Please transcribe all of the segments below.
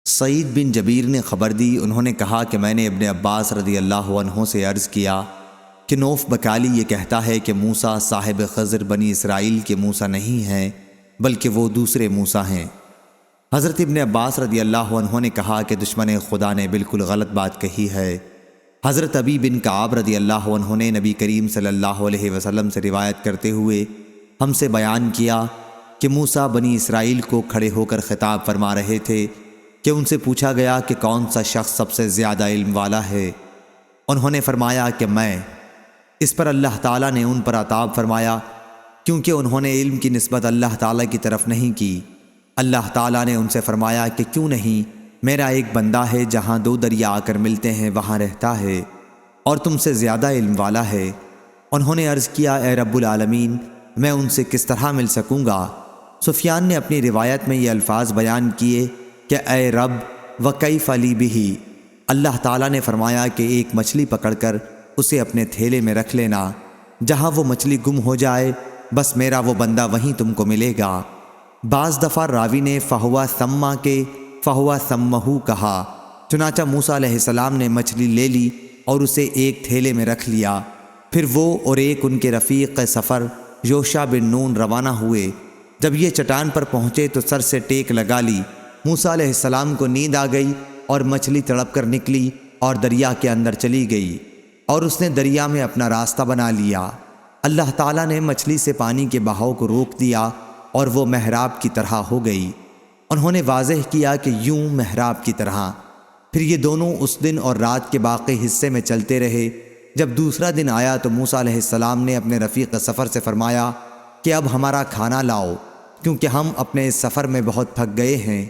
سعید بن جبیر نے خبر دی، انہوں نے کہا کہ میں نے ابن عباس رضی اللہ عنہ سے عرض کیا کہ نوف بکالی یہ کہتا ہے کہ موسیٰ صاحب خضر بنی اسرائیل کے موسیٰ نہیں ہیں بلکہ وہ دوسرے موسیٰ ہیں۔ حضرت ابن عباس رضی اللہ عنہ نے کہا کہ دشمن خدا نے بالکل غلط بات کہی ہے۔ حضرت ابی بن کعب رضی اللہ عنہ نے نبی کریم صلی اللہ علیہ وسلم سے روایت کرتے ہوئے ہم سے بیان کیا کہ موسیٰ بنی اسرائیل کو کھڑے ہو کر خطاب فرما رہے تھے کہ ان سے پوچھا گیا کہ کون سا شخص سب سے زیادہ علم والا ہے؟ انہوں نے فرمایا کہ میں۔ اس پر اللہ تعالیٰ نے ان پر عطاب فرمایا کیونکہ انہوں نے علم کی نسبت اللہ تعالیٰ کی طرف نہیں کی۔ اللہ تعالیٰ نے ان سے فرمایا کہ کیوں نہیں، میرا ایک بندہ ہے جہاں دو دریا آ کر ملتے ہیں وہاں رہتا ہے اور تم سے زیادہ علم والا ہے۔ انہوں نے عرض کیا اے رب العالمین، میں ان سے کس طرح مل سکوں گا؟ سفیان نے اپنی روایت میں یہ الفاظ بیان کیے کہ اے رب وکیف لی بہ۔ اللہ تعالیٰ نے فرمایا کہ ایک مچھلی پکڑ کر اسے اپنے تھیلے میں رکھ لینا، جہاں وہ مچھلی گم ہو جائے بس میرا وہ بندہ وہیں تم کو ملے گا۔ بعض دفعہ راوی نے فہوا ثما کے فہوا ثمہ کہا، چنانچہ موسیٰ علیہ السلام نے مچھلی لے لی اور اسے ایک تھیلے میں رکھ لیا۔ پھر وہ اور ایک ان کے رفیق سفر یوشع بن نون روانہ ہوئے۔ جب یہ چٹان پر پہنچے تو سر سے ٹیک لگا لی۔ موسیٰ علیہ السلام کو نیند آ گئی اور مچھلی تڑپ کر نکلی اور دریا کے اندر چلی گئی اور اس نے دریا میں اپنا راستہ بنا لیا۔ اللہ تعالیٰ نے مچھلی سے پانی کے بہاؤ کو روک دیا اور وہ محراب کی طرح ہو گئی۔ انہوں نے واضح کیا کہ یوں محراب کی طرح۔ پھر یہ دونوں اس دن اور رات کے باقی حصے میں چلتے رہے۔ جب دوسرا دن آیا تو موسیٰ علیہ السلام نے اپنے رفیق سفر سے فرمایا کہ اب ہمارا کھانا لاؤ کیونکہ ہم اپنے اس سفر میں بہت تھک گئے ہیں۔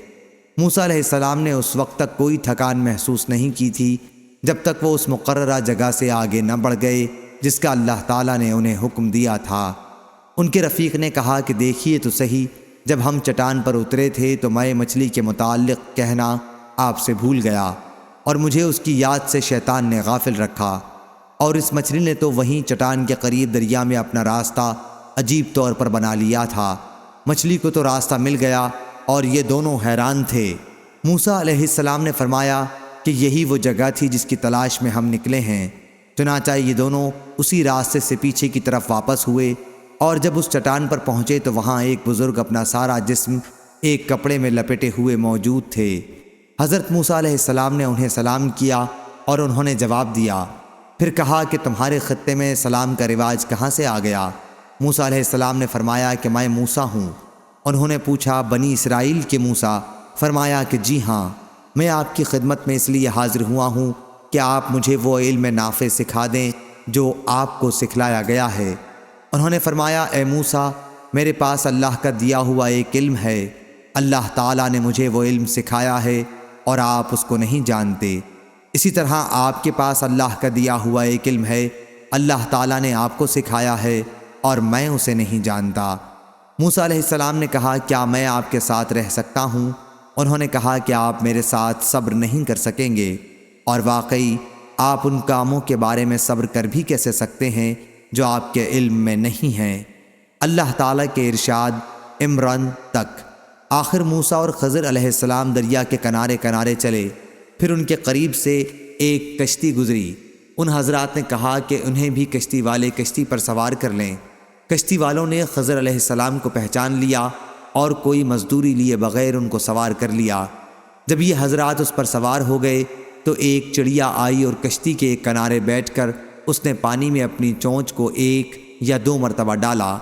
موسیٰ علیہ السلام نے اس وقت تک کوئی تھکان محسوس نہیں کی تھی جب تک وہ اس مقررہ جگہ سے آگے نہ بڑھ گئے جس کا اللہ تعالیٰ نے انہیں حکم دیا تھا۔ ان کے رفیق نے کہا کہ دیکھیے تو صحیح، جب ہم چٹان پر اترے تھے تو میں مچھلی کے متعلق کہنا آپ سے بھول گیا اور مجھے اس کی یاد سے شیطان نے غافل رکھا، اور اس مچھلی نے تو وہیں چٹان کے قریب دریا میں اپنا راستہ عجیب طور پر بنا لیا تھا۔ مچھلی کو تو راستہ مل گیا اور یہ دونوں حیران تھے۔ موسیٰ علیہ السلام نے فرمایا کہ یہی وہ جگہ تھی جس کی تلاش میں ہم نکلے ہیں۔ چنانچہ یہ دونوں اسی راستے سے پیچھے کی طرف واپس ہوئے اور جب اس چٹان پر پہنچے تو وہاں ایک بزرگ اپنا سارا جسم ایک کپڑے میں لپٹے ہوئے موجود تھے۔ حضرت موسیٰ علیہ السلام نے انہیں سلام کیا اور انہوں نے جواب دیا۔ پھر کہا کہ تمہارے خطے میں سلام کا رواج کہاں سے آ گیا؟ موسیٰ علیہ السلام نے فرمایا کہ میں موسیٰ ہوں۔ انہوں نے پوچھا بنی اسرائیل کے موسیٰ؟ فرمایا کہ جی ہاں، میں آپ کی خدمت میں اس لیے حاضر ہوا ہوں کہ آپ مجھے وہ علم نافع سکھا دیں جو آپ کو سکھلایا گیا ہے۔ انہوں نے فرمایا اے موسیٰ، میرے پاس اللہ کا دیا ہوا ایک علم ہے، اللہ تعالیٰ نے مجھے وہ علم سکھایا ہے اور آپ اس کو نہیں جانتے۔ اسی طرح آپ کے پاس اللہ کا دیا ہوا ایک علم ہے، اللہ تعالیٰ نے آپ کو سکھایا ہے اور میں اسے نہیں جانتا۔ موسیٰ علیہ السلام نے کہا کیا میں آپ کے ساتھ رہ سکتا ہوں؟ انہوں نے کہا کہ آپ میرے ساتھ صبر نہیں کر سکیں گے، اور واقعی آپ ان کاموں کے بارے میں صبر کر بھی کیسے سکتے ہیں جو آپ کے علم میں نہیں ہیں۔ اللہ تعالیٰ کے ارشاد عمران تک۔ آخر موسیٰ اور خضر علیہ السلام دریا کے کنارے کنارے چلے، پھر ان کے قریب سے ایک کشتی گزری۔ ان حضرات نے کہا کہ انہیں بھی کشتی والے کشتی پر سوار کر لیں۔ کشتی والوں نے خضر علیہ السلام کو پہچان لیا اور کوئی مزدوری لیے بغیر ان کو سوار کر لیا۔ جب یہ حضرات اس پر سوار ہو گئے تو ایک چڑیا آئی اور کشتی کے ایک کنارے بیٹھ کر اس نے پانی میں اپنی چونچ کو 1 یا 2 مرتبہ ڈالا۔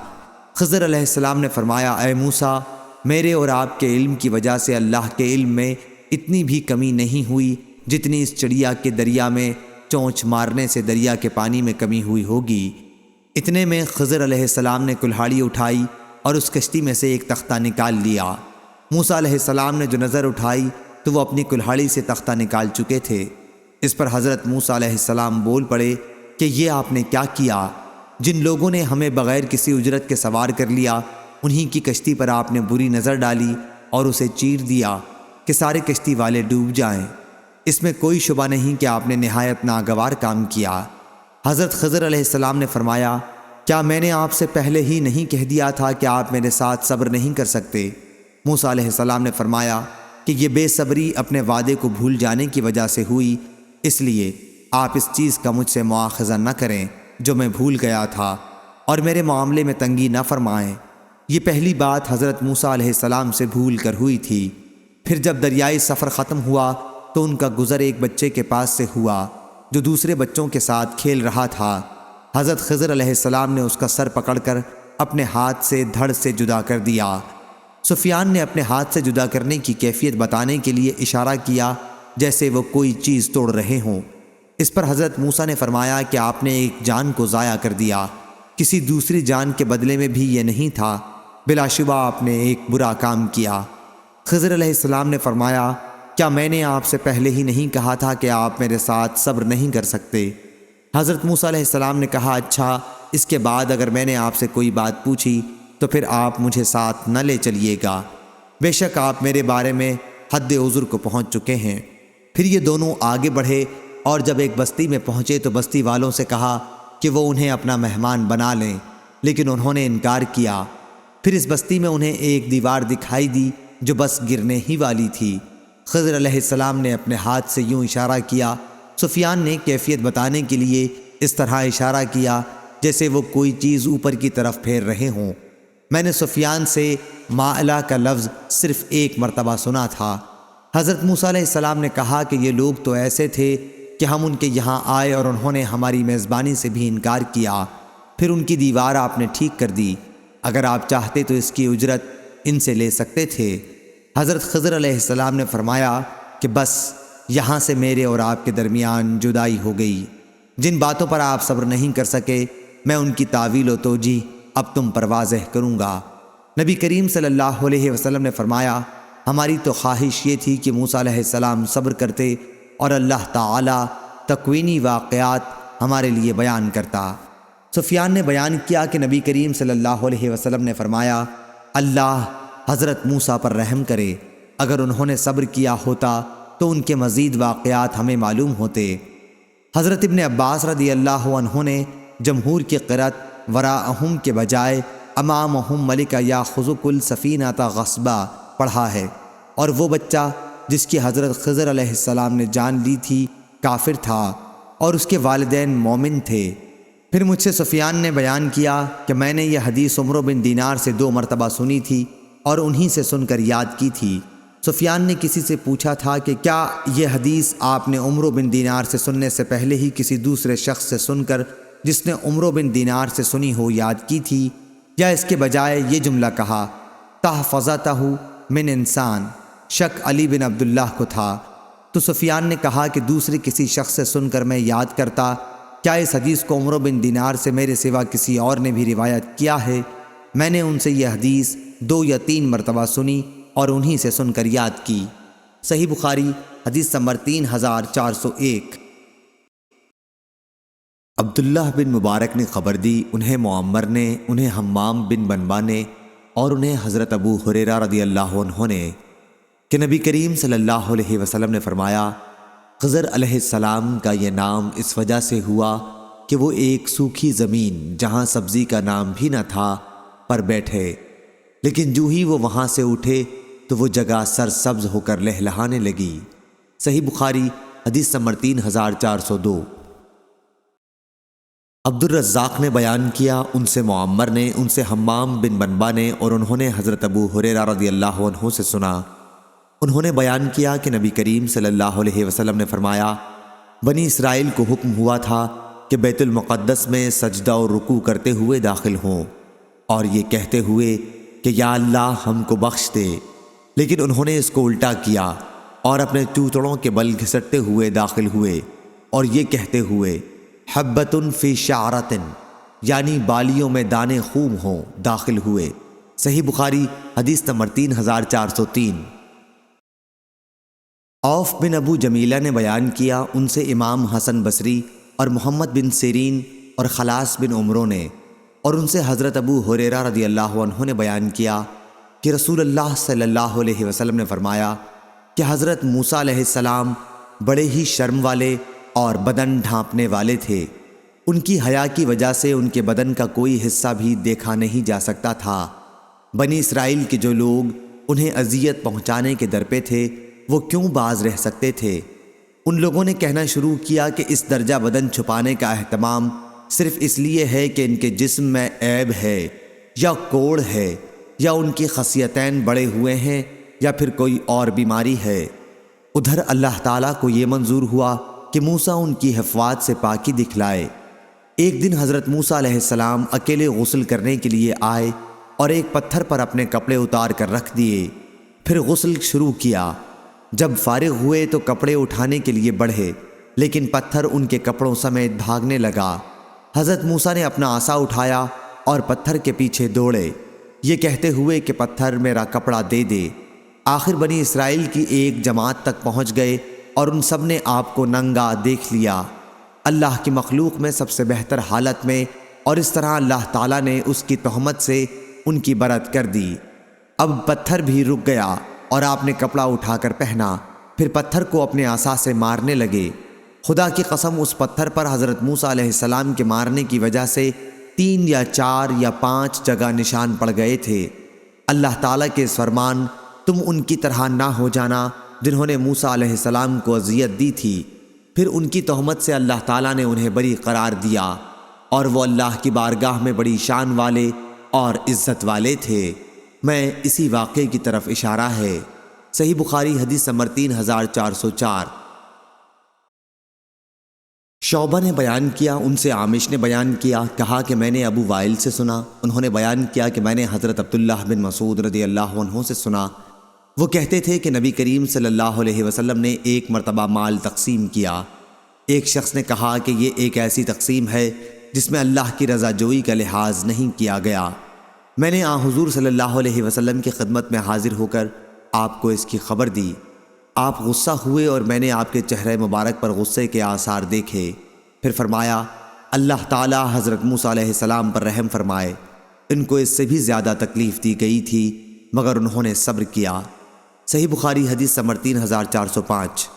خضر علیہ السلام نے فرمایا اے موسیٰ، میرے اور آپ کے علم کی وجہ سے اللہ کے علم میں اتنی بھی کمی نہیں ہوئی جتنی اس چڑیا کے دریا میں چونچ مارنے سے دریا کے پانی میں کمی ہوئی ہوگی۔ اتنے میں خضر علیہ السلام نے کلہاڑی اٹھائی اور اس کشتی میں سے ایک تختہ نکال لیا۔ موسیٰ علیہ السلام نے جو نظر اٹھائی تو وہ اپنی کلہاڑی سے تختہ نکال چکے تھے۔ اس پر حضرت موسیٰ علیہ السلام بول پڑے کہ یہ آپ نے کیا کیا؟ جن لوگوں نے ہمیں بغیر کسی اجرت کے سوار کر لیا انہی کی کشتی پر آپ نے بری نظر ڈالی اور اسے چیر دیا کہ سارے کشتی والے ڈوب جائیں۔ اس میں کوئی شبہ نہیں کہ آپ نے نہایت ناگوار کام کیا۔ حضرت خضر علیہ السلام نے فرمایا کیا میں نے آپ سے پہلے ہی نہیں کہہ دیا تھا کہ آپ میرے ساتھ صبر نہیں کر سکتے؟ موسیٰ علیہ السلام نے فرمایا کہ یہ بے صبری اپنے وعدے کو بھول جانے کی وجہ سے ہوئی، اس لیے آپ اس چیز کا مجھ سے مواخذہ نہ کریں جو میں بھول گیا تھا، اور میرے معاملے میں تنگی نہ فرمائیں۔ یہ پہلی بات حضرت موسیٰ علیہ السلام سے بھول کر ہوئی تھی۔ پھر جب دریائی سفر ختم ہوا تو ان کا گزر ایک بچے کے پاس سے ہوا جو دوسرے بچوں کے ساتھ کھیل رہا تھا۔ حضرت خضر علیہ السلام نے اس کا سر پکڑ کر اپنے ہاتھ سے دھڑ سے جدا کر دیا۔ سفیان نے اپنے ہاتھ سے جدا کرنے کی کیفیت بتانے کے لیے اشارہ کیا جیسے وہ کوئی چیز توڑ رہے ہوں۔ اس پر حضرت موسیٰ نے فرمایا کہ آپ نے ایک جان کو ضائع کر دیا، کسی دوسری جان کے بدلے میں بھی یہ نہیں تھا، بلا شبہ آپ نے ایک برا کام کیا۔ خضر علیہ السلام نے فرمایا، کیا میں نے آپ سے پہلے ہی نہیں کہا تھا کہ آپ میرے ساتھ صبر نہیں کر سکتے؟ حضرت موسیٰ علیہ السلام نے کہا، اچھا اس کے بعد اگر میں نے آپ سے کوئی بات پوچھی تو پھر آپ مجھے ساتھ نہ لے چلیے گا، بے شک آپ میرے بارے میں حد عذر کو پہنچ چکے ہیں۔ پھر یہ دونوں آگے بڑھے اور جب ایک بستی میں پہنچے تو بستی والوں سے کہا کہ وہ انہیں اپنا مہمان بنا لیں، لیکن انہوں نے انکار کیا۔ پھر اس بستی میں انہیں ایک دیوار دکھائی دی جو بس گرنے ہی والی تھی۔ خضر علیہ السلام نے اپنے ہاتھ سے یوں اشارہ کیا۔ سفیان نے کیفیت بتانے کے لیے اس طرح اشارہ کیا جیسے وہ کوئی چیز اوپر کی طرف پھیر رہے ہوں۔ میں نے سفیان سے مائلہ کا لفظ صرف ایک مرتبہ سنا تھا۔ حضرت موسیٰ علیہ السلام نے کہا کہ یہ لوگ تو ایسے تھے کہ ہم ان کے یہاں آئے اور انہوں نے ہماری میزبانی سے بھی انکار کیا، پھر ان کی دیوار آپ نے ٹھیک کر دی، اگر آپ چاہتے تو اس کی اجرت ان سے لے سکتے تھے۔ حضرت خضر علیہ السلام نے فرمایا کہ بس یہاں سے میرے اور آپ کے درمیان جدائی ہو گئی۔ جن باتوں پر آپ صبر نہیں کر سکے میں ان کی تعویل و توجیح اب تم پر واضح کروں گا۔ نبی کریم صلی اللہ علیہ وسلم نے فرمایا، ہماری تو خواہش یہ تھی کہ موسیٰ علیہ السلام صبر کرتے اور اللہ تعالی تکوینی واقعات ہمارے لیے بیان کرتا۔ سفیان نے بیان کیا کہ نبی کریم صلی اللہ علیہ وسلم نے فرمایا، اللہ حضرت موسیٰ پر رحم کرے، اگر انہوں نے صبر کیا ہوتا تو ان کے مزید واقعات ہمیں معلوم ہوتے۔ حضرت ابن عباس رضی اللہ عنہ نے جمہور کی قرأت وراءہم کے بجائے امامہم ملکہ یاخذک السفینۃ غصبا پڑھا ہے، اور وہ بچہ جس کی حضرت خضر علیہ السلام نے جان لی تھی کافر تھا اور اس کے والدین مومن تھے۔ پھر مجھ سے سفیان نے بیان کیا کہ میں نے یہ حدیث عمرو بن دینار سے 2 مرتبہ سنی تھی اور انہی سے سن کر یاد کی تھی۔ سفیان نے کسی سے پوچھا تھا کہ کیا یہ حدیث آپ نے عمرو بن دینار سے سننے سے پہلے ہی کسی دوسرے شخص سے سن کر جس نے عمرو بن دینار سے سنی ہو یاد کی تھی، یا اس کے بجائے یہ جملہ کہا تحفظتہ من انسان؟ شک علی بن عبداللہ کو تھا۔ تو سفیان نے کہا کہ دوسرے کسی شخص سے سن کر میں یاد کرتا، کیا اس حدیث کو عمرو بن دینار سے میرے سوا کسی اور نے بھی روایت کیا ہے؟ میں نے ان سے یہ حدیث 2 یا 3 مرتبہ سنی اور انہی سے سن کر یاد کی۔ صحیح بخاری حدیث نمبر 3401۔ عبداللہ بن مبارک نے خبر دی، انہیں معمر نے، انہیں حمام بن بنبا نے اور انہیں حضرت ابو ہریرہ رضی اللہ عنہ نے کہ نبی کریم صلی اللہ علیہ وسلم نے فرمایا، خضر علیہ السلام کا یہ نام اس وجہ سے ہوا کہ وہ ایک سوکھی زمین جہاں سبزی کا نام بھی نہ تھا پر بیٹھے، لیکن جو ہی وہ وہاں سے اٹھے تو وہ جگہ سرسبز ہو کر لہلہانے لگی۔ صحیح بخاری حدیث نمبر 3402۔ عبد الرزاق نے بیان کیا، ان سے معمر نے، ان سے حمام بن بنبا نے اور انہوں نے حضرت ابو ہریرہ رضی اللہ عنہ سے سنا۔ انہوں نے بیان کیا کہ نبی کریم صلی اللہ علیہ وسلم نے فرمایا، بنی اسرائیل کو حکم ہوا تھا کہ بیت المقدس میں سجدہ اور رکوع کرتے ہوئے داخل ہوں اور یہ کہتے ہوئے کہ یا اللہ ہم کو بخش دے، لیکن انہوں نے اس کو الٹا کیا اور اپنے چوتڑوں کے بل گھسٹتے ہوئے داخل ہوئے اور یہ کہتے ہوئے حبۃ فی شعرۃ، یعنی بالیوں میں دانے خوب ہوں، داخل ہوئے۔ صحیح بخاری حدیث نمبر 3403۔ عوف بن ابو جمیلہ نے بیان کیا، ان سے امام حسن بصری اور محمد بن سیرین اور خلاص بن عمرو نے اور ان سے حضرت ابو ہریرہ رضی اللہ عنہ نے بیان کیا کہ رسول اللہ صلی اللہ علیہ وسلم نے فرمایا کہ حضرت موسیٰ علیہ السلام بڑے ہی شرم والے اور بدن ڈھانپنے والے تھے، ان کی حیا کی وجہ سے ان کے بدن کا کوئی حصہ بھی دیکھا نہیں جا سکتا تھا۔ بنی اسرائیل کے جو لوگ انہیں اذیت پہنچانے کے در پہ تھے، وہ کیوں باز رہ سکتے تھے؟ ان لوگوں نے کہنا شروع کیا کہ اس درجہ بدن چھپانے کا اہتمام صرف اس لیے ہے کہ ان کے جسم میں عیب ہے یا کوڑ ہے یا ان کی خصیتین بڑے ہوئے ہیں یا پھر کوئی اور بیماری ہے۔ ادھر اللہ تعالیٰ کو یہ منظور ہوا کہ موسیٰ ان کی حفوات سے پاکی دکھلائے۔ ایک دن حضرت موسیٰ علیہ السلام اکیلے غسل کرنے کے لیے آئے اور ایک پتھر پر اپنے کپڑے اتار کر رکھ دیے، پھر غسل شروع کیا۔ جب فارغ ہوئے تو کپڑے اٹھانے کے لیے بڑھے، لیکن پتھر ان کے کپڑوں سمیت بھاگنے لگا۔ حضرت موسیٰ نے اپنا عصا اٹھایا اور پتھر کے پیچھے دوڑے، یہ کہتے ہوئے کہ پتھر میرا کپڑا دے دے۔ آخر بنی اسرائیل کی ایک جماعت تک پہنچ گئے اور ان سب نے آپ کو ننگا دیکھ لیا، اللہ کی مخلوق میں سب سے بہتر حالت میں، اور اس طرح اللہ تعالیٰ نے اس کی تہمت سے ان کی برت کر دی۔ اب پتھر بھی رک گیا اور آپ نے کپڑا اٹھا کر پہنا، پھر پتھر کو اپنے عصا سے مارنے لگے۔ خدا کی قسم اس پتھر پر حضرت موسیٰ علیہ السلام کے مارنے کی وجہ سے 3 یا 4 یا 5 جگہ نشان پڑ گئے تھے۔ اللہ تعالیٰ کے اس فرمان تم ان کی طرح نہ ہو جانا جنہوں نے موسیٰ علیہ السلام کو اذیت دی تھی، پھر ان کی تہمت سے اللہ تعالیٰ نے انہیں بری قرار دیا، اور وہ اللہ کی بارگاہ میں بڑی شان والے اور عزت والے تھے۔ میں اسی واقعے کی طرف اشارہ ہے۔ صحیح بخاری حدیث نمبر 3404۔ شعبہ نے بیان کیا، ان سے عامش نے بیان کیا، کہا کہ میں نے ابو وائل سے سنا، انہوں نے بیان کیا کہ میں نے حضرت عبداللہ بن مسعود رضی اللہ عنہ سے سنا، وہ کہتے تھے کہ نبی کریم صلی اللہ علیہ وسلم نے ایک مرتبہ مال تقسیم کیا۔ ایک شخص نے کہا کہ یہ ایک ایسی تقسیم ہے جس میں اللہ کی رضا جوئی کا لحاظ نہیں کیا گیا۔ میں نے حضور صلی اللہ علیہ وسلم کی خدمت میں حاضر ہو کر آپ کو اس کی خبر دی۔ آپ غصہ ہوئے اور میں نے آپ کے چہرے مبارک پر غصے کے آثار دیکھے۔ پھر فرمایا، اللہ تعالی حضرت موسیٰ علیہ السلام پر رحم فرمائے، ان کو اس سے بھی زیادہ تکلیف دی گئی تھی مگر انہوں نے صبر کیا۔ صحیح بخاری حدیث نمبر 3405۔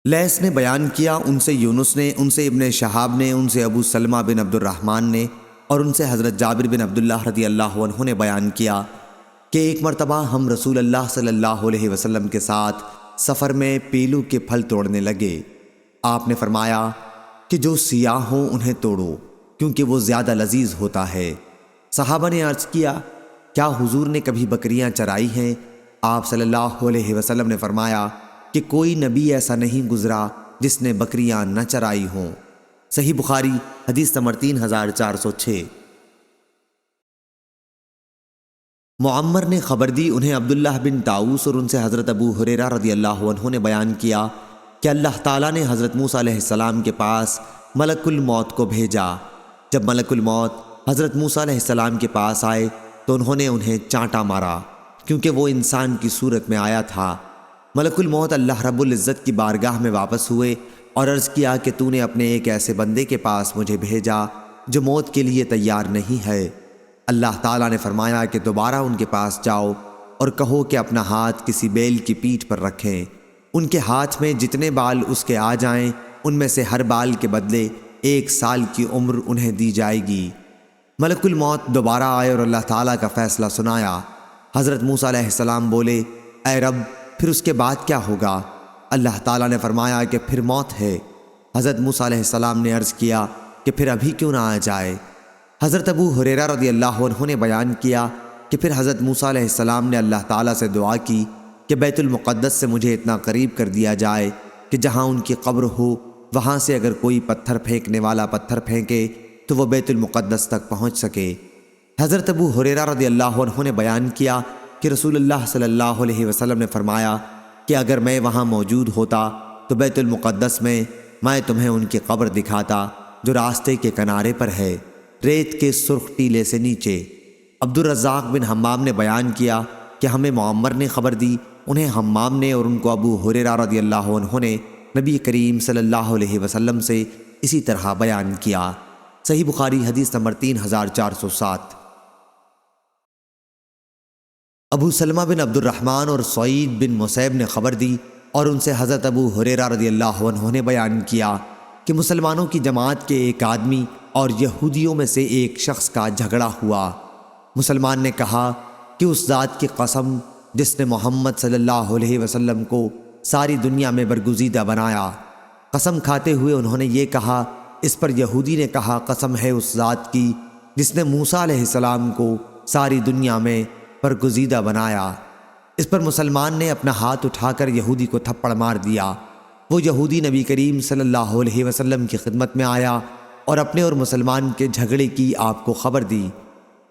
لیث نے بیان کیا، ان سے یونس نے، ان سے ابن شہاب نے، ان سے ابو سلمہ بن عبد الرحمن نے، اور ان سے حضرت جابر بن عبداللہ رضی اللہ عنہ نے بیان کیا کہ ایک مرتبہ ہم رسول اللہ صلی اللہ علیہ وسلم کے ساتھ سفر میں پیلو کے پھل توڑنے لگے۔ آپ نے فرمایا کہ جو سیاہ ہوں انہیں توڑو کیونکہ وہ زیادہ لذیذ ہوتا ہے۔ صحابہ نے عرض کیا، کیا حضور نے کبھی بکریاں چرائی ہیں؟ آپ صلی اللہ علیہ وسلم نے فرمایا کہ کوئی نبی ایسا نہیں گزرا جس نے بکریاں نہ چرائی ہوں۔ صحیح بخاری حدیث نمبر 3406۔ معمر نے خبر دی، انہیں عبداللہ بن طاؤس اور ان سے حضرت ابو ہریرہ رضی اللہ عنہ نے بیان کیا کہ اللہ تعالیٰ نے حضرت موسیٰ علیہ السلام کے پاس ملک الموت کو بھیجا۔ جب ملک الموت حضرت موسیٰ علیہ السلام کے پاس آئے تو انہوں نے انہیں چانٹا مارا کیونکہ وہ انسان کی صورت میں آیا تھا۔ ملک الموت اللہ رب العزت کی بارگاہ میں واپس ہوئے اور عرض کیا کہ تو نے اپنے ایک ایسے بندے کے پاس مجھے بھیجا جو موت کے لیے تیار نہیں ہے۔ اللہ تعالیٰ نے فرمایا کہ دوبارہ ان کے پاس جاؤ اور کہو کہ اپنا ہاتھ کسی بیل کی پیٹھ پر رکھیں، ان کے ہاتھ میں جتنے بال اس کے آ جائیں ان میں سے ہر بال کے بدلے 1 سال کی عمر انہیں دی جائے گی۔ ملک الموت دوبارہ آئے اور اللہ تعالیٰ کا فیصلہ سنایا۔ حضرت موسیٰ علیہ السلام بولے، اے رب پھر اس کے بعد کیا ہوگا؟ اللہ تعالیٰ نے فرمایا کہ پھر موت ہے۔ حضرت موسیٰ علیہ السلام نے عرض کیا کہ پھر ابھی کیوں نہ آ جائے؟ حضرت ابو ہریرہ رضی اللہ عنہ نے بیان کیا کہ پھر حضرت موسیٰ علیہ السلام نے اللہ تعالیٰ سے دعا کی کہ بیت المقدس سے مجھے اتنا قریب کر دیا جائے کہ جہاں ان کی قبر ہو وہاں سے اگر کوئی پتھر پھینکنے والا پتھر پھینکے تو وہ بیت المقدس تک پہنچ سکے۔ حضرت ابو ہریرہ رضی اللہ عنہ نے بیان کیا کہ رسول اللہ صلی اللہ علیہ وسلم نے فرمایا کہ اگر میں وہاں موجود ہوتا تو بیت المقدس میں تمہیں ان کی قبر دکھاتا جو راستے کے کنارے پر ہے، ریت کے سرخ ٹیلے سے نیچے۔ عبد الرزاق بن حمام نے بیان کیا کہ ہمیں معمر نے خبر دی، انہیں حمام نے اور ان کو ابو ہریرہ رضی اللہ عنہ نے نبی کریم صلی اللہ علیہ وسلم سے اسی طرح بیان کیا۔ صحیح بخاری حدیث نمبر 3407۔ ابو سلمہ بن عبد الرحمن اور سعید بن مسیب نے خبر دی اور ان سے حضرت ابو ہریرہ رضی اللہ عنہ نے بیان کیا کہ مسلمانوں کی جماعت کے ایک آدمی اور یہودیوں میں سے ایک شخص کا جھگڑا ہوا۔ مسلمان نے کہا کہ اس ذات کی قسم جس نے محمد صلی اللہ علیہ وسلم کو ساری دنیا میں برگزیدہ بنایا۔ قسم کھاتے ہوئے انہوں نے یہ کہا۔ اس پر یہودی نے کہا، قسم ہے اس ذات کی جس نے موسیٰ علیہ السلام کو ساری دنیا میں برگزیدہ بنایا۔ اس پر مسلمان نے اپنا ہاتھ اٹھا کر یہودی کو تھپڑ مار دیا۔ وہ یہودی نبی کریم صلی اللہ علیہ وسلم کی خدمت میں آیا اور اپنے اور مسلمان کے جھگڑے کی آپ کو خبر دی۔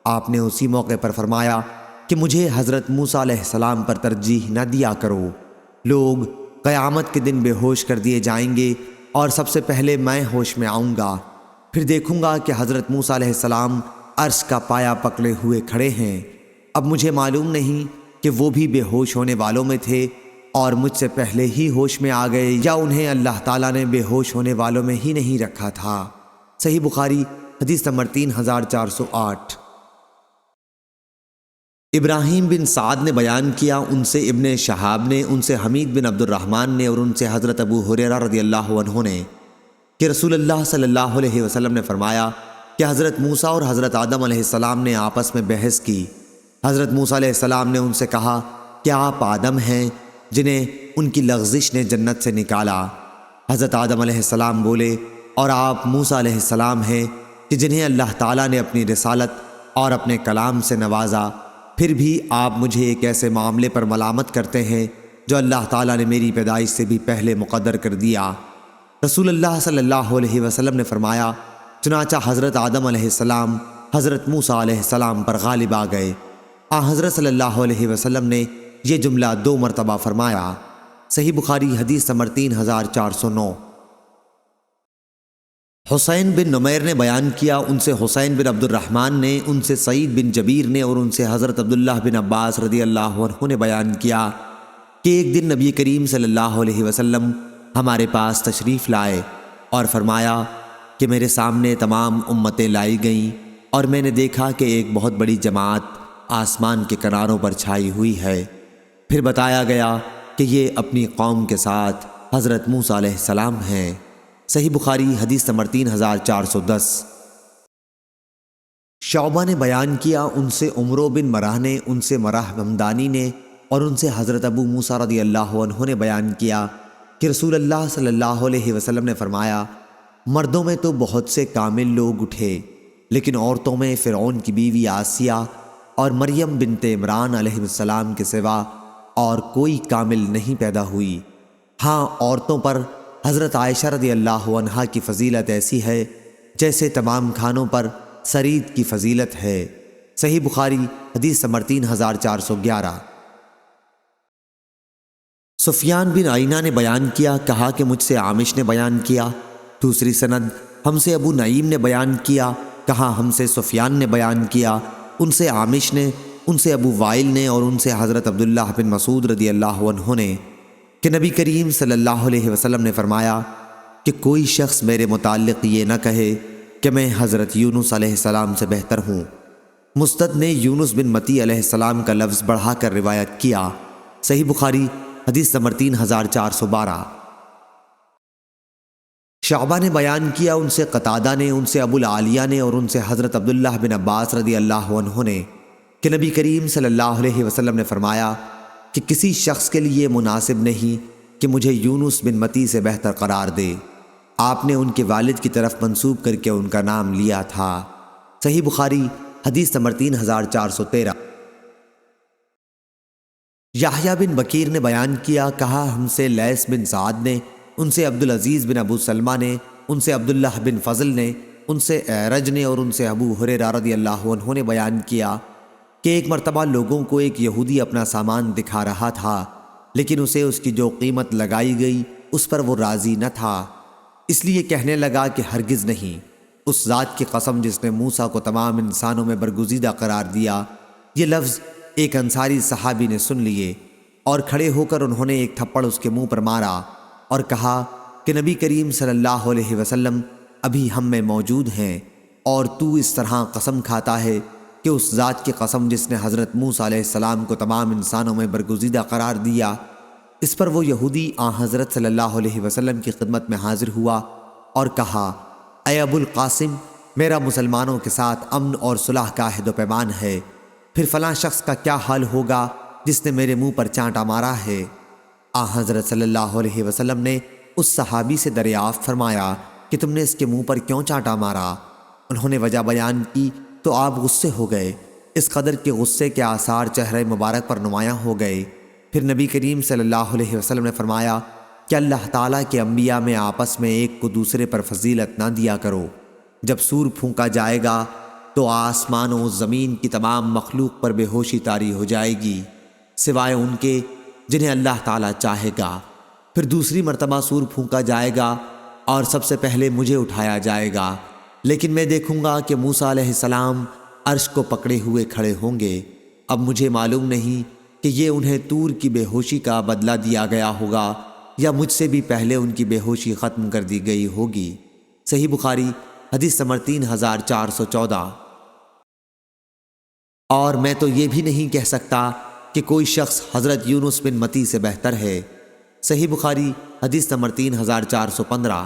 آپ نے اسی موقع پر فرمایا کہ مجھے حضرت موسیٰ علیہ السلام پر ترجیح نہ دیا کرو۔ لوگ قیامت کے دن بے ہوش کر دیے جائیں گے اور سب سے پہلے میں ہوش میں آؤں گا۔ پھر دیکھوں گا کہ حضرت موسیٰ علیہ السلام عرش کا پایا پکڑے ہوئے کھڑے ہیں۔ اب مجھے معلوم نہیں کہ وہ بھی بے ہوش ہونے والوں میں تھے اور مجھ سے پہلے ہی ہوش میں آ گئے، یا انہیں اللہ تعالیٰ نے بے ہوش ہونے والوں میں ہی نہیں رکھا تھا۔ صحیح بخاری حدیث نمبر 3408۔ ابراہیم بن سعد نے بیان کیا، ان سے ابن شہاب نے، ان سے حمید بن عبد الرحمن نے، اور ان سے حضرت ابو ہریرہ رضی اللہ عنہ نے کہ رسول اللہ صلی اللہ علیہ وسلم نے فرمایا کہ حضرت موسیٰ اور حضرت آدم علیہ السلام نے آپس میں بحث کی۔ حضرت موسیٰ علیہ السلام نے ان سے کہا کہ آپ آدم ہیں جنہیں ان کی لغزش نے جنت سے نکالا۔ حضرت آدم علیہ السلام بولے، اور آپ موسیٰ علیہ السلام ہیں کہ جنہیں اللہ تعالیٰ نے اپنی رسالت اور اپنے کلام سے نوازا، پھر بھی آپ مجھے ایک ایسے معاملے پر ملامت کرتے ہیں جو اللہ تعالیٰ نے میری پیدائش سے بھی پہلے مقدر کر دیا۔ رسول اللہ صلی اللہ علیہ وسلم نے فرمایا، چنانچہ حضرت آدم علیہ السلام حضرت موسیٰ علیہ السلام پر غالب آ گئے۔ حضرت صلی اللہ علیہ وسلم نے یہ جملہ 2 مرتبہ فرمایا۔ صحیح بخاری حدیث نمبر 3409۔ حسین بن نمیر نے بیان کیا، ان سے حسین بن عبد الرحمن نے، ان سے سعید بن جبیر نے، اور ان سے حضرت عبداللہ بن عباس رضی اللہ عنہ نے بیان کیا کہ ایک دن نبی کریم صلی اللہ علیہ وسلم ہمارے پاس تشریف لائے اور فرمایا کہ میرے سامنے تمام امتیں لائی گئیں اور میں نے دیکھا کہ ایک بہت بڑی جماعت آسمان کے کناروں پر چھائی ہوئی ہے۔ پھر بتایا گیا کہ یہ اپنی قوم کے ساتھ حضرت موسیٰ علیہ السلام ہیں۔ صحیح بخاری حدیث نمبر 3410۔ شعبہ نے بیان کیا، ان سے عمرو بن مرہ نے، ان سے مرہ ممدانی نے، اور ان سے حضرت ابو موسیٰ رضی اللہ عنہ نے بیان کیا کہ رسول اللہ صلی اللہ علیہ وسلم نے فرمایا، مردوں میں تو بہت سے کامل لوگ اٹھے، لیکن عورتوں میں فرعون کی بیوی آسیہ اور مریم بنت عمران علیہ السلام کے سوا اور کوئی کامل نہیں پیدا ہوئی۔ ہاں، عورتوں پر حضرت عائشہ رضی اللہ عنہا کی فضیلت ایسی ہے جیسے تمام کھانوں پر سرید کی فضیلت ہے۔ صحیح بخاری حدیث نمبر 3411۔ سفیان بن عینہ نے بیان کیا، کہا کہ مجھ سے عامش نے بیان کیا۔ دوسری سند ہم سے ابو نعیم نے بیان کیا، کہا ہم سے سفیان نے بیان کیا، ان سے عامش نے، ان سے ابو وائل نے، اور ان سے حضرت عبداللہ بن مسعود رضی اللہ عنہ نے کہ نبی کریم صلی اللہ علیہ وسلم نے فرمایا کہ کوئی شخص میرے متعلق یہ نہ کہے کہ میں حضرت یونس علیہ السلام سے بہتر ہوں۔ مستد نے یونس بن متی علیہ السلام کا لفظ بڑھا کر روایت کیا۔ صحیح بخاری حدیث نمبر 3412۔ شعبہ نے بیان کیا، ان سے قتادہ نے، ان سے ابو العالیہ نے، اور ان سے حضرت عبداللہ بن عباس رضی اللہ عنہ نے کہ نبی کریم صلی اللہ علیہ وسلم نے فرمایا کہ کسی شخص کے لیے مناسب نہیں کہ مجھے یونس بن متی سے بہتر قرار دے۔ آپ نے ان کے والد کی طرف منسوب کر کے ان کا نام لیا تھا۔ صحیح بخاری حدیث نمبر 3413۔ یحییٰ بن بکیر نے بیان کیا، کہا ہم سے لیث بن سعد نے، ان سے عبدالعزیز بن ابو سلمہ نے، ان سے عبداللہ بن فضل نے، ان سے اعرج نے، اور ان سے ابو ہریرہ رضی اللہ عنہ نے بیان کیا کہ ایک مرتبہ لوگوں کو ایک یہودی اپنا سامان دکھا رہا تھا، لیکن اسے اس کی جو قیمت لگائی گئی اس پر وہ راضی نہ تھا، اس لیے کہنے لگا کہ ہرگز نہیں، اس ذات کی قسم جس نے موسیٰ کو تمام انسانوں میں برگزیدہ قرار دیا۔ یہ لفظ ایک انصاری صحابی نے سن لیے اور کھڑے ہو کر انہوں نے ایک تھپڑ اس کے منہ پر مارا اور کہا کہ نبی کریم صلی اللہ علیہ وسلم ابھی ہم میں موجود ہیں اور تو اس طرح قسم کھاتا ہے کہ اس ذات کی قسم جس نے حضرت موسیٰ علیہ السلام کو تمام انسانوں میں برگزیدہ قرار دیا۔ اس پر وہ یہودی حضرت صلی اللہ علیہ وسلم کی خدمت میں حاضر ہوا اور کہا، اے ابو القاسم، میرا مسلمانوں کے ساتھ امن اور صلح کا عہد و پیمان ہے پھر فلاں شخص کا کیا حال ہوگا جس نے میرے منہ پر چانٹا مارا ہے؟ حضرت صلی اللہ علیہ وسلم نے اس صحابی سے دریافت فرمایا کہ تم نے اس کے منہ پر کیوں چانٹا مارا؟ انہوں نے وجہ بیان کی تو آپ غصے ہو گئے، اس قدر کے غصے کے آثار چہرہ مبارک پر نمایاں ہو گئے۔ پھر نبی کریم صلی اللہ علیہ وسلم نے فرمایا کہ اللہ تعالیٰ کے انبیاء میں آپس میں ایک کو دوسرے پر فضیلت نہ دیا کرو۔ جب سور پھونکا جائے گا تو آسمان و زمین کی تمام مخلوق پر بے ہوشی طاری ہو جائے گی سوائے ان کے جنہیں اللہ تعالیٰ چاہے گا۔ پھر دوسری مرتبہ سور پھونکا جائے گا اور سب سے پہلے مجھے اٹھایا جائے گا، لیکن میں دیکھوں گا کہ موسیٰ علیہ السلام عرش کو پکڑے ہوئے کھڑے ہوں گے۔ اب مجھے معلوم نہیں کہ یہ انہیں طور کی بے ہوشی کا بدلہ دیا گیا ہوگا یا مجھ سے بھی پہلے ان کی بے ہوشی ختم کر دی گئی ہوگی۔ صحیح بخاری حدیث نمبر 3414۔ اور میں تو یہ بھی نہیں کہہ سکتا کہ کوئی شخص حضرت یونس بن متی سے بہتر ہے۔ صحیح بخاری حدیث نمبر 3415۔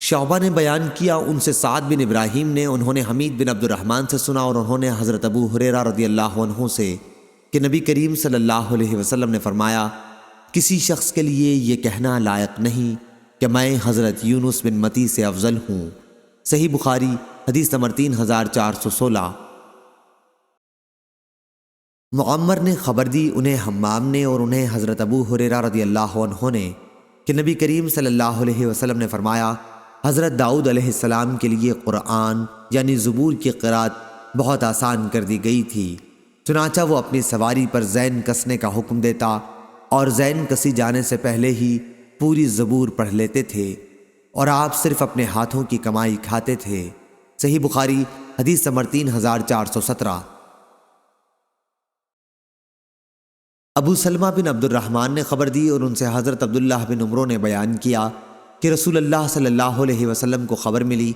شعبہ نے بیان کیا ان سے سعد بن ابراہیم نے، انہوں نے حمید بن عبد الرحمن سے سنا اور انہوں نے حضرت ابو ہریرہ رضی اللہ عنہ سے کہ نبی کریم صلی اللہ علیہ وسلم نے فرمایا کسی شخص کے لیے یہ کہنا لائق نہیں کہ میں حضرت یونس بن متی سے افضل ہوں۔ صحیح بخاری حدیث نمبر 3416۔ معمر نے خبر دی، انہیں حمام نے اور انہیں حضرت ابو ہریرہ رضی اللہ عنہ نے کہ نبی کریم صلی اللہ علیہ وسلم نے فرمایا حضرت داؤد علیہ السلام کے لیے قرآن یعنی زبور کی قرأت بہت آسان کر دی گئی تھی، چنانچہ وہ اپنی سواری پر زین کسنے کا حکم دیتا اور زین کسی جانے سے پہلے ہی پوری زبور پڑھ لیتے تھے اور آپ صرف اپنے ہاتھوں کی کمائی کھاتے تھے۔ صحیح بخاری حدیث نمبر 3417۔ ابو سلمہ بن عبد الرحمن نے خبر دی اور ان سے حضرت عبداللہ بن عمرو نے بیان کیا کہ رسول اللہ صلی اللہ علیہ وسلم کو خبر ملی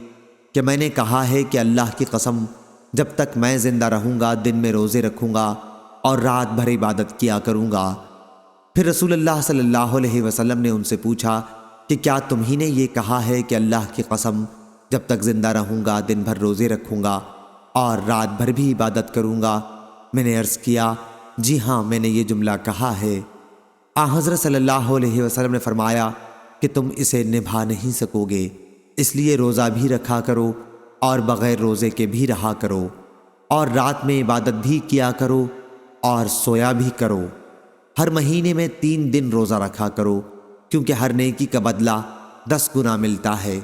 کہ میں نے کہا ہے کہ اللہ کی قسم جب تک میں زندہ رہوں گا دن میں روزے رکھوں گا اور رات بھر عبادت کیا کروں گا۔ پھر رسول اللہ صلی اللہ علیہ وسلم نے ان سے پوچھا کہ کیا تم ہی نے یہ کہا ہے کہ اللہ کی قسم جب تک زندہ رہوں گا دن بھر روزے رکھوں گا اور رات بھر بھی عبادت کروں گا؟ میں نے عرض کیا جی ہاں میں نے یہ جملہ کہا ہے۔ حضرت صلی اللہ علیہ وسلم نے فرمایا کہ تم اسے نبھا نہیں سکو گے، اس لیے روزہ بھی رکھا کرو اور بغیر روزے کے بھی رہا کرو اور رات میں عبادت بھی کیا کرو اور سویا بھی کرو۔ ہر مہینے میں 3 دن روزہ رکھا کرو کیونکہ ہر نیکی کا بدلہ 10 گنا ملتا ہے۔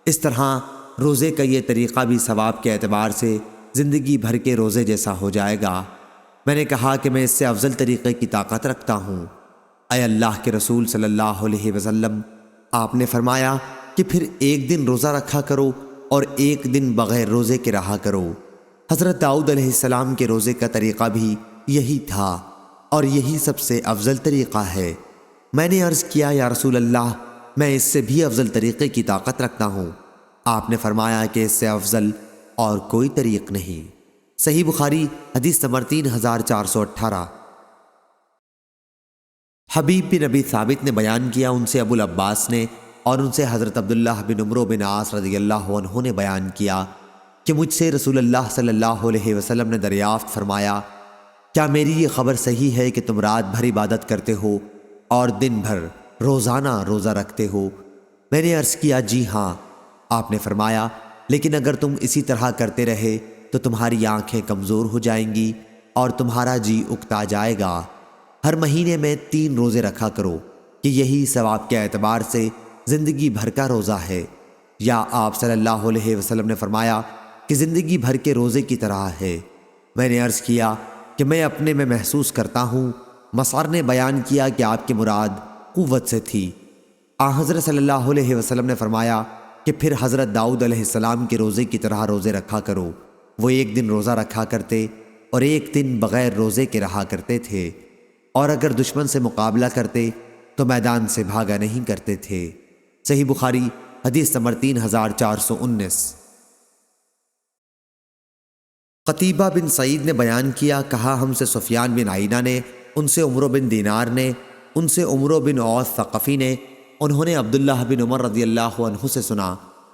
اس طرح روزے کا یہ طریقہ بھی ثواب کے اعتبار سے زندگی بھر کے روزے جیسا ہو جائے گا۔ میں نے کہا کہ میں اس سے افضل طریقے کی طاقت رکھتا ہوں۔ اے اللہ کے رسول صلی اللہ علیہ وسلم، آپ نے فرمایا کہ پھر 1 دن روزہ رکھا کرو اور 1 دن بغیر روزے کے رہا کرو۔ حضرت داؤد علیہ السلام کے روزے کا طریقہ بھی یہی تھا اور یہی سب سے افضل طریقہ ہے۔ میں نے عرض کیا یا رسول اللہ میں اس سے بھی افضل طریقے کی طاقت رکھتا ہوں۔ آپ نے فرمایا کہ اس سے افضل اور کوئی طریق نہیں۔ صحیح بخاری حدیث نمبر 3418۔ حبیب بن ابی ثابت نے بیان کیا ان سے ابو العباس نے اور ان سے حضرت عبداللہ بن عمرو بن عاص رضی اللہ عنہ نے بیان کیا کہ مجھ سے رسول اللہ صلی اللہ علیہ وسلم نے دریافت فرمایا کیا میری یہ خبر صحیح ہے کہ تم رات بھر عبادت کرتے ہو اور دن بھر روزانہ روزہ رکھتے ہو؟ میں نے عرض کیا جی ہاں۔ آپ نے فرمایا لیکن اگر تم اسی طرح کرتے رہے تو تمہاری آنکھیں کمزور ہو جائیں گی اور تمہارا جی اکتا جائے گا۔ ہر مہینے میں 3 روزے رکھا کرو کہ یہی ثواب کے اعتبار سے زندگی بھر کا روزہ ہے، یا آپ صلی اللہ علیہ وسلم نے فرمایا کہ زندگی بھر کے روزے کی طرح ہے۔ میں نے عرض کیا کہ میں اپنے میں محسوس کرتا ہوں۔ مسعر نے بیان کیا کہ آپ کی مراد قوت سے تھی۔ حضرت صلی اللہ علیہ وسلم نے فرمایا کہ پھر حضرت داؤد علیہ السلام کے روزے کی طرح روزے رکھا کرو۔ وہ 1 دن روزہ رکھا کرتے اور 1 دن بغیر روزے کے رہا کرتے تھے، اور اگر دشمن سے مقابلہ کرتے تو میدان سے بھاگا نہیں کرتے تھے۔ صحیح بخاری حدیث نمبر 3419۔ قتیبہ بن سعید نے بیان کیا کہا ہم سے سفیان بن عینہ نے، ان سے عمرو بن دینار نے، ان سے عمرو بن اوس ثقفی نے، انہوں نے عبداللہ بن عمر رضی اللہ عنہ سے سنا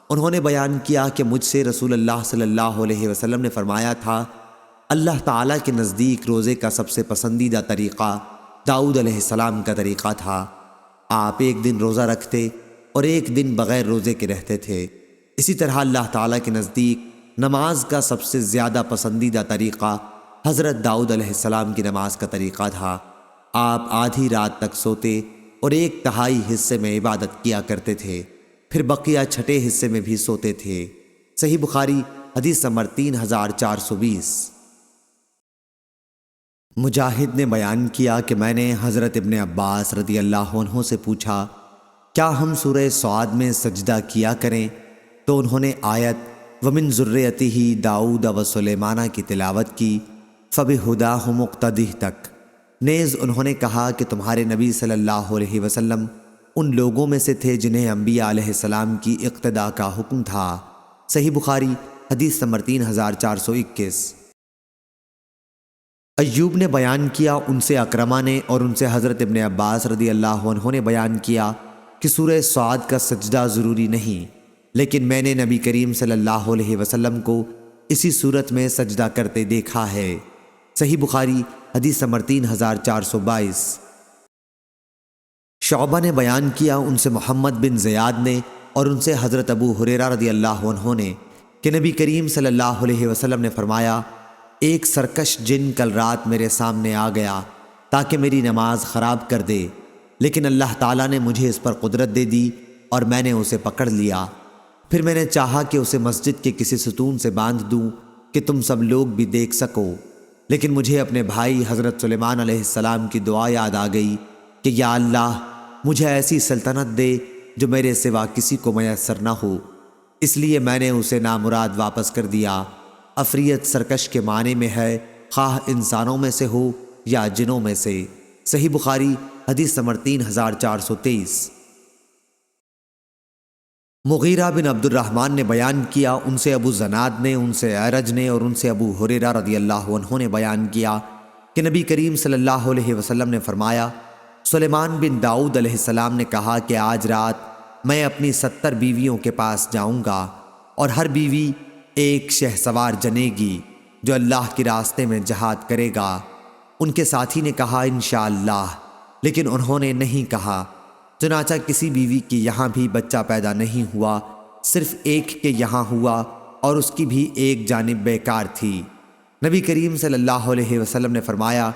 انہوں نے بیان کیا کہ مجھ سے رسول اللہ صلی اللہ علیہ وسلم نے فرمایا تھا، اللہ تعالیٰ کے نزدیک روزے کا سب سے پسندیدہ طریقہ داؤد علیہ السلام کا طریقہ تھا۔ آپ ایک دن روزہ رکھتے اور ایک دن بغیر روزے کے رہتے تھے۔ اسی طرح اللہ تعالیٰ کے نزدیک نماز کا سب سے زیادہ پسندیدہ طریقہ حضرت داؤد علیہ السلام کی نماز کا طریقہ تھا۔ آپ آدھی رات تک سوتے اور ایک تہائی حصے میں عبادت کیا کرتے تھے، پھر بقیہ چھٹے حصے میں بھی سوتے تھے۔ صحیح بخاری حدیث نمبر 3420۔ مجاہد نے بیان کیا کہ میں نے حضرت ابن عباس رضی اللہ عنہ سے پوچھا، کیا ہم سورہ صاد میں سجدہ کیا کریں؟ تو انہوں نے آیت وَمِن ذُرِّيَّتِهِ داؤد وسلیمان کی تلاوت کی، فَبِهُدَاهُ مُقْتَدِهْ تک۔ نیز انہوں نے کہا کہ تمہارے نبی صلی اللہ علیہ وسلم ان لوگوں میں سے تھے جنہیں انبیاء علیہ السلام کی اقتداء کا حکم تھا۔ صحیح بخاری حدیث نمبر 3421۔ ایوب نے بیان کیا ان سے اکرمہ نے اور ان سے حضرت ابن عباس رضی اللہ عنہ نے بیان کیا کہ سورہ صاد کا سجدہ ضروری نہیں، لیکن میں نے نبی کریم صلی اللہ علیہ وسلم کو اسی صورت میں سجدہ کرتے دیکھا ہے۔ صحیح بخاری حدیث نمبر 3422۔ شعبہ نے بیان کیا ان سے محمد بن زیاد نے اور ان سے حضرت ابو ہریرہ رضی اللہ عنہ نے کہ نبی کریم صلی اللہ علیہ وسلم نے فرمایا، ایک سرکش جن کل رات میرے سامنے آ گیا تاکہ میری نماز خراب کر دے، لیکن اللہ تعالیٰ نے مجھے اس پر قدرت دے دی اور میں نے اسے پکڑ لیا۔ پھر میں نے چاہا کہ اسے مسجد کے کسی ستون سے باندھ دوں کہ تم سب لوگ بھی دیکھ سکو، لیکن مجھے اپنے بھائی حضرت سلیمان علیہ السلام کی دعا یاد آ گئی کہ یا اللہ مجھے ایسی سلطنت دے جو میرے سوا کسی کو میسر نہ ہو، اس لیے میں نے اسے نامراد واپس کر دیا۔ عفریت سرکش کے معنی میں ہے، خواہ انسانوں میں سے ہو یا جنوں میں سے۔ صحیح بخاری حدیث نمبر 3423۔ مغیرہ بن عبد الرحمن نے بیان کیا ان سے ابو زناد نے، ان سے اعرج نے اور ان سے ابو ہریرہ رضی اللہ عنہ نے بیان کیا کہ نبی کریم صلی اللہ علیہ وسلم نے فرمایا، سلیمان بن داؤد علیہ السلام نے کہا کہ آج رات میں اپنی 70 بیویوں کے پاس جاؤں گا اور ہر بیوی ایک شہسوار جنے گی جو اللہ کے راستے میں جہاد کرے گا۔ ان کے ساتھی نے کہا انشاءاللہ، لیکن انہوں نے نہیں کہا۔ چنانچہ کسی بیوی کی یہاں بھی بچہ پیدا نہیں ہوا، صرف ایک کے یہاں ہوا اور اس کی بھی ایک جانب بیکار تھی۔ نبی کریم صلی اللہ علیہ وسلم نے فرمایا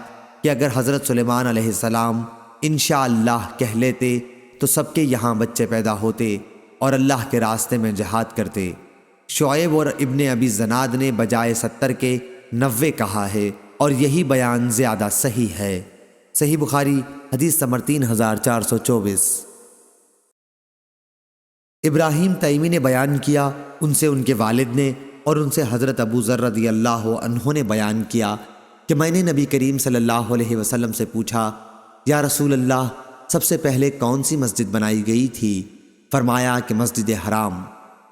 کہ اگر حضرت سلیمان علیہ السلام انشاءاللہ کہہ لیتے تو سب کے یہاں بچے پیدا ہوتے اور اللہ کے راستے میں جہاد کرتے۔ شعیب اور ابن ابی زناد نے بجائے 70 کے 90 کہا ہے اور یہی بیان زیادہ صحیح ہے۔ صحیح بخاری حدیث نمبر 3424۔ ابراہیم تیمی نے بیان کیا ان سے ان کے والد نے اور ان سے حضرت ابو ذر رضی اللہ عنہ نے بیان کیا کہ میں نے نبی کریم صلی اللہ علیہ وسلم سے پوچھا، یا رسول اللہ سب سے پہلے کون سی مسجد بنائی گئی تھی؟ فرمایا کہ مسجد حرام۔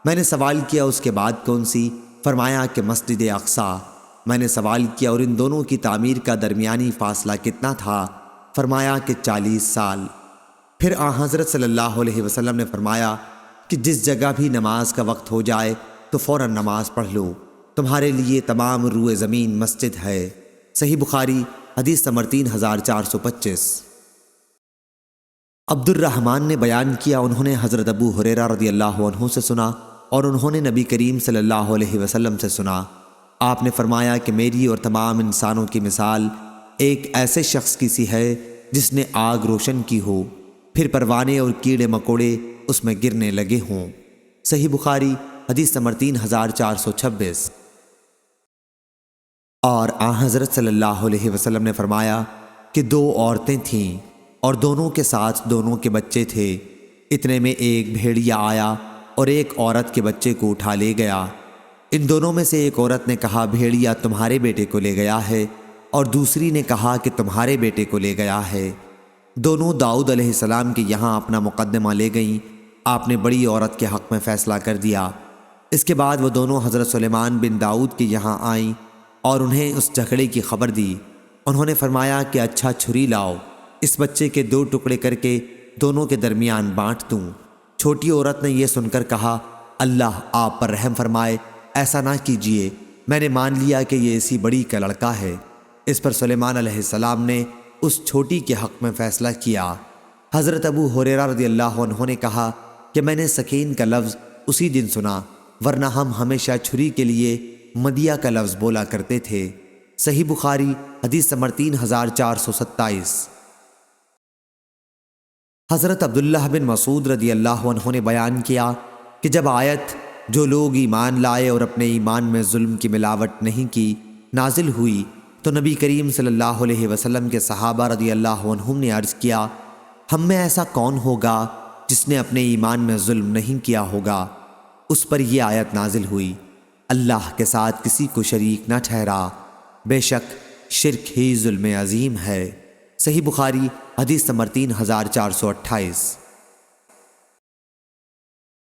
میں نے سوال کیا اس کے بعد کون سی؟ فرمایا کہ مسجد اقصیٰ۔ میں نے سوال کیا اور ان دونوں کی تعمیر کا درمیانی فاصلہ کتنا تھا؟ فرمایا کہ 40 سال۔ پھر حضرت صلی اللہ علیہ وسلم نے فرمایا کہ جس جگہ بھی نماز کا وقت ہو جائے تو فوراً نماز پڑھ لو، تمہارے لیے تمام روئے زمین مسجد ہے۔ صحیح بخاری حدیث نمبر 3425۔ عبد الرحمن نے بیان کیا انہوں نے حضرت ابو ہریرہ رضی اللہ عنہ سے سنا اور انہوں نے نبی کریم صلی اللہ علیہ وسلم سے سنا۔ آپ نے فرمایا کہ میری اور تمام انسانوں کی مثال ایک ایسے شخص کی سی ہے جس نے آگ روشن کی ہو، پھر پروانے اور کیڑے مکوڑے اس میں گرنے لگے ہوں۔ صحیح بخاری حدیث نمبر 3426۔ اور حضرت صلی اللہ علیہ وسلم نے فرمایا کہ 2 عورتیں تھیں اور دونوں کے ساتھ دونوں کے بچے تھے۔ اتنے میں ایک بھیڑیا آیا اور ایک عورت کے بچے کو اٹھا لے گیا۔ ان دونوں میں سے ایک عورت نے کہا بھیڑیا تمہارے بیٹے کو لے گیا ہے، اور دوسری نے کہا کہ تمہارے بیٹے کو لے گیا ہے۔ دونوں داؤد علیہ السلام کے یہاں اپنا مقدمہ لے گئیں۔ آپ نے بڑی عورت کے حق میں فیصلہ کر دیا۔ اس کے بعد وہ دونوں حضرت سلیمان بن داؤد کے یہاں آئیں اور انہیں اس جھگڑے کی خبر دی۔ انہوں نے فرمایا کہ اچھا چھری لاؤ، اس بچے کے 2 ٹکڑے کر کے دونوں کے درمیان بانٹ دوں۔ چھوٹی عورت نے یہ سن کر کہا اللہ آپ پر رحم فرمائے، ایسا نہ کیجیے، میں نے مان لیا کہ یہ اسی بڑی کا لڑکا ہے۔ اس پر سلیمان علیہ السلام نے اس چھوٹی کے حق میں فیصلہ کیا۔ حضرت ابو ہریرہ رضی اللہ عنہ نے کہا کہ میں نے سکین کا لفظ اسی دن سنا، ورنہ ہم ہمیشہ چھری کے لیے مدیہ کا لفظ بولا کرتے تھے۔ صحیح بخاری حدیث نمبر 3427۔ حضرت عبداللہ بن مسعود رضی اللہ عنہ نے بیان کیا کہ جب آیت جو لوگ ایمان لائے اور اپنے ایمان میں ظلم کی ملاوٹ نہیں کی نازل ہوئی تو نبی کریم صلی اللہ علیہ وسلم کے صحابہ رضی اللہ عنہم نے عرض کیا، ہم میں ایسا کون ہوگا جس نے اپنے ایمان میں ظلم نہیں کیا ہوگا؟ اس پر یہ آیت نازل ہوئی، اللہ کے ساتھ کسی کو شریک نہ ٹھہرا، بے شک شرک ہی ظلم عظیم ہے۔ صحیح بخاری حدیث نمبر 3428۔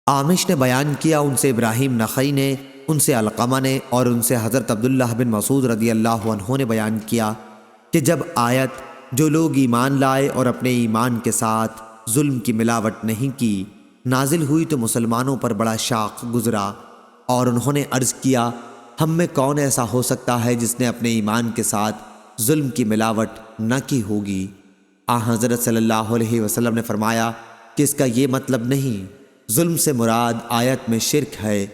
عامش نے بیان کیا، ان سے ابراہیم نخعی نے، ان سے علقمہ نے اور ان سے حضرت عبداللہ بن مسعود رضی اللہ عنہ نے بیان کیا کہ جب آیت جو لوگ ایمان لائے اور اپنے ایمان کے ساتھ ظلم کی ملاوٹ نہیں کی نازل ہوئی تو مسلمانوں پر بڑا شاق گزرا، اور انہوں نے عرض کیا، ہم میں کون ایسا ہو سکتا ہے جس نے اپنے ایمان کے ساتھ ظلم کی ملاوٹ نہ کی ہوگی؟ حضرت صلی اللہ علیہ وسلم نے فرمایا کہ اس کا یہ مطلب نہیں، ظلم سے مراد آیت میں شرک ہے۔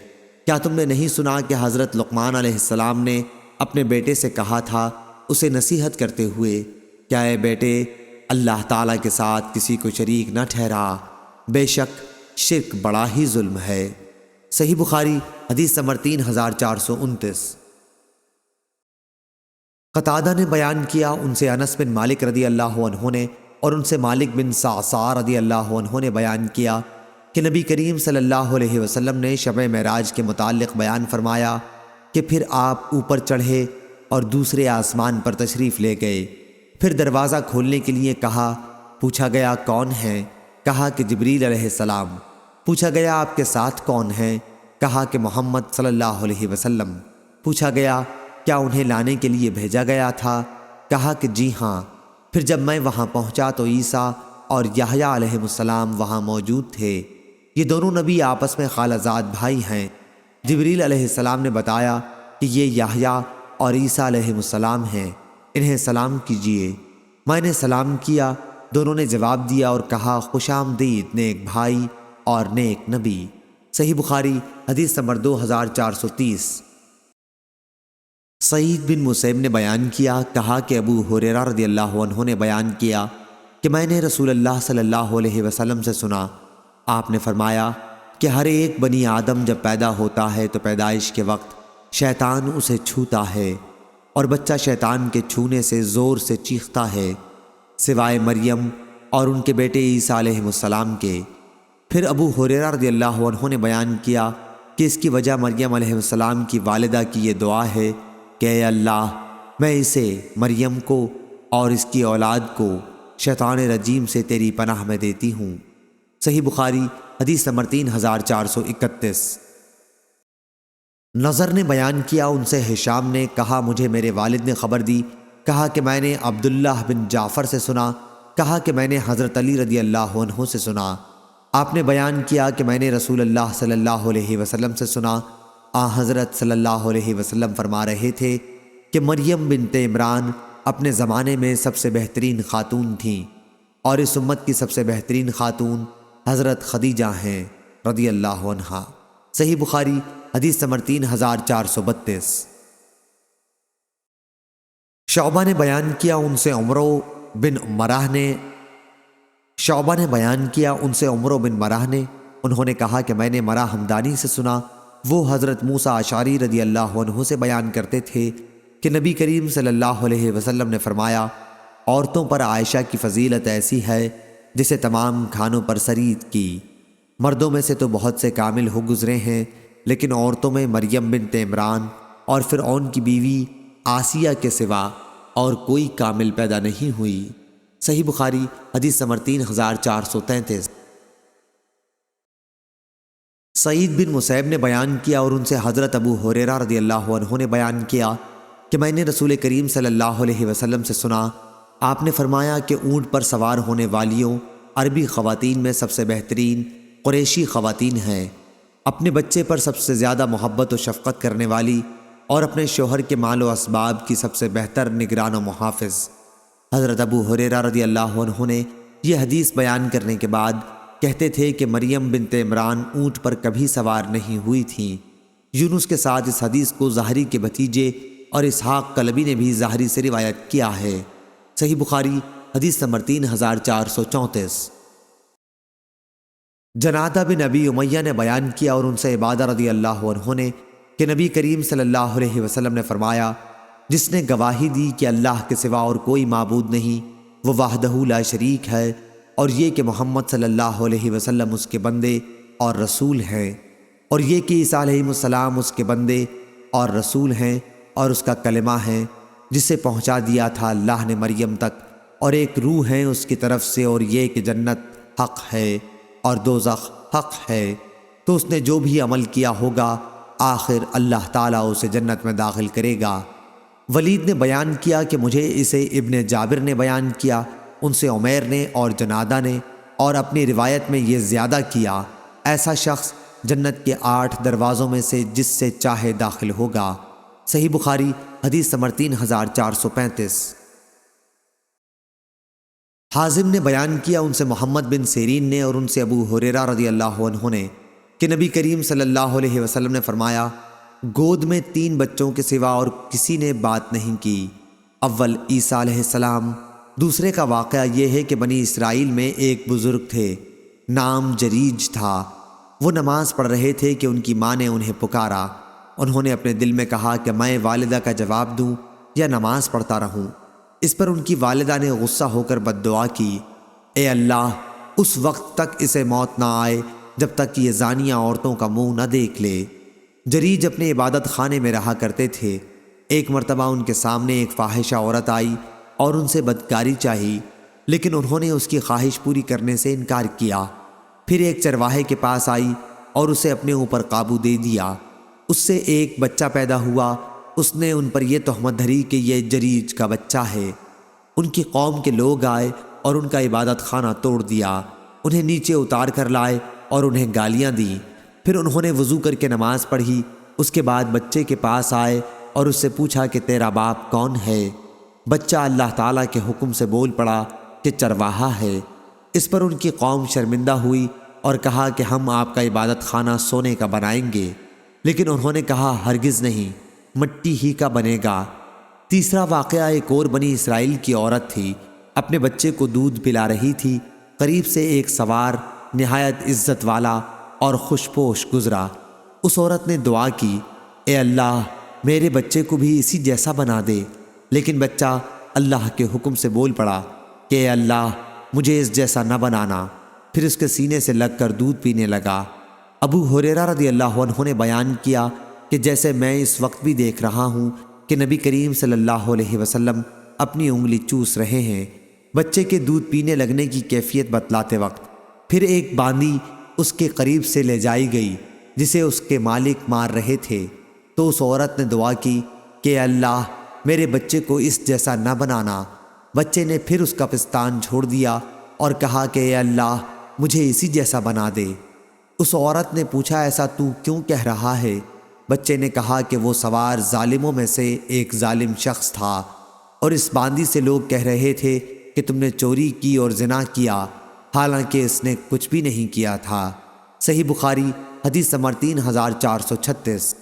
کیا تم نے نہیں سنا کہ حضرت لقمان علیہ السلام نے اپنے بیٹے سے کہا تھا اسے نصیحت کرتے ہوئے، کیا اے بیٹے اللہ تعالیٰ کے ساتھ کسی کو شریک نہ ٹھہرا، بے شک شرک بڑا ہی ظلم ہے۔ صحیح بخاری حدیث نمبر 3429۔ قتادہ نے بیان کیا، ان سے انس بن مالک رضی اللہ عنہ نے اور ان سے مالک بن صعصع رضی اللہ عنہ نے بیان کیا کہ نبی کریم صلی اللہ علیہ وسلم نے شب معراج کے متعلق بیان فرمایا کہ پھر آپ اوپر چڑھے اور دوسرے آسمان پر تشریف لے گئے، پھر دروازہ کھولنے کے لیے کہا، پوچھا گیا کون ہے؟ کہا کہ جبریل علیہ السلام۔ پوچھا گیا آپ کے ساتھ کون ہیں؟ کہا کہ محمد صلی اللہ علیہ وسلم۔ پوچھا گیا کیا انہیں لانے کے لیے بھیجا گیا تھا؟ کہا کہ جی ہاں۔ پھر جب میں وہاں پہنچا تو عیسیٰ اور یحییٰ علیہ السلام وہاں موجود تھے۔ یہ دونوں نبی آپس میں خالہ زاد بھائی ہیں۔ جبریل علیہ السلام نے بتایا کہ یہ یحییٰ اور عیسیٰ علیہ السلام ہیں، انہیں سلام کیجیے۔ میں نے سلام کیا، دونوں نے جواب دیا اور کہا، خوش آمدید نیک بھائی اور نیک نبی۔ صحیح بخاری حدیث نمبر 2430۔ سعید بن مسیب نے بیان کیا، کہا کہ ابو ہریرہ رضی اللہ عنہ نے بیان کیا کہ میں نے رسول اللہ صلی اللہ علیہ وسلم سے سنا، آپ نے فرمایا کہ ہر ایک بنی آدم جب پیدا ہوتا ہے تو پیدائش کے وقت شیطان اسے چھوتا ہے اور بچہ شیطان کے چھونے سے زور سے چیختا ہے، سوائے مریم اور ان کے بیٹے عیسیٰ علیہ السلام کے۔ پھر ابو ہریرہ رضی اللہ عنہ نے بیان کیا کہ اس کی وجہ مریم علیہ السلام کی والدہ کی یہ دعا ہے کہ اے اللہ، میں اسے مریم کو اور اس کی اولاد کو شیطان رجیم سے تیری پناہ میں دیتی ہوں۔ صحیح بخاری حدیث نمبر 3431۔ نظر نے بیان کیا، ان سے ہشام نے کہا مجھے میرے والد نے خبر دی، کہا کہ میں نے عبداللہ بن جعفر سے سنا، کہا کہ میں نے حضرت علی رضی اللہ عنہ سے سنا، آپ نے بیان کیا کہ میں نے رسول اللہ صلی اللہ علیہ وسلم سے سنا، حضرت صلی اللہ علیہ وسلم فرما رہے تھے کہ مریم بنت عمران اپنے زمانے میں سب سے بہترین خاتون تھیں اور اس امت کی سب سے بہترین خاتون حضرت خدیجہ ہیں رضی اللہ عنہا۔ صحیح بخاری حدیث نمبر 3432۔ شعبہ نے بیان کیا، ان سے عمرو بن مرہ نے انہوں نے کہا کہ میں نے مرہ ہمدانی سے سنا، وہ حضرت موسیٰ اشعری رضی اللہ عنہ سے بیان کرتے تھے کہ نبی کریم صلی اللہ علیہ وسلم نے فرمایا، عورتوں پر عائشہ کی فضیلت ایسی ہے جسے تمام کھانوں پر سرید کی۔ مردوں میں سے تو بہت سے کامل ہو گزرے ہیں، لیکن عورتوں میں مریم بنت عمران اور فرعون کی بیوی آسیہ کے سوا اور کوئی کامل پیدا نہیں ہوئی۔ صحیح بخاری حدیث نمبر 3433۔ سعید بن مسیب نے بیان کیا اور ان سے حضرت ابو ہریرہ رضی اللہ عنہ نے بیان کیا کہ میں نے رسول کریم صلی اللہ علیہ وسلم سے سنا، آپ نے فرمایا کہ اونٹ پر سوار ہونے والیوں عربی خواتین میں سب سے بہترین قریشی خواتین ہیں، اپنے بچے پر سب سے زیادہ محبت و شفقت کرنے والی اور اپنے شوہر کے مال و اسباب کی سب سے بہتر نگران و محافظ۔ حضرت ابو ہریرہ رضی اللہ عنہ نے یہ حدیث بیان کرنے کے بعد کہتے تھے کہ مریم بنت عمران اونٹ پر کبھی سوار نہیں ہوئی تھیں۔ یونس کے ساتھ اس حدیث کو زہری کے بھتیجے اور اسحاق کلبی نے بھی زہری سے روایت کیا ہے۔ صحیح بخاری حدیث نمبر 3434۔ جنادہ بن ابی امیہ نے بیان کیا اور ان سے عبادہ رضی اللہ عنہ نے کہ نبی کریم صلی اللہ علیہ وسلم نے فرمایا، جس نے گواہی دی کہ اللہ کے سوا اور کوئی معبود نہیں، وہ وحدہ لا شریک ہے، اور یہ کہ محمد صلی اللہ علیہ وسلم اس کے بندے اور رسول ہیں، اور یہ کہ عیسیٰ علیہ السلام اس کے بندے اور رسول ہیں اور اس کا کلمہ ہے جسے پہنچا دیا تھا اللہ نے مریم تک، اور ایک روح ہے اس کی طرف سے، اور یہ کہ جنت حق ہے اور دوزخ حق ہے، تو اس نے جو بھی عمل کیا ہوگا آخر اللہ تعالیٰ اسے جنت میں داخل کرے گا۔ ولید نے بیان کیا کہ مجھے اسے ابن جابر نے بیان کیا، ان سے عمیر نے اور جنادہ نے، اور اپنی روایت میں یہ زیادہ کیا، ایسا شخص جنت کے 8 دروازوں میں سے جس سے چاہے داخل ہوگا۔ صحیح بخاری حدیث نمبر 3435۔ حازم نے بیان کیا ان سے محمد بن سیرین نے اور ان سے ابو ہریرہ رضی اللہ عنہ نے کہ نبی کریم صلی اللہ علیہ وسلم نے فرمایا، گود میں 3 بچوں کے سوا اور کسی نے بات نہیں کی۔ اول عیسیٰ علیہ السلام۔ دوسرے کا واقعہ یہ ہے کہ بنی اسرائیل میں ایک بزرگ تھے، نام جریج تھا۔ وہ نماز پڑھ رہے تھے کہ ان کی ماں نے انہیں پکارا۔ انہوں نے اپنے دل میں کہا کہ میں والدہ کا جواب دوں یا نماز پڑھتا رہوں۔ اس پر ان کی والدہ نے غصہ ہو کر بد دعا کی، اے اللہ، اس وقت تک اسے موت نہ آئے جب تک یہ زانیہ عورتوں کا منہ نہ دیکھ لے۔ جریج اپنے عبادت خانے میں رہا کرتے تھے۔ ایک مرتبہ ان کے سامنے ایک فاحشہ عورت آئی اور ان سے بدکاری چاہی، لیکن انہوں نے اس کی خواہش پوری کرنے سے انکار کیا۔ پھر ایک چرواہے کے پاس آئی اور اسے اپنے اوپر قابو دے دیا۔ اس سے ایک بچہ پیدا ہوا۔ اس نے ان پر یہ تہمت دھری کہ یہ جریج کا بچہ ہے۔ ان کی قوم کے لوگ آئے اور ان کا عبادت خانہ توڑ دیا، انہیں نیچے اتار کر لائے اور انہیں گالیاں دیں۔ پھر انہوں نے وضو کر کے نماز پڑھی۔ اس کے بعد بچے کے پاس آئے اور اس سے پوچھا کہ تیرا باپ کون ہے؟ بچہ اللہ تعالیٰ کے حکم سے بول پڑا کہ چرواہا ہے۔ اس پر ان کی قوم شرمندہ ہوئی اور کہا کہ ہم آپ کا عبادت خانہ سونے کا بنائیں گے، لیکن انہوں نے کہا ہرگز نہیں، مٹی ہی کا بنے گا۔ تیسرا واقعہ ایک اور بنی اسرائیل کی عورت تھی، اپنے بچے کو دودھ پلا رہی تھی۔ قریب سے ایک سوار نہایت عزت والا اور خوشپوش گزرا۔ اس عورت نے دعا کی، اے اللہ، میرے بچے کو بھی اسی جیسا بنا دے، لیکن بچہ اللہ کے حکم سے بول پڑا کہ اے اللہ، مجھے اس جیسا نہ بنانا۔ پھر اس کے سینے سے لگ کر دودھ پینے لگا۔ ابو ہریرہ رضی اللہ عنہ نے بیان کیا کہ جیسے میں اس وقت بھی دیکھ رہا ہوں کہ نبی کریم صلی اللہ علیہ وسلم اپنی انگلی چوس رہے ہیں بچے کے دودھ پینے لگنے کی کیفیت بتلاتے وقت۔ پھر ایک باندی اس کے قریب سے لے جائی گئی جسے اس کے مالک مار رہے تھے، تو اس عورت نے دعا کی کہ اللہ، میرے بچے کو اس جیسا نہ بنانا۔ بچے نے پھر اس کا پستان چھوڑ دیا اور کہا کہ اے اللہ، مجھے اسی جیسا بنا دے۔ اس عورت نے پوچھا ایسا تو کیوں کہہ رہا ہے؟ بچے نے کہا کہ وہ سوار ظالموں میں سے ایک ظالم شخص تھا، اور اس باندی سے لوگ کہہ رہے تھے کہ تم نے چوری کی اور زنا کیا، حالانکہ اس نے کچھ بھی نہیں کیا تھا۔ صحیح بخاری حدیث نمبر 3436۔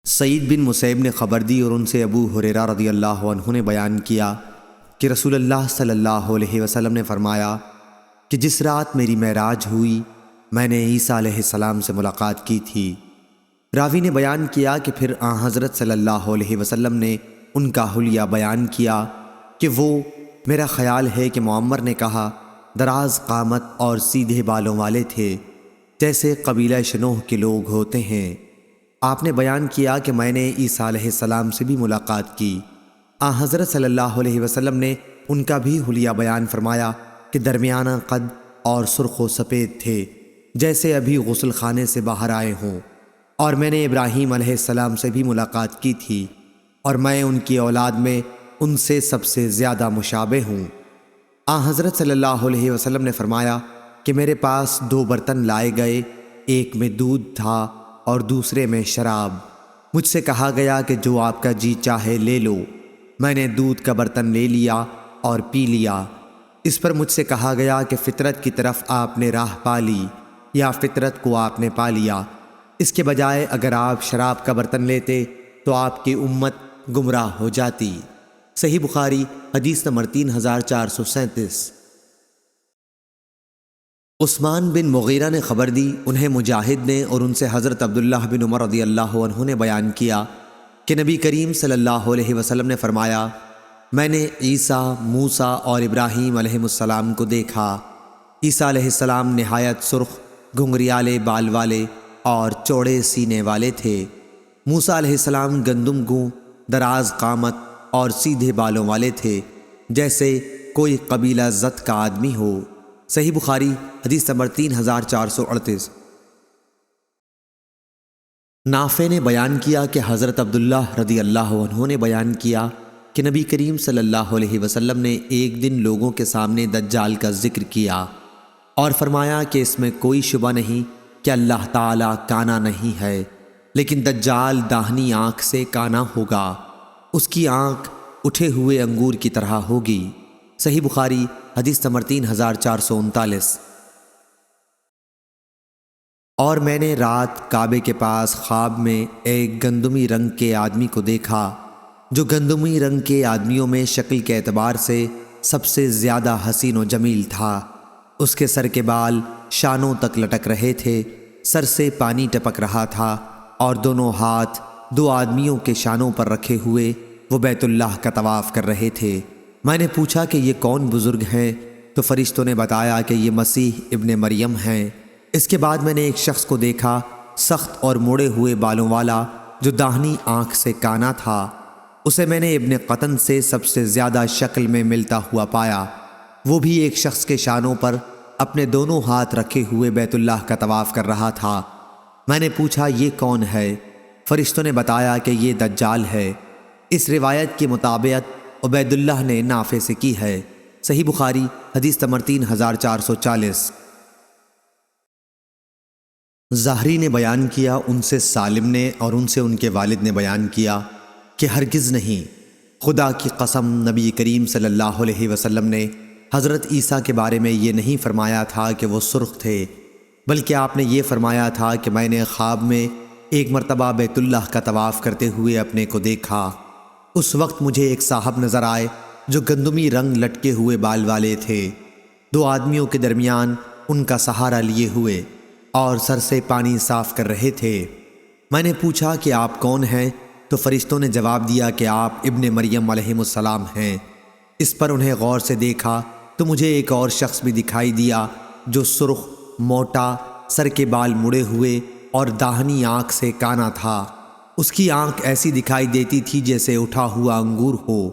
سعید بن مسیب نے خبر دی اور ان سے ابو ہریرہ رضی اللہ عنہ نے بیان کیا کہ رسول اللہ صلی اللہ علیہ وسلم نے فرمایا کہ جس رات میری معراج ہوئی میں نے عیسیٰ علیہ السلام سے ملاقات کی تھی۔ راوی نے بیان کیا کہ پھر آن حضرت صلی اللہ علیہ وسلم نے ان کا حلیہ بیان کیا کہ وہ، میرا خیال ہے کہ معمر نے کہا، دراز قامت اور سیدھے بالوں والے تھے، جیسے قبیلہ شنوح کے لوگ ہوتے ہیں۔ آپ نے بیان کیا کہ میں نے عیسیٰ علیہ السلام سے بھی ملاقات کی۔ آن حضرت صلی اللہ علیہ وسلم نے ان کا بھی حلیہ بیان فرمایا کہ درمیانہ قد اور سرخ و سفید تھے، جیسے ابھی غسل خانے سے باہر آئے ہوں۔ اور میں نے ابراہیم علیہ السلام سے بھی ملاقات کی تھی، اور میں ان کی اولاد میں ان سے سب سے زیادہ مشابہ ہوں۔ آن حضرت صلی اللہ علیہ وسلم نے فرمایا کہ میرے پاس 2 برتن لائے گئے، ایک میں دودھ تھا اور دوسرے میں شراب۔ مجھ سے کہا گیا کہ جو آپ کا جی چاہے لے لو۔ میں نے دودھ کا برتن لے لیا اور پی لیا۔ اس پر مجھ سے کہا گیا کہ فطرت کی طرف آپ نے راہ پا لی یا فطرت کو آپ نے پا لیا۔ اس کے بجائے اگر آپ شراب کا برتن لیتے تو آپ کی امت گمراہ ہو جاتی۔ صحیح بخاری حدیث نمبر 3437۔ عثمان بن مغیرہ نے خبر دی، انہیں مجاہد نے اور ان سے حضرت عبداللہ بن عمر رضی اللہ عنہ نے بیان کیا کہ نبی کریم صلی اللہ علیہ وسلم نے فرمایا، میں نے عیسیٰ، موسیٰ اور ابراہیم علیہ السلام کو دیکھا۔ عیسیٰ علیہ السلام نہایت سرخ، گھنگریالے بال والے اور چوڑے سینے والے تھے۔ موسیٰ علیہ السلام گندم گوں، دراز قامت اور سیدھے بالوں والے تھے، جیسے کوئی قبیلہ زت کا آدمی ہو۔ صحیح بخاری حدیث نمبر 3438۔ نافع نے بیان کیا کہ حضرت عبداللہ رضی اللہ عنہ نے بیان کیا کہ نبی کریم صلی اللہ علیہ وسلم نے ایک دن لوگوں کے سامنے دجال کا ذکر کیا اور فرمایا کہ اس میں کوئی شبہ نہیں کہ اللہ تعالیٰ کانا نہیں ہے، لیکن دجال داہنی آنکھ سے کانا ہوگا، اس کی آنکھ اٹھے ہوئے انگور کی طرح ہوگی۔ صحیح بخاری حدیث نمبر 3439۔ اور میں نے رات کعبے کے پاس خواب میں ایک گندمی رنگ کے آدمی کو دیکھا، جو گندمی رنگ کے آدمیوں میں شکل کے اعتبار سے سب سے زیادہ حسین و جمیل تھا۔ اس کے سر کے بال شانوں تک لٹک رہے تھے، سر سے پانی ٹپک رہا تھا، اور دونوں ہاتھ دو آدمیوں کے شانوں پر رکھے ہوئے وہ بیت اللہ کا طواف کر رہے تھے۔ میں نے پوچھا کہ یہ کون بزرگ ہیں؟ تو فرشتوں نے بتایا کہ یہ مسیح ابن مریم ہیں۔ اس کے بعد میں نے ایک شخص کو دیکھا، سخت اور موڑے ہوئے بالوں والا، جو داہنی آنکھ سے کانا تھا۔ اسے میں نے ابن قطن سے سب سے زیادہ شکل میں ملتا ہوا پایا۔ وہ بھی ایک شخص کے شانوں پر اپنے دونوں ہاتھ رکھے ہوئے بیت اللہ کا طواف کر رہا تھا۔ میں نے پوچھا یہ کون ہے؟ فرشتوں نے بتایا کہ یہ دجال ہے۔ اس روایت کی مطابقت عبید اللہ نے نافع سے کی ہے۔ صحیح بخاری حدیث نمبر 3440۔ زہری نے بیان کیا، ان سے سالم نے اور ان سے ان کے والد نے بیان کیا کہ ہرگز نہیں، خدا کی قسم نبی کریم صلی اللہ علیہ وسلم نے حضرت عیسیٰ کے بارے میں یہ نہیں فرمایا تھا کہ وہ سرخ تھے، بلکہ آپ نے یہ فرمایا تھا کہ میں نے خواب میں ایک مرتبہ بیت اللہ کا طواف کرتے ہوئے اپنے کو دیکھا۔ اس وقت مجھے ایک صاحب نظر آئے جو گندمی رنگ لٹکے ہوئے بال والے تھے، دو آدمیوں کے درمیان ان کا سہارا لیے ہوئے اور سر سے پانی صاف کر رہے تھے۔ میں نے پوچھا کہ آپ کون ہیں؟ تو فرشتوں نے جواب دیا کہ آپ ابن مریم علیہ السلام ہیں۔ اس پر انہیں غور سے دیکھا تو مجھے ایک اور شخص بھی دکھائی دیا جو سرخ، موٹا، سر کے بال مڑے ہوئے اور داہنی آنکھ سے کانا تھا۔ اس کی آنکھ ایسی دکھائی دیتی تھی جیسے اٹھا ہوا انگور ہو۔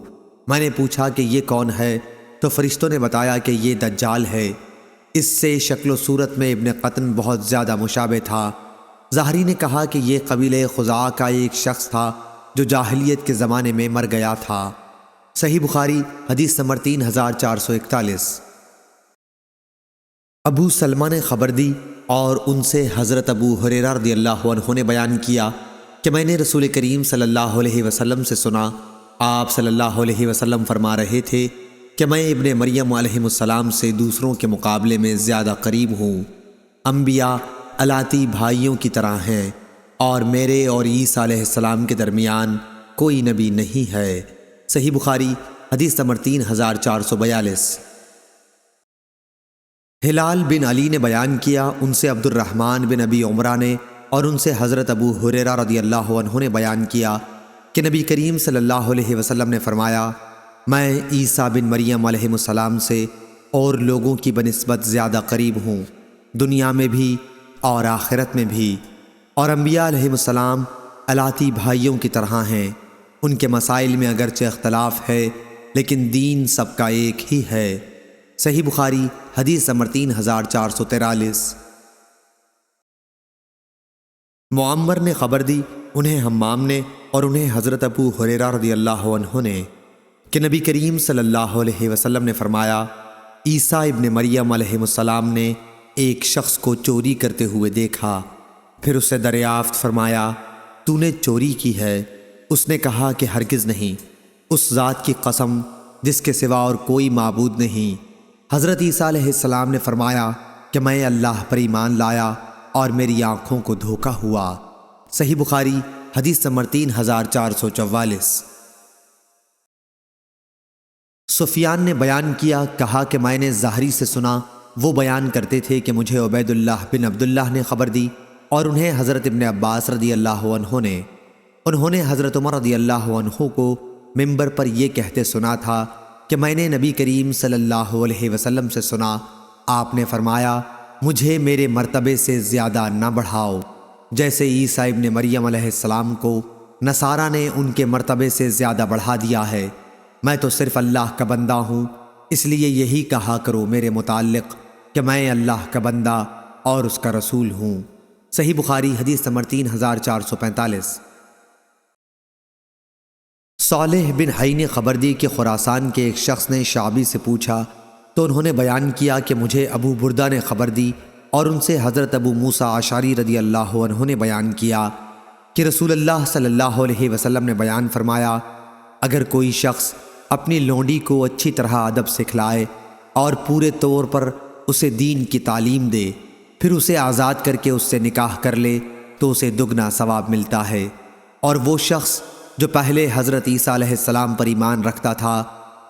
میں نے پوچھا کہ یہ کون ہے؟ تو فرشتوں نے بتایا کہ یہ دجال ہے۔ اس سے شکل و صورت میں ابن قطن بہت زیادہ مشابہ تھا۔ زہری نے کہا کہ یہ قبیلہ خزاعہ کا ایک شخص تھا جو جاہلیت کے زمانے میں مر گیا تھا۔ صحیح بخاری حدیث نمبر 3441۔ ابو سلمہ نے خبر دی اور ان سے حضرت ابو ہریرہ رضی اللہ عنہ نے بیان کیا کہ میں نے رسول کریم صلی اللہ علیہ وسلم سے سنا، آپ صلی اللہ علیہ وسلم فرما رہے تھے کہ میں ابن مریم علیہ السلام سے دوسروں کے مقابلے میں زیادہ قریب ہوں۔ انبیاء الاتی بھائیوں کی طرح ہیں، اور میرے اور عیسیٰ علیہ السلام کے درمیان کوئی نبی نہیں ہے۔ صحیح بخاری حدیث نمبر 3442۔ ہلال بن علی نے بیان کیا، ان سے عبد الرحمن بن ابی عمرہ نے اور ان سے حضرت ابو ہریرہ رضی اللہ عنہ نے بیان کیا کہ نبی کریم صلی اللہ علیہ وسلم نے فرمایا، میں عیسیٰ بن مریم علیہ السلام سے اور لوگوں کی بنسبت زیادہ قریب ہوں، دنیا میں بھی اور آخرت میں بھی، اور انبیاء علیہ السلام الاتی بھائیوں کی طرح ہیں۔ ان کے مسائل میں اگرچہ اختلاف ہے لیکن دین سب کا ایک ہی ہے۔ صحیح بخاری حدیث نمبر 3443۔ معمر نے خبر دی، انہیں حمام نے اور انہیں حضرت ابو ہریرہ رضی اللہ عنہ نے کہ نبی کریم صلی اللہ علیہ وسلم نے فرمایا، عیسیٰ ابن مریم علیہ السلام نے ایک شخص کو چوری کرتے ہوئے دیکھا، پھر اس سے دریافت فرمایا تو نے چوری کی ہے؟ اس نے کہا کہ ہرگز نہیں، اس ذات کی قسم جس کے سوا اور کوئی معبود نہیں۔ حضرت عیسیٰ علیہ السلام نے فرمایا کہ میں اللہ پر ایمان لایا اور میری آنکھوں کو دھوکا ہوا۔ صحیح بخاری حدیث نمبر 3444۔ سفیان نے بیان کیا، کہا کہ میں نے زہری سے سنا، وہ بیان کرتے تھے کہ مجھے عبید اللہ بن عبداللہ نے خبر دی اور انہیں حضرت ابن عباس رضی اللہ عنہ نے انہوں نے حضرت عمر رضی اللہ عنہ کو ممبر پر یہ کہتے سنا تھا کہ میں نے نبی کریم صلی اللہ علیہ وسلم سے سنا، آپ نے فرمایا مجھے میرے مرتبے سے زیادہ نہ بڑھاؤ، جیسے عیسیٰ ابن مریم علیہ السلام کو نصارہ نے ان کے مرتبے سے زیادہ بڑھا دیا ہے۔ میں تو صرف اللہ کا بندہ ہوں، اس لیے یہی کہا کرو میرے متعلق کہ میں اللہ کا بندہ اور اس کا رسول ہوں۔ صحیح بخاری حدیث نمبر 3445۔ صالح بن حی نے خبر دی کہ خراسان کے ایک شخص نے شعبی سے پوچھا تو انہوں نے بیان کیا کہ مجھے ابو بردہ نے خبر دی اور ان سے حضرت ابو موسیٰ اشعری رضی اللہ عنہ نے بیان کیا کہ رسول اللہ صلی اللہ علیہ وسلم نے بیان فرمایا، اگر کوئی شخص اپنی لونڈی کو اچھی طرح ادب سکھلائے اور پورے طور پر اسے دین کی تعلیم دے، پھر اسے آزاد کر کے اس سے نکاح کر لے تو اسے دگنا ثواب ملتا ہے، اور وہ شخص جو پہلے حضرت عیسیٰ علیہ السلام پر ایمان رکھتا تھا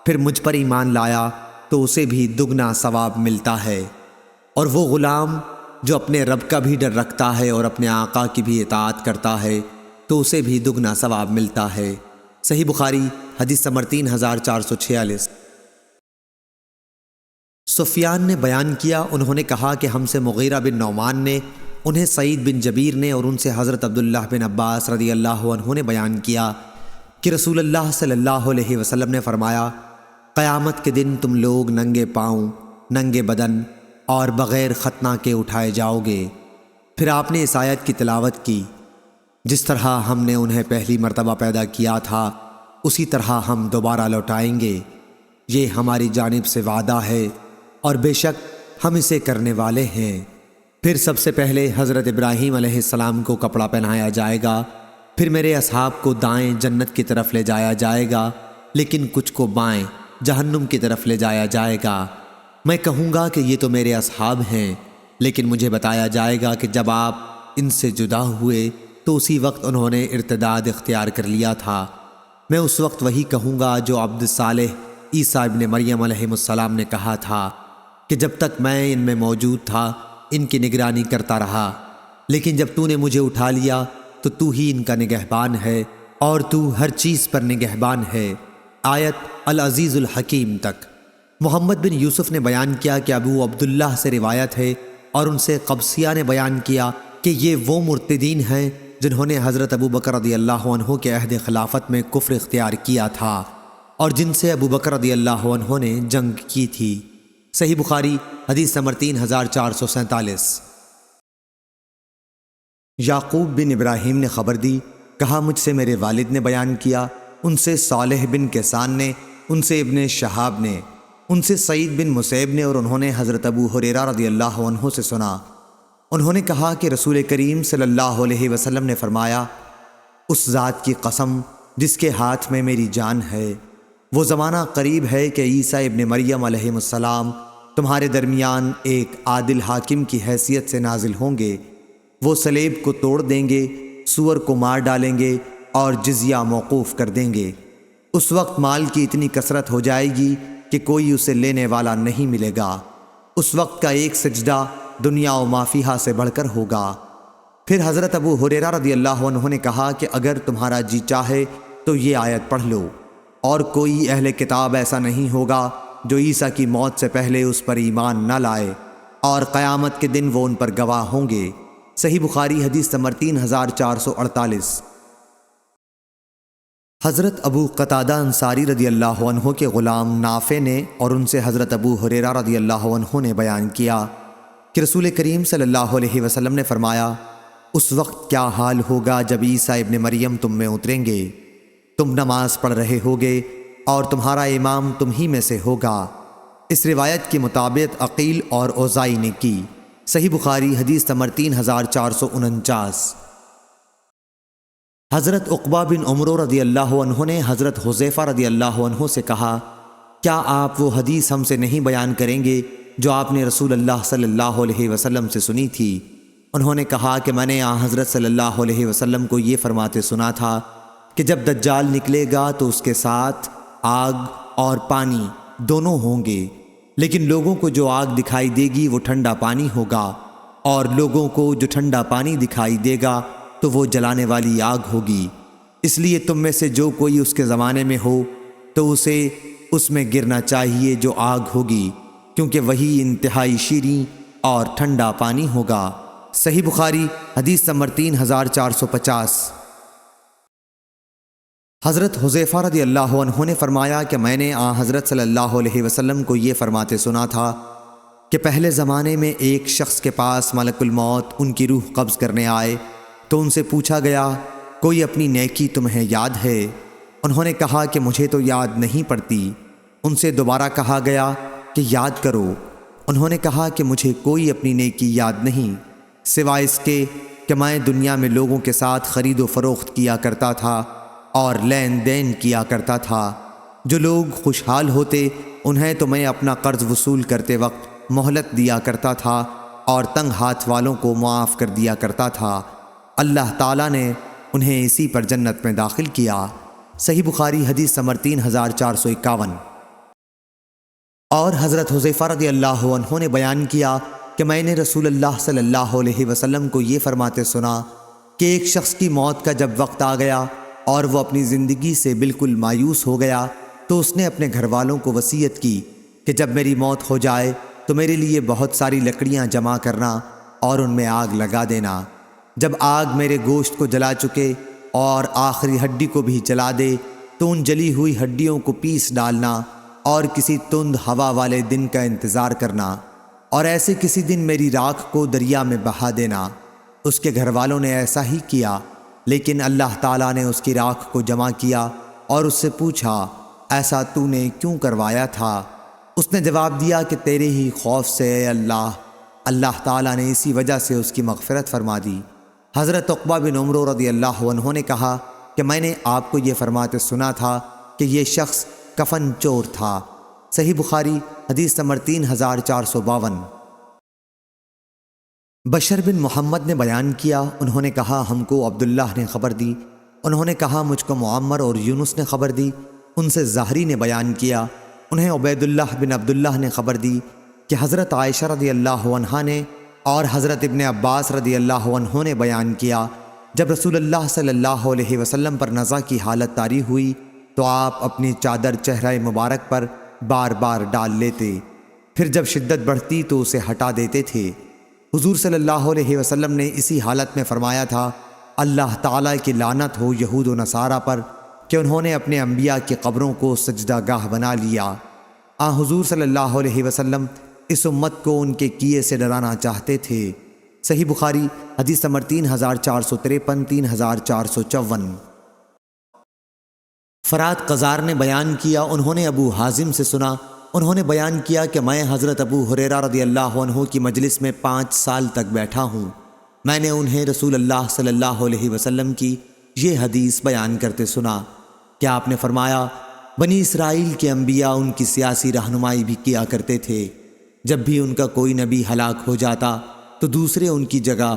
پھر مجھ پر ایمان لایا تو اسے بھی دگنا ثواب ملتا ہے، اور وہ غلام جو اپنے رب کا بھی ڈر رکھتا ہے اور اپنے آقا کی بھی اطاعت کرتا ہے تو اسے بھی دگنا ثواب ملتا ہے۔ صحیح بخاری حدیث نمبر 3446۔ سفیان نے بیان کیا، انہوں نے کہا کہ ہم سے مغیرہ بن نعمان نے، انہیں سعید بن جبیر نے اور ان سے حضرت عبداللہ بن عباس رضی اللہ عنہ نے بیان کیا کہ رسول اللہ صلی اللہ علیہ وسلم نے فرمایا، قیامت کے دن تم لوگ ننگے پاؤں، ننگے بدن اور بغیر ختنہ کے اٹھائے جاؤ گے۔ پھر آپ نے اس آیت کی تلاوت کی، جس طرح ہم نے انہیں پہلی مرتبہ پیدا کیا تھا اسی طرح ہم دوبارہ لوٹائیں گے، یہ ہماری جانب سے وعدہ ہے اور بے شک ہم اسے کرنے والے ہیں۔ پھر سب سے پہلے حضرت ابراہیم علیہ السلام کو کپڑا پہنایا جائے گا، پھر میرے اصحاب کو دائیں جنت کی طرف لے جایا جائے گا، لیکن کچھ کو بائیں جہنم کی طرف لے جایا جائے گا۔ میں کہوں گا کہ یہ تو میرے اصحاب ہیں، لیکن مجھے بتایا جائے گا کہ جب آپ ان سے جدا ہوئے تو اسی وقت انہوں نے ارتداد اختیار کر لیا تھا۔ میں اس وقت وہی کہوں گا جو عبد صالح عیسیٰ ابن مریم علیہ السلام نے کہا تھا کہ جب تک میں ان میں موجود تھا ان کی نگرانی کرتا رہا، لیکن جب تو نے مجھے اٹھا لیا تو ہی ان کا نگہبان ہے اور تو ہر چیز پر نگہبان ہے۔ آیت العزیز الحکیم تک۔ محمد بن یوسف نے بیان کیا کہ ابو عبداللہ سے روایت ہے اور ان سے قبسیہ نے بیان کیا کہ یہ وہ مرتدین ہیں جنہوں نے حضرت ابو بکر رضی اللہ عنہ کے عہد خلافت میں کفر اختیار کیا تھا اور جن سے ابو بکر رضی اللہ عنہ نے جنگ کی تھی۔ صحیح بخاری حدیث نمبر 3447۔ یعقوب بن ابراہیم نے خبر دی، کہا مجھ سے میرے والد نے بیان کیا، ان سے صالح بن کیسان نے، ان سے ابن شہاب نے، ان سے سعید بن مسیب نے، اور انہوں نے حضرت ابو ہریرہ رضی اللہ عنہ سے سنا۔ انہوں نے کہا کہ رسول کریم صلی اللہ علیہ وسلم نے فرمایا، اس ذات کی قسم جس کے ہاتھ میں میری جان ہے، وہ زمانہ قریب ہے کہ عیسیٰ ابن مریم علیہ السلام تمہارے درمیان ایک عادل حاکم کی حیثیت سے نازل ہوں گے۔ وہ صلیب کو توڑ دیں گے، سور کو مار ڈالیں گے اور جزیہ موقوف کر دیں گے۔ اس وقت مال کی اتنی کثرت ہو جائے گی کہ کوئی اسے لینے والا نہیں ملے گا۔ اس وقت کا ایک سجدہ دنیا و ما فیہا سے بڑھ کر ہوگا۔ پھر حضرت ابو ہریرہ رضی اللہ عنہ نے کہا کہ اگر تمہارا جی چاہے تو یہ آیت پڑھ لو، اور کوئی اہل کتاب ایسا نہیں ہوگا جو عیسیٰ کی موت سے پہلے اس پر ایمان نہ لائے، اور قیامت کے دن وہ ان پر گواہ ہوں گے۔ صحیح بخاری حدیث نمبر 3448۔ حضرت ابو قتادہ انصاری رضی اللہ عنہ کے غلام نافع نے اور ان سے حضرت ابو ہریرہ رضی اللہ عنہ نے بیان کیا کہ رسول کریم صلی اللہ علیہ وسلم نے فرمایا، اس وقت کیا حال ہوگا جب عیسیٰ ابن مریم تم میں اتریں گے، تم نماز پڑھ رہے ہوگے اور تمہارا امام تم ہی میں سے ہوگا۔ اس روایت کی مطابق عقیل اور اوزائی نے کی۔ صحیح بخاری حدیث نمبر 3449۔ حضرت عقبہ بن عمرو رضی اللہ عنہ نے حضرت حذیفہ رضی اللہ عنہ سے کہا، کیا آپ وہ حدیث ہم سے نہیں بیان کریں گے جو آپ نے رسول اللہ صلی اللہ علیہ وسلم سے سنی تھی؟ انہوں نے کہا کہ میں نے حضرت صلی اللہ علیہ وسلم کو یہ فرماتے سنا تھا کہ جب دجال نکلے گا تو اس کے ساتھ آگ اور پانی دونوں ہوں گے، لیکن لوگوں کو جو آگ دکھائی دے گی وہ ٹھنڈا پانی ہوگا، اور لوگوں کو جو ٹھنڈا پانی دکھائی دے گا تو وہ جلانے والی آگ ہوگی۔ اس لیے تم میں سے جو کوئی اس کے زمانے میں ہو تو اسے اس میں گرنا چاہیے جو آگ ہوگی، کیونکہ وہی انتہائی شیریں اور ٹھنڈا پانی ہوگا۔ صحیح بخاری حدیث نمبر 3450۔ حضرت حذیفہ رضی اللہ عنہ نے فرمایا کہ میں نے حضرت صلی اللہ علیہ وسلم کو یہ فرماتے سنا تھا کہ پہلے زمانے میں ایک شخص کے پاس ملک الموت ان کی روح قبض کرنے آئے تو ان سے پوچھا گیا، کوئی اپنی نیکی تمہیں یاد ہے؟ انہوں نے کہا کہ مجھے تو یاد نہیں پڑتی۔ ان سے دوبارہ کہا گیا کہ یاد کرو۔ انہوں نے کہا کہ مجھے کوئی اپنی نیکی یاد نہیں سوائے اس کے کہ میں دنیا میں لوگوں کے ساتھ خرید و فروخت کیا کرتا تھا اور لین دین کیا کرتا تھا۔ جو لوگ خوشحال ہوتے انہیں تو میں اپنا قرض وصول کرتے وقت مہلت دیا کرتا تھا اور تنگ ہاتھ والوں کو معاف کر دیا کرتا تھا۔ اللہ تعالیٰ نے انہیں اسی پر جنت میں داخل کیا۔ صحیح بخاری حدیث نمبر 3451۔ اور حضرت حذیفہ رضی اللہ عنہ نے بیان کیا کہ میں نے رسول اللہ صلی اللہ علیہ وسلم کو یہ فرماتے سنا کہ ایک شخص کی موت کا جب وقت آ گیا اور وہ اپنی زندگی سے بالکل مایوس ہو گیا تو اس نے اپنے گھر والوں کو وصیت کی کہ جب میری موت ہو جائے تو میرے لیے بہت ساری لکڑیاں جمع کرنا اور ان میں آگ لگا دینا۔ جب آگ میرے گوشت کو جلا چکے اور آخری ہڈی کو بھی جلا دے تو ان جلی ہوئی ہڈیوں کو پیس ڈالنا اور کسی تند ہوا والے دن کا انتظار کرنا، اور ایسے کسی دن میری راکھ کو دریا میں بہا دینا۔ اس کے گھر والوں نے ایسا ہی کیا، لیکن اللہ تعالیٰ نے اس کی راکھ کو جمع کیا اور اس سے پوچھا، ایسا تو نے کیوں کروایا تھا؟ اس نے جواب دیا کہ تیرے ہی خوف سے اے اللہ۔ اللہ تعالیٰ نے اسی وجہ سے اس کی مغفرت فرما دی۔ حضرت عقبہ بن عمرو رضی اللہ عنہ نے کہا کہ میں نے آپ کو یہ فرماتے سنا تھا کہ یہ شخص کفن چور تھا۔ صحیح بخاری حدیث نمبر 3452۔ بشر بن محمد نے بیان کیا، انہوں نے کہا ہم کو عبداللہ نے خبر دی، انہوں نے کہا مجھ کو معمر اور یونس نے خبر دی، ان سے زہری نے بیان کیا، انہیں عبید اللہ بن عبداللہ نے خبر دی کہ حضرت عائشہ رضی اللہ عنہا نے اور حضرت ابن عباس رضی اللہ عنہ نے بیان کیا، جب رسول اللہ صلی اللہ علیہ وسلم پر نزع کی حالت طاری ہوئی تو آپ اپنی چادر چہرہ مبارک پر بار بار ڈال لیتے، پھر جب شدت بڑھتی تو اسے ہٹا دیتے تھے۔ حضور صلی اللہ علیہ وسلم نے اسی حالت میں فرمایا تھا، اللہ تعالیٰ کی لعنت ہو یہود و نصارہ پر کہ انہوں نے اپنے انبیاء کی قبروں کو سجدہ گاہ بنا لیا۔ حضور صلی اللہ علیہ وسلم اس امت کو ان کے کیے سے ڈرانا چاہتے تھے۔ صحیح بخاری حدیث نمبر 3453 3454۔ فرات قزار نے بیان کیا، انہوں نے ابو حازم سے سنا، انہوں نے بیان کیا کہ میں حضرت ابو ہریرہ رضی اللہ عنہ کی مجلس میں 5 سال تک بیٹھا ہوں۔ میں نے انہیں رسول اللہ صلی اللہ علیہ وسلم کی یہ حدیث بیان کرتے سنا کہ آپ نے فرمایا، بنی اسرائیل کے انبیاء ان کی سیاسی رہنمائی بھی کیا کرتے تھے۔ جب بھی ان کا کوئی نبی ہلاک ہو جاتا تو دوسرے ان کی جگہ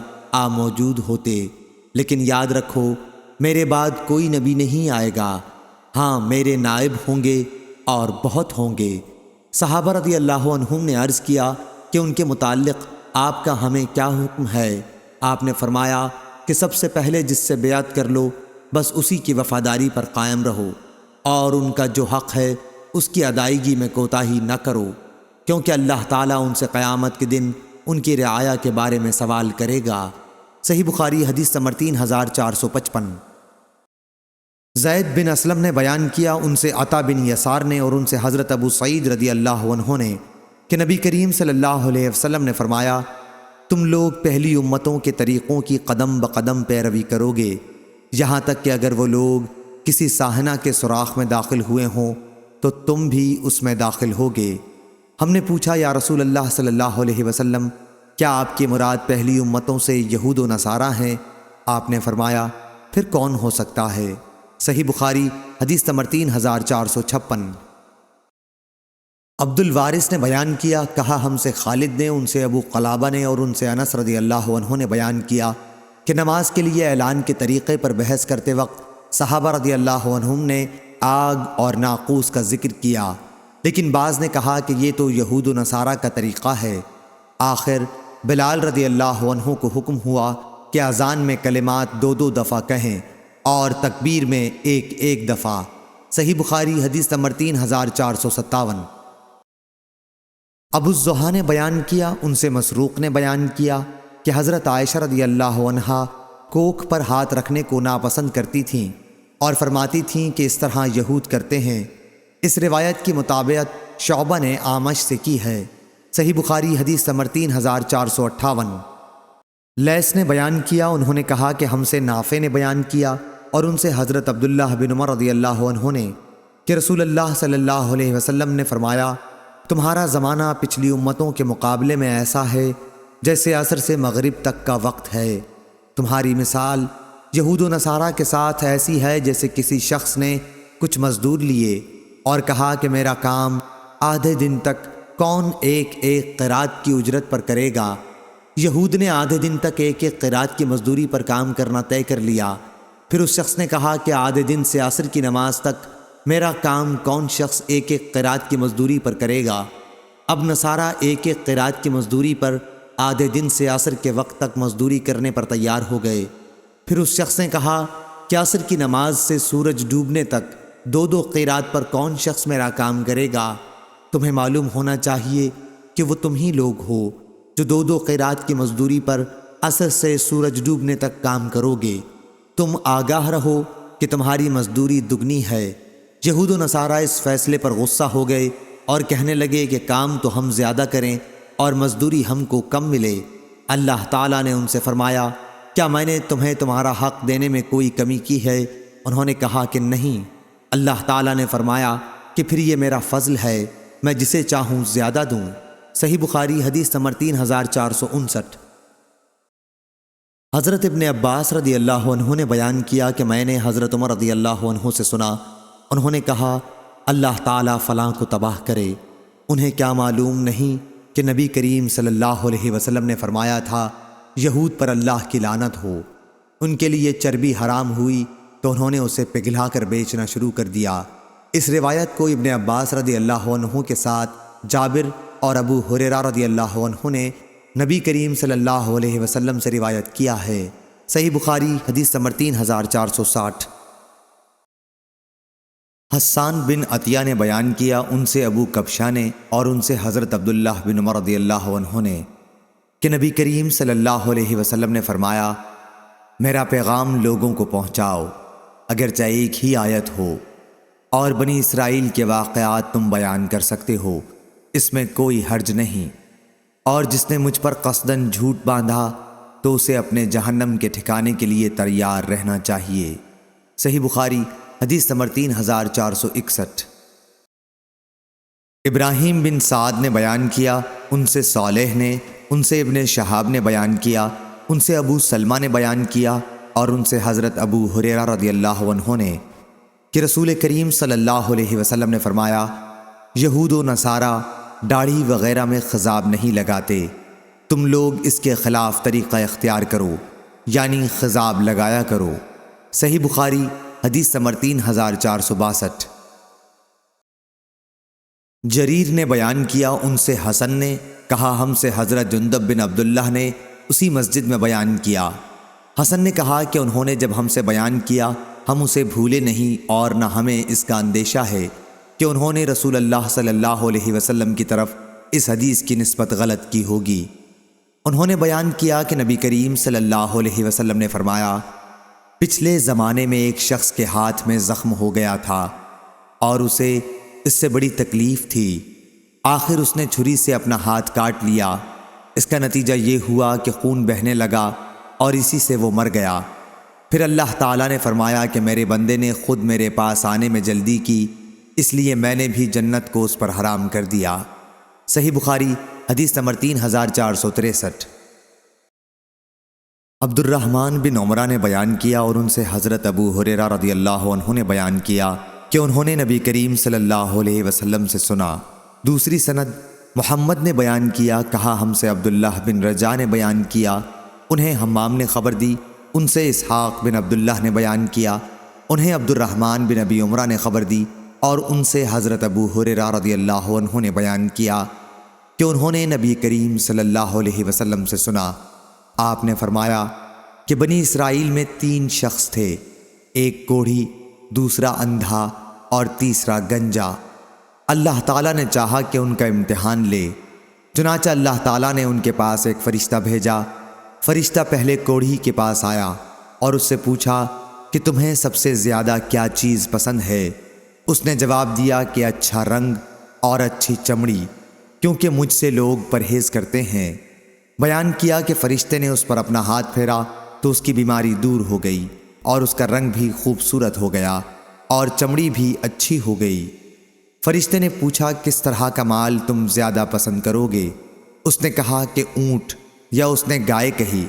موجود ہوتے، لیکن یاد رکھو میرے بعد کوئی نبی نہیں آئے گا، ہاں میرے نائب ہوں گے اور بہت ہوں گے۔ صحابہ رضی اللہ عنہم نے عرض کیا کہ ان کے متعلق آپ کا ہمیں کیا حکم ہے؟ آپ نے فرمایا کہ سب سے پہلے جس سے بیعت کر لو بس اسی کی وفاداری پر قائم رہو، اور ان کا جو حق ہے اس کی ادائیگی میں کوتاہی نہ کرو، کیونکہ اللہ تعالیٰ ان سے قیامت کے دن ان کی رعایا کے بارے میں سوال کرے گا۔ صحیح بخاری حدیث نمبر 3455۔ زید بن اسلم نے بیان کیا، ان سے عطا بن یسار نے اور ان سے حضرت ابو سعید رضی اللہ عنہ نے کہ نبی کریم صلی اللہ علیہ وسلم نے فرمایا، تم لوگ پہلی امتوں کے طریقوں کی قدم بقدم پیروی کرو گے، یہاں تک کہ اگر وہ لوگ کسی ساحنہ کے سوراخ میں داخل ہوئے ہوں تو تم بھی اس میں داخل ہوگے۔ ہم نے پوچھا یا رسول اللہ صلی اللہ علیہ وسلم کیا آپ کی مراد پہلی امتوں سے یہود و نصارہ ہیں؟ آپ نے فرمایا پھر کون ہو سکتا ہے؟ صحیح بخاری حدیث نمبر 3456۔ عبد الوارث نے بیان کیا، کہا ہم سے خالد نے، ان سے ابو قلابہ نے اور ان سے انس رضی اللہ عنہ نے بیان کیا کہ نماز کے لیے اعلان کے طریقے پر بحث کرتے وقت صحابہ رضی اللہ عنہم نے آگ اور ناقوس کا ذکر کیا، لیکن بعض نے کہا کہ یہ تو یہود و نصارہ کا طریقہ ہے۔ آخر بلال رضی اللہ عنہ کو حکم ہوا کہ اذان میں کلمات 2 دفعہ کہیں اور تکبیر میں ایک دفعہ۔ صحیح بخاری حدیث نمبر 3457۔ ابو الزحا نے بیان کیا، ان سے مسروق نے بیان کیا کہ حضرت عائشہ رضی اللہ عنہا کوکھ پر ہاتھ رکھنے کو ناپسند کرتی تھیں اور فرماتی تھیں کہ اس طرح یہود کرتے ہیں۔ اس روایت کی مطابقت شعبہ نے اعمش سے کی ہے۔ صحیح بخاری حدیث نمبر 3458۔ لیث نے بیان کیا، انہوں نے کہا کہ ہم سے نافع نے بیان کیا اور ان سے حضرت عبداللہ بن عمر رضی اللہ عنہ نے کہ رسول اللہ صلی اللہ علیہ وسلم نے فرمایا تمہارا زمانہ پچھلی امتوں کے مقابلے میں ایسا ہے جیسے عصر سے مغرب تک کا وقت ہے۔ تمہاری مثال یہود و نصارہ کے ساتھ ایسی ہے جیسے کسی شخص نے کچھ مزدور لیے اور کہا کہ میرا کام آدھے دن تک کون ایک قرات کی اجرت پر کرے گا۔ یہود نے آدھے دن تک ایک قرات کی مزدوری پر کام کرنا طے کر لیا۔ پھر اس شخص نے کہا کہ آدھے دن سے عصر کی نماز تک میرا کام کون شخص ایک قرات کی مزدوری پر کرے گا۔ اب نصارہ ایک قرات کی مزدوری پر آدھے دن سے عصر کے وقت تک مزدوری کرنے پر تیار ہو گئے۔ پھر اس شخص نے کہا کہ عصر کی نماز سے سورج ڈوبنے تک 2 قیرات پر کون شخص میرا کام کرے گا؟ تمہیں معلوم ہونا چاہیے کہ وہ تم ہی لوگ ہو جو 2 قیرات کی مزدوری پر عصر سے سورج ڈوبنے تک کام کرو گے۔ تم آگاہ رہو کہ تمہاری مزدوری دگنی ہے۔ یہود و نصارہ اس فیصلے پر غصہ ہو گئے اور کہنے لگے کہ کام تو ہم زیادہ کریں اور مزدوری ہم کو کم ملے۔ اللہ تعالیٰ نے ان سے فرمایا کیا میں نے تمہیں تمہارا حق دینے میں کوئی کمی کی ہے؟ انہوں نے کہا کہ نہیں۔ اللہ تعالیٰ نے فرمایا کہ پھر یہ میرا فضل ہے، میں جسے چاہوں زیادہ دوں۔ صحیح بخاری حدیث نمبر 3459۔ حضرت ابن عباس رضی اللہ عنہ نے بیان کیا کہ میں نے حضرت عمر رضی اللہ عنہ سے سنا، انہوں نے کہا اللہ تعالیٰ فلاں کو تباہ کرے۔ انہیں کیا معلوم نہیں کہ نبی کریم صلی اللہ علیہ وسلم نے فرمایا تھا یہود پر اللہ کی لعنت ہو۔ ان کے لیے چربی حرام ہوئی تو انہوں نے اسے پگھلا کر بیچنا شروع کر دیا۔ اس روایت کو ابن عباس رضی اللہ عنہ کے ساتھ جابر اور ابو ہریرہ رضی اللہ عنہ نے نبی کریم صلی اللہ علیہ وسلم سے روایت کیا ہے۔ صحیح بخاری حدیث نمبر 3460۔ حسان بن عطیہ نے بیان کیا، ان سے ابو کبشہ نے اور ان سے حضرت عبداللہ بن عمر رضی اللہ عنہ نے کہ نبی کریم صلی اللہ علیہ وسلم نے فرمایا میرا پیغام لوگوں کو پہنچاؤ اگرچہ ایک ہی آیت ہو، اور بنی اسرائیل کے واقعات تم بیان کر سکتے ہو، اس میں کوئی حرج نہیں، اور جس نے مجھ پر قصداً جھوٹ باندھا تو اسے اپنے جہنم کے ٹھکانے کے لیے تیار رہنا چاہیے۔ صحیح بخاری حدیث نمبر 3461۔ ابراہیم بن سعد نے بیان کیا، ان سے صالح نے، ان سے ابن شہاب نے بیان کیا، ان سے ابو سلمہ نے بیان کیا اور ان سے حضرت ابو ہریرہ رضی اللہ عنہ نے کہ رسول کریم صلی اللہ علیہ وسلم نے فرمایا یہود و نصارہ داڑھی وغیرہ میں خضاب نہیں لگاتے، تم لوگ اس کے خلاف طریقہ اختیار کرو، یعنی خضاب لگایا کرو۔ صحیح بخاری حدیث نمبر 3462۔ جریر نے بیان کیا، ان سے حسن نے کہا ہم سے حضرت جندب بن عبداللہ نے اسی مسجد میں بیان کیا۔ حسن نے کہا کہ انہوں نے جب ہم سے بیان کیا ہم اسے بھولے نہیں اور نہ ہمیں اس کا اندیشہ ہے کہ انہوں نے رسول اللہ صلی اللہ علیہ وسلم کی طرف اس حدیث کی نسبت غلط کی ہوگی۔ انہوں نے بیان کیا کہ نبی کریم صلی اللہ علیہ وسلم نے فرمایا پچھلے زمانے میں ایک شخص کے ہاتھ میں زخم ہو گیا تھا اور اسے اس سے بڑی تکلیف تھی، آخر اس نے چھری سے اپنا ہاتھ کاٹ لیا، اس کا نتیجہ یہ ہوا کہ خون بہنے لگا اور اسی سے وہ مر گیا۔ پھر اللہ تعالیٰ نے فرمایا کہ میرے بندے نے خود میرے پاس آنے میں جلدی کی، اس لیے میں نے بھی جنت کو اس پر حرام کر دیا۔ صحیح بخاری حدیث نمبر 3463۔ عبد الرحمن بن عمرہ نے بیان کیا اور ان سے حضرت ابو ہریرہ رضی اللہ عنہ نے بیان کیا کہ انہوں نے نبی کریم صلی اللہ علیہ وسلم سے سنا۔ دوسری سند محمد نے بیان کیا، کہا ہم سے عبداللہ بن رجاء نے بیان کیا، انہیں حمام نے خبر دی، ان سے اسحاق بن عبداللہ نے بیان کیا، انہیں عبد الرحمن بن ابی عمرہ نے خبر دی، اور ان سے حضرت ابو ہریرہ رضی اللہ عنہ نے بیان کیا کہ انہوں نے نبی کریم صلی اللہ علیہ وسلم سے سنا۔ آپ نے فرمایا کہ بنی اسرائیل میں 3 شخص تھے، ایک کوڑھی، دوسرا اندھا اور تیسرا گنجا۔ اللہ تعالیٰ نے چاہا کہ ان کا امتحان لے، چنانچہ اللہ تعالیٰ نے ان کے پاس ایک فرشتہ بھیجا۔ فرشتہ پہلے کوڑھی کے پاس آیا اور اس سے پوچھا کہ تمہیں سب سے زیادہ کیا چیز پسند ہے؟ اس نے جواب دیا کہ اچھا رنگ اور اچھی چمڑی، کیونکہ مجھ سے لوگ پرہیز کرتے ہیں۔ بیان کیا کہ فرشتے نے اس پر اپنا ہاتھ پھیرا تو اس کی بیماری دور ہو گئی، اور اس کا رنگ بھی خوبصورت ہو گیا اور چمڑی بھی اچھی ہو گئی۔ فرشتے نے پوچھا کس طرح کا مال تم زیادہ پسند کرو گے؟ اس نے کہا کہ اونٹ، یا اس نے گائے کہی۔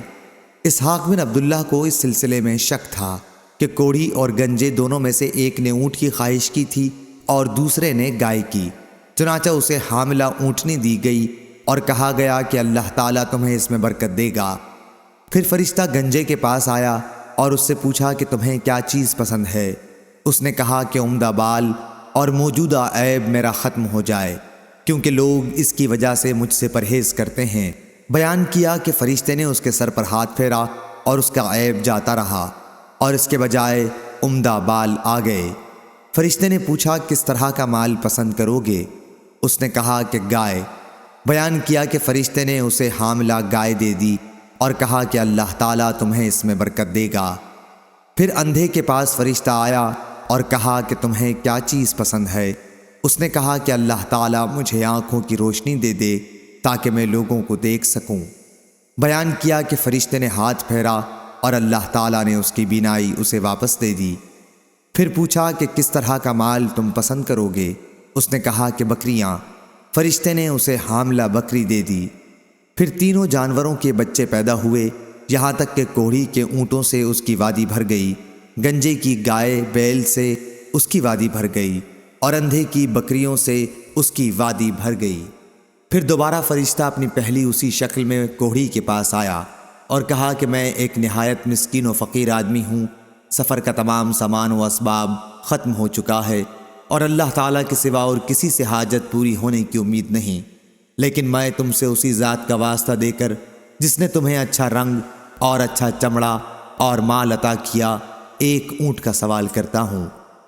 اسحاق بن عبداللہ کو اس سلسلے میں شک تھا کہ کوڑھی اور گنجے دونوں میں سے ایک نے اونٹ کی خواہش کی تھی اور دوسرے نے گائے کی، چنانچہ اسے حاملہ اونٹنی دی گئی اور کہا گیا کہ اللہ تعالیٰ تمہیں اس میں برکت دے گا۔ پھر فرشتہ گنجے کے پاس آیا اور اس سے پوچھا کہ تمہیں کیا چیز پسند ہے؟ اس نے کہا کہ عمدہ بال اور موجودہ عیب میرا ختم ہو جائے، کیونکہ لوگ اس کی وجہ سے مجھ سے پرہیز کرتے ہیں۔ بیان کیا کہ فرشتے نے اس کے سر پر ہاتھ پھیرا اور اس کا عیب جاتا رہا اور اس کے بجائے عمدہ بال آ گئے۔ فرشتے نے پوچھا کس طرح کا مال پسند کرو گے؟ اس نے کہا کہ گائے۔ بیان کیا کہ فرشتے نے اسے حاملہ گائے دے دی اور کہا کہ اللہ تعالیٰ تمہیں اس میں برکت دے گا۔ پھر اندھے کے پاس فرشتہ آیا اور کہا کہ تمہیں کیا چیز پسند ہے؟ اس نے کہا کہ اللہ تعالیٰ مجھے آنکھوں کی روشنی دے دے تاکہ میں لوگوں کو دیکھ سکوں۔ بیان کیا کہ فرشتے نے ہاتھ پھیرا اور اللہ تعالیٰ نے اس کی بینائی اسے واپس دے دی۔ پھر پوچھا کہ کس طرح کا مال تم پسند کرو گے؟ اس نے کہا کہ بکریاں۔ فرشتے نے اسے حاملہ بکری دے دی۔ پھر تینوں جانوروں کے بچے پیدا ہوئے، یہاں تک کہ کوڑھی کے اونٹوں سے اس کی وادی بھر گئی، گنجے کی گائے بیل سے اس کی وادی بھر گئی، اور اندھے کی بکریوں سے اس کی وادی بھر گئی۔ پھر دوبارہ فرشتہ اپنی پہلی اسی شکل میں کوڑھی کے پاس آیا اور کہا کہ میں ایک نہایت مسکین و فقیر آدمی ہوں، سفر کا تمام سامان و اسباب ختم ہو چکا ہے، اور اللہ تعالیٰ کے سوا اور کسی سے حاجت پوری ہونے کی امید نہیں، لیکن میں تم سے اسی ذات کا واسطہ دے کر جس نے تمہیں اچھا رنگ اور اچھا چمڑا اور مال عطا کیا، ایک اونٹ کا سوال کرتا ہوں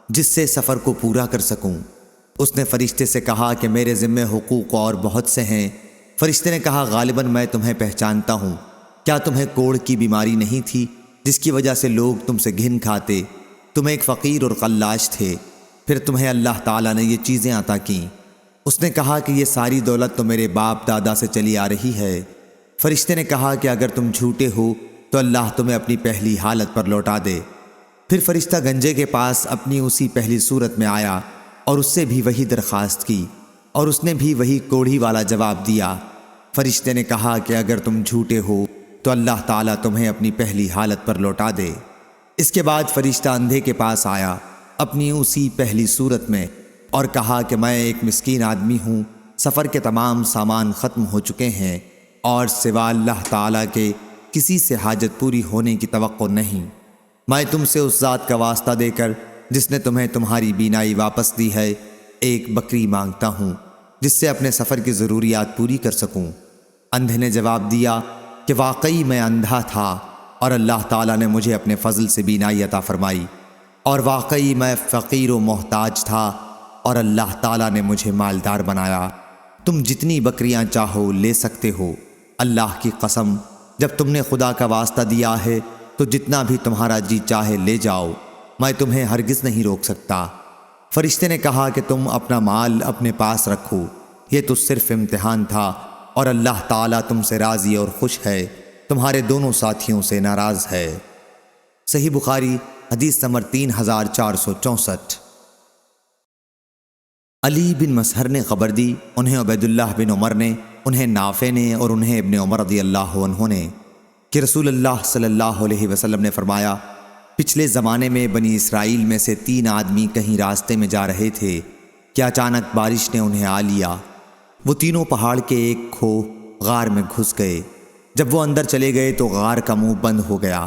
جس سے سفر کو پورا کر سکوں۔ اس نے فرشتے سے کہا کہ میرے ذمہ حقوق اور بہت سے ہیں۔ فرشتے نے کہا غالباً میں تمہیں پہچانتا ہوں، کیا تمہیں کوڑھ کی بیماری نہیں تھی جس کی وجہ سے لوگ تم سے گھن کھاتے؟ تم ایک فقیر اور قلاش تھے، پھر تمہیں اللہ تعالیٰ نے یہ چیزیں عطا کیں۔ اس نے کہا کہ یہ ساری دولت تو میرے باپ دادا سے چلی آ رہی ہے۔ فرشتے نے کہا کہ اگر تم جھوٹے ہو تو اللہ تمہیں اپنی پہلی حالت پر لوٹا دے۔ پھر فرشتہ گنجے کے پاس اپنی اسی پہلی صورت میں آیا اور اس سے بھی وہی درخواست کی، اور اس نے بھی وہی کوڑھی والا جواب دیا۔ فرشتے نے کہا کہ اگر تم جھوٹے ہو تو اللہ تعالیٰ تمہیں اپنی پہلی حالت پر لوٹا دے۔ اس کے بعد فرشتہ اندھے کے پاس آیا اپنی اسی پہلی صورت میں اور کہا کہ میں ایک مسکین آدمی ہوں، سفر کے تمام سامان ختم ہو چکے ہیں، اور سوا اللہ تعالیٰ کے کسی سے حاجت پوری ہونے کی توقع نہیں۔ میں تم سے اس ذات کا واسطہ دے کر جس نے تمہیں تمہاری بینائی واپس دی ہے، ایک بکری مانگتا ہوں جس سے اپنے سفر کی ضروریات پوری کر سکوں۔ اندھے نے جواب دیا کہ واقعی میں اندھا تھا اور اللہ تعالیٰ نے مجھے اپنے فضل سے بینائی عطا فرمائی، اور واقعی میں فقیر و محتاج تھا اور اللہ تعالیٰ نے مجھے مالدار بنایا۔ تم جتنی بکریاں چاہو لے سکتے ہو، اللہ کی قسم جب تم نے خدا کا واسطہ دیا ہے تو جتنا بھی تمہارا جی چاہے لے جاؤ، میں تمہیں ہرگز نہیں روک سکتا۔ فرشتے نے کہا کہ تم اپنا مال اپنے پاس رکھو، یہ تو صرف امتحان تھا، اور اللہ تعالیٰ تم سے راضی اور خوش ہے، تمہارے دونوں ساتھیوں سے ناراض ہے۔ صحیح بخاری حدیث نمبر 3464۔ علی بن مسہر نے خبر دی، انہیں عبید اللہ بن عمر نے انہیں نافع نے اور انہیں ابن عمر رضی اللہ عنہ نے کہ رسول اللہ صلی اللہ علیہ وسلم نے فرمایا، پچھلے زمانے میں بنی اسرائیل میں سے 3 آدمی کہیں راستے میں جا رہے تھے کہ اچانک بارش نے انہیں آ لیا۔ وہ تینوں پہاڑ کے ایک کھوہ غار میں گھس گئے۔ جب وہ اندر چلے گئے تو غار کا منہ بند ہو گیا۔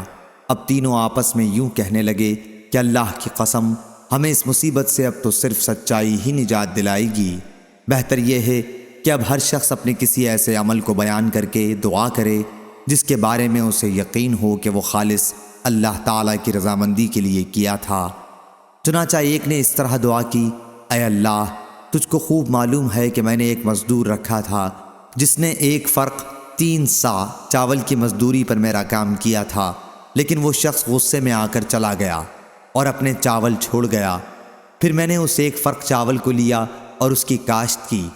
اب تینوں آپس میں یوں کہنے لگے کہ اللہ کی قسم، ہمیں اس مصیبت سے اب تو صرف سچائی ہی نجات دلائے گی۔ بہتر یہ ہے کہ اب ہر شخص اپنے کسی ایسے عمل کو بیان کر کے دعا کرے جس کے بارے میں اسے یقین ہو کہ وہ خالص اللہ تعالیٰ کی رضامندی کے لیے کیا تھا۔ چنانچہ ایک نے اس طرح دعا کی، اے اللہ، تجھ کو خوب معلوم ہے کہ میں نے ایک مزدور رکھا تھا جس نے 1 فرق 3 سا چاول کی مزدوری پر میرا کام کیا تھا، لیکن وہ شخص غصے میں آ کر چلا گیا اور اپنے چاول چھوڑ گیا۔ پھر میں نے اس 1 فرق چاول کو لیا اور اس کی کاشت کی۔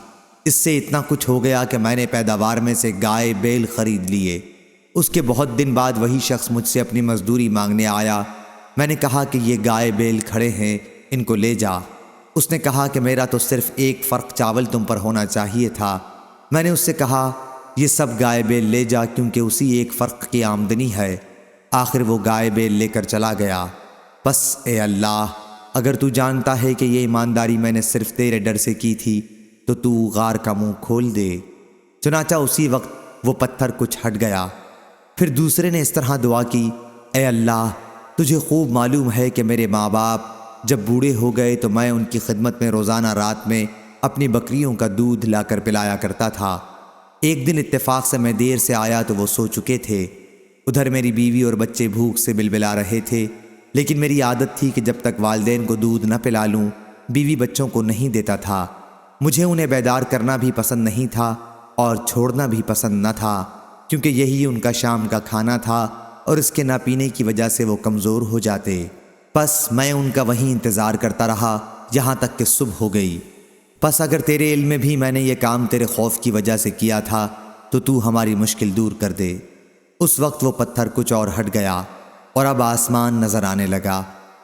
اس سے اتنا کچھ ہو گیا کہ میں نے پیداوار میں سے گائے بیل خرید لیے۔ اس کے بہت دن بعد وہی شخص مجھ سے اپنی مزدوری مانگنے آیا۔ میں نے کہا کہ یہ گائے بیل کھڑے ہیں، ان کو لے جا۔ اس نے کہا کہ میرا تو صرف 1 فرق چاول تم پر ہونا چاہیے تھا۔ میں نے اس سے کہا یہ سب گائے بیل لے جا، کیونکہ اسی 1 فرق کی آمدنی ہے۔ آخر وہ گائے بیل لے کر چلا گیا۔ بس اے اللہ، اگر تو جانتا ہے کہ یہ ایمانداری میں نے صرف تیرے ڈر سے کی تھی تو تو غار کا منہ کھول دے۔ چنانچہ اسی وقت وہ پتھر کچھ ہٹ گیا۔ پھر دوسرے نے اس طرح دعا کی، اے اللہ، تجھے خوب معلوم ہے کہ میرے ماں باپ جب بوڑھے ہو گئے تو میں ان کی خدمت میں روزانہ رات میں اپنی بکریوں کا دودھ لا کر پلایا کرتا تھا۔ ایک دن اتفاق سے میں دیر سے آیا تو وہ سو چکے تھے۔ ادھر میری بیوی اور بچے بھوک سے بلبلا رہے تھے، لیکن میری عادت تھی کہ جب تک والدین کو دودھ نہ پلا لوں بیوی بچوں کو نہیں دیتا تھا۔ مجھے انہیں بیدار کرنا بھی پسند نہیں تھا اور چھوڑنا بھی پسند نہ تھا، کیونکہ یہی ان کا شام کا کھانا تھا اور اس کے نہ پینے کی وجہ سے وہ کمزور ہو جاتے۔ پس میں ان کا وہیں انتظار کرتا رہا یہاں تک کہ صبح ہو گئی۔ پس اگر تیرے علم میں بھی میں نے یہ کام تیرے خوف کی وجہ سے کیا تھا تو ہماری مشکل دور کر دے۔ اس وقت وہ پتھر کچھ اور ہٹ گیا اور اب آسمان نظر آنے لگا۔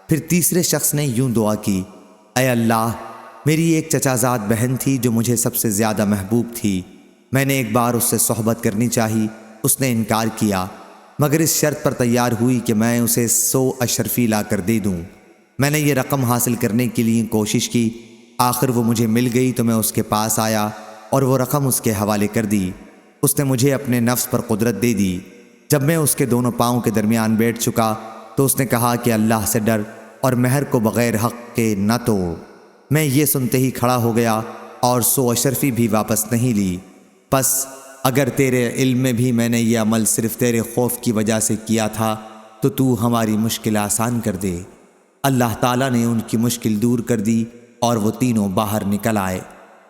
پھر تیسرے شخص نے یوں دعا کی، اے اللہ، میری ایک چچا زاد بہن تھی جو مجھے سب سے زیادہ محبوب تھی۔ میں نے ایک بار اس سے صحبت کرنی چاہی، اس نے انکار کیا، مگر اس شرط پر تیار ہوئی کہ میں اسے 100 اشرفی لا کر دے دوں۔ میں نے یہ رقم حاصل کرنے کے لیے کوشش کی، آخر وہ مجھے مل گئی تو میں اس کے پاس آیا اور وہ رقم اس کے حوالے کر دی۔ اس نے مجھے اپنے نفس پر قدرت دے دی۔ جب میں اس کے دونوں پاؤں کے درمیان بیٹھ چکا تو اس نے کہا کہ اللہ سے ڈر اور مہر کو بغیر حق کے نہ توڑ۔ میں یہ سنتے ہی کھڑا ہو گیا اور 100 اشرفی بھی واپس نہیں لی۔ پس اگر تیرے علم میں بھی میں نے یہ عمل صرف تیرے خوف کی وجہ سے کیا تھا تو ہماری مشکل آسان کر دے۔ اللہ تعالیٰ نے ان کی مشکل دور کر دی اور وہ تینوں باہر نکل آئے۔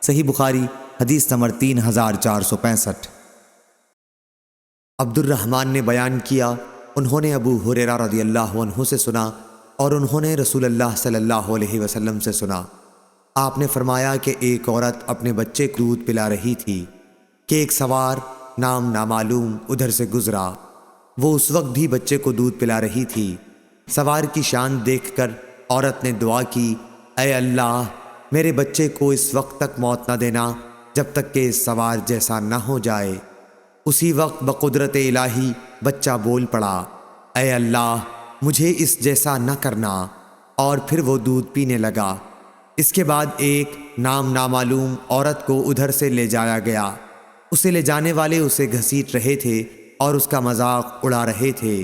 صحیح بخاری حدیث نمبر 3465۔ عبد الرحمن نے بیان کیا، انہوں نے ابو ہریرہ رضی اللہ عنہ سے سنا اور انہوں نے رسول اللہ صلی اللہ علیہ وسلم سے سنا۔ آپ نے فرمایا کہ ایک عورت اپنے بچے کو دودھ پلا رہی تھی کہ ایک سوار نام نامعلوم ادھر سے گزرا۔ وہ اس وقت بھی بچے کو دودھ پلا رہی تھی۔ سوار کی شان دیکھ کر عورت نے دعا کی، اے اللہ، میرے بچے کو اس وقت تک موت نہ دینا جب تک کہ اس سوار جیسا نہ ہو جائے۔ اسی وقت بقدرت الہی بچہ بول پڑا، اے اللہ، مجھے اس جیسا نہ کرنا، اور پھر وہ دودھ پینے لگا۔ اس کے بعد ایک نام نامعلوم عورت کو ادھر سے لے جایا گیا۔ اسے لے جانے والے اسے گھسیٹ رہے تھے اور اس کا مذاق اڑا رہے تھے۔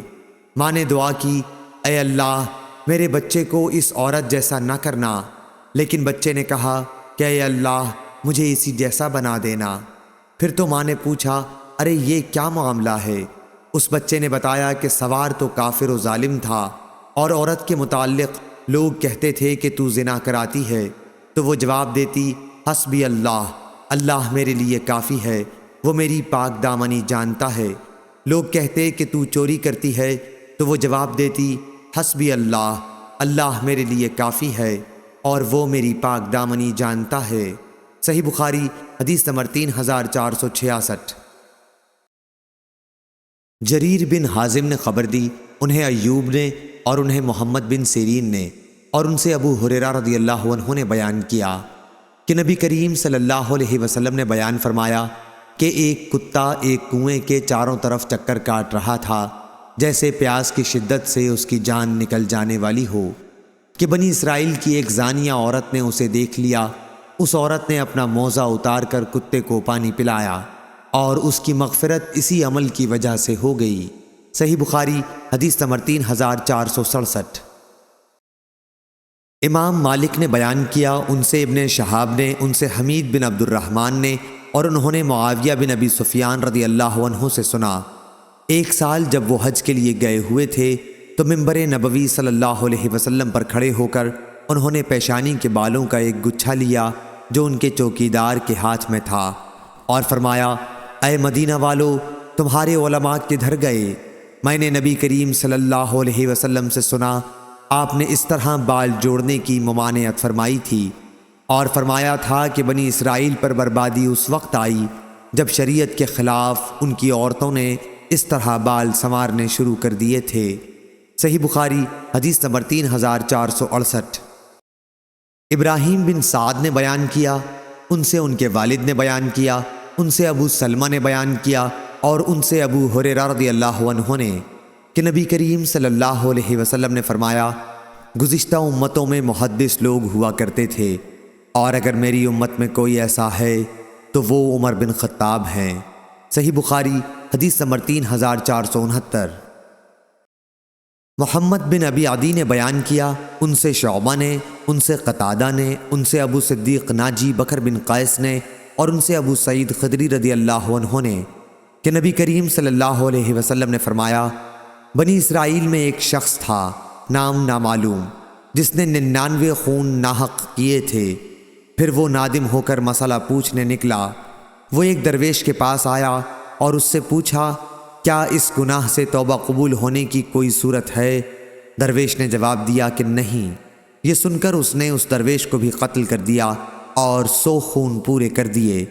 ماں نے دعا کی، اے اللہ، میرے بچے کو اس عورت جیسا نہ کرنا، لیکن بچے نے کہا کہ اے اللہ، مجھے اسی جیسا بنا دینا۔ پھر تو ماں نے پوچھا، ارے یہ کیا معاملہ ہے؟ اس بچے نے بتایا کہ سوار تو کافر و ظالم تھا اور عورت کے متعلق لوگ کہتے تھے کہ تو زنا کراتی ہے، تو وہ جواب دیتی، حسبی اللہ، اللہ میرے لیے کافی ہے، وہ میری پاک دامنی جانتا ہے۔ لوگ کہتے کہ تو چوری کرتی ہے، تو وہ جواب دیتی، حسبی اللہ، اللہ میرے لیے کافی ہے اور وہ میری پاک دامنی جانتا ہے۔ صحیح بخاری حدیث نمبر 3466۔ جریر بن حازم نے خبر دی، انہیں ایوب نے اور انہیں محمد بن سیرین نے اور ان سے ابو ہریرہ رضی اللہ عنہ نے بیان کیا کہ نبی کریم صلی اللہ علیہ وسلم نے بیان فرمایا کہ ایک کتا ایک کنویں کے چاروں طرف چکر کاٹ رہا تھا، جیسے پیاس کی شدت سے اس کی جان نکل جانے والی ہو، کہ بنی اسرائیل کی ایک زانیہ عورت نے اسے دیکھ لیا۔ اس عورت نے اپنا موزہ اتار کر کتے کو پانی پلایا اور اس کی مغفرت اسی عمل کی وجہ سے ہو گئی۔ صحیح بخاری حدیث نمبر 3467۔ امام مالک نے بیان کیا، ان سے ابن شہاب نے، ان سے حمید بن عبد الرحمن نے، اور انہوں نے معاویہ بن ابی سفیان رضی اللہ عنہ سے سنا، ایک سال جب وہ حج کے لیے گئے ہوئے تھے تو منبر نبوی صلی اللہ علیہ وسلم پر کھڑے ہو کر انہوں نے پیشانی کے بالوں کا ایک گچھا لیا جو ان کے چوکیدار کے ہاتھ میں تھا، اور فرمایا، اے مدینہ والو، تمہارے علماء کدھر گئے؟ میں نے نبی کریم صلی اللہ علیہ وسلم سے سنا آپ نے اس طرح بال جوڑنے کی ممانعت فرمائی تھی، اور فرمایا تھا کہ بنی اسرائیل پر بربادی اس وقت آئی جب شریعت کے خلاف ان کی عورتوں نے اس طرح بال سنوارنے شروع کر دیے تھے۔ صحیح بخاری حدیث نمبر 3468۔ ابراہیم بن سعد نے بیان کیا، ان سے ان کے والد نے بیان کیا، ان سے ابو سلمہ نے بیان کیا، اور ان سے ابو ہریرہ رضی اللہ عنہ نے کہ نبی کریم صلی اللہ علیہ وسلم نے فرمایا، گزشتہ امتوں میں محدث لوگ ہوا کرتے تھے، اور اگر میری امت میں کوئی ایسا ہے تو وہ عمر بن خطاب ہیں۔ صحیح بخاری حدیث نمبر 3469۔ محمد بن ابی عدی نے بیان کیا، ان سے شعبہ نے، ان سے قتادہ نے، ان سے ابو صدیق ناجی بکر بن قیس نے، اور ان سے ابو سعید خدری رضی اللہ عنہ نے کہ نبی کریم صلی اللہ علیہ وسلم نے فرمایا، بنی اسرائیل میں ایک شخص تھا نام نامعلوم، جس نے 99 خون ناحق کیے تھے۔ پھر وہ نادم ہو کر مسئلہ پوچھنے نکلا۔ وہ ایک درویش کے پاس آیا اور اس سے پوچھا، کیا اس گناہ سے توبہ قبول ہونے کی کوئی صورت ہے؟ درویش نے جواب دیا کہ نہیں۔ یہ سن کر اس نے اس درویش کو بھی قتل کر دیا اور 100 خون پورے کر دیے۔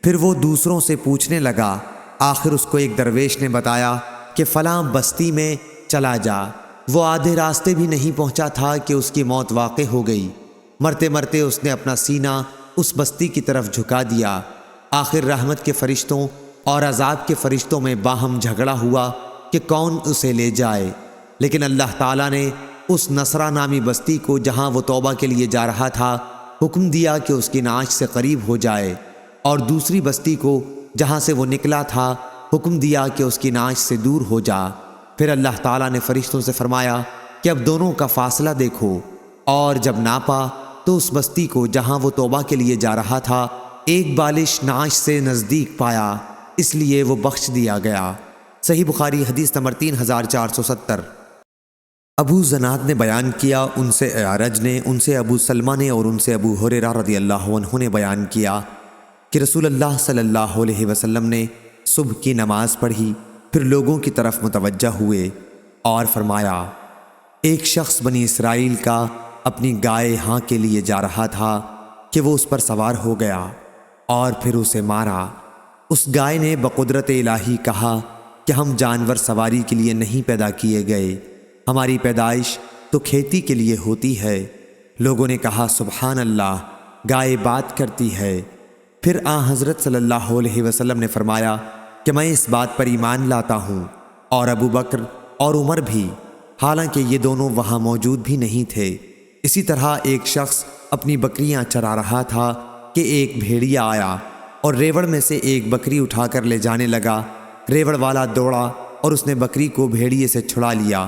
پھر وہ دوسروں سے پوچھنے لگا۔ آخر اس کو ایک درویش نے بتایا کہ فلاں بستی میں چلا جا۔ وہ آدھے راستے بھی نہیں پہنچا تھا کہ اس کی موت واقع ہو گئی۔ مرتے مرتے اس نے اپنا سینہ اس بستی کی طرف جھکا دیا۔ آخر رحمت کے فرشتوں اور عذاب کے فرشتوں میں باہم جھگڑا ہوا کہ کون اسے لے جائے، لیکن اللہ تعالیٰ نے اس نصرہ نامی بستی کو، جہاں وہ توبہ کے لیے جا رہا تھا، حکم دیا کہ اس کی نعش سے قریب ہو جائے، اور دوسری بستی کو، جہاں سے وہ نکلا تھا، حکم دیا کہ اس کی نعش سے دور ہو جا۔ پھر اللہ تعالیٰ نے فرشتوں سے فرمایا کہ اب دونوں کا فاصلہ دیکھو، اور جب ناپا تو اس بستی کو، جہاں وہ توبہ کے لیے جا رہا تھا، ایک بالش نعش سے نزدیک پایا، اس لیے وہ بخش دیا گیا۔ صحیح بخاری حدیث نمبر 3470۔ ابو زناد نے بیان کیا، ان سے اعرج نے، ان سے ابو سلمہ نے، اور ان سے ابو ہریرہ رضی اللہ عنہ نے بیان کیا کہ رسول اللہ صلی اللہ علیہ وسلم نے صبح کی نماز پڑھی، پھر لوگوں کی طرف متوجہ ہوئے اور فرمایا، ایک شخص بنی اسرائیل کا اپنی گائے ہاں کے لیے جا رہا تھا کہ وہ اس پر سوار ہو گیا اور پھر اسے مارا۔ اس گائے نے بقدرت الہی کہا کہ ہم جانور سواری کے لیے نہیں پیدا کیے گئے، ہماری پیدائش تو کھیتی کے لیے ہوتی ہے۔ لوگوں نے کہا، سبحان اللہ، گائے بات کرتی ہے۔ پھر حضرت صلی اللہ علیہ وسلم نے فرمایا کہ میں اس بات پر ایمان لاتا ہوں، اور ابو بکر اور عمر بھی، حالانکہ یہ دونوں وہاں موجود بھی نہیں تھے۔ اسی طرح ایک شخص اپنی بکریاں چرا رہا تھا کہ ایک بھیڑیا آیا اور ریوڑ میں سے ایک بکری اٹھا کر لے جانے لگا۔ ریوڑ والا دوڑا اور اس نے بکری کو بھیڑیے سے چھڑا لیا۔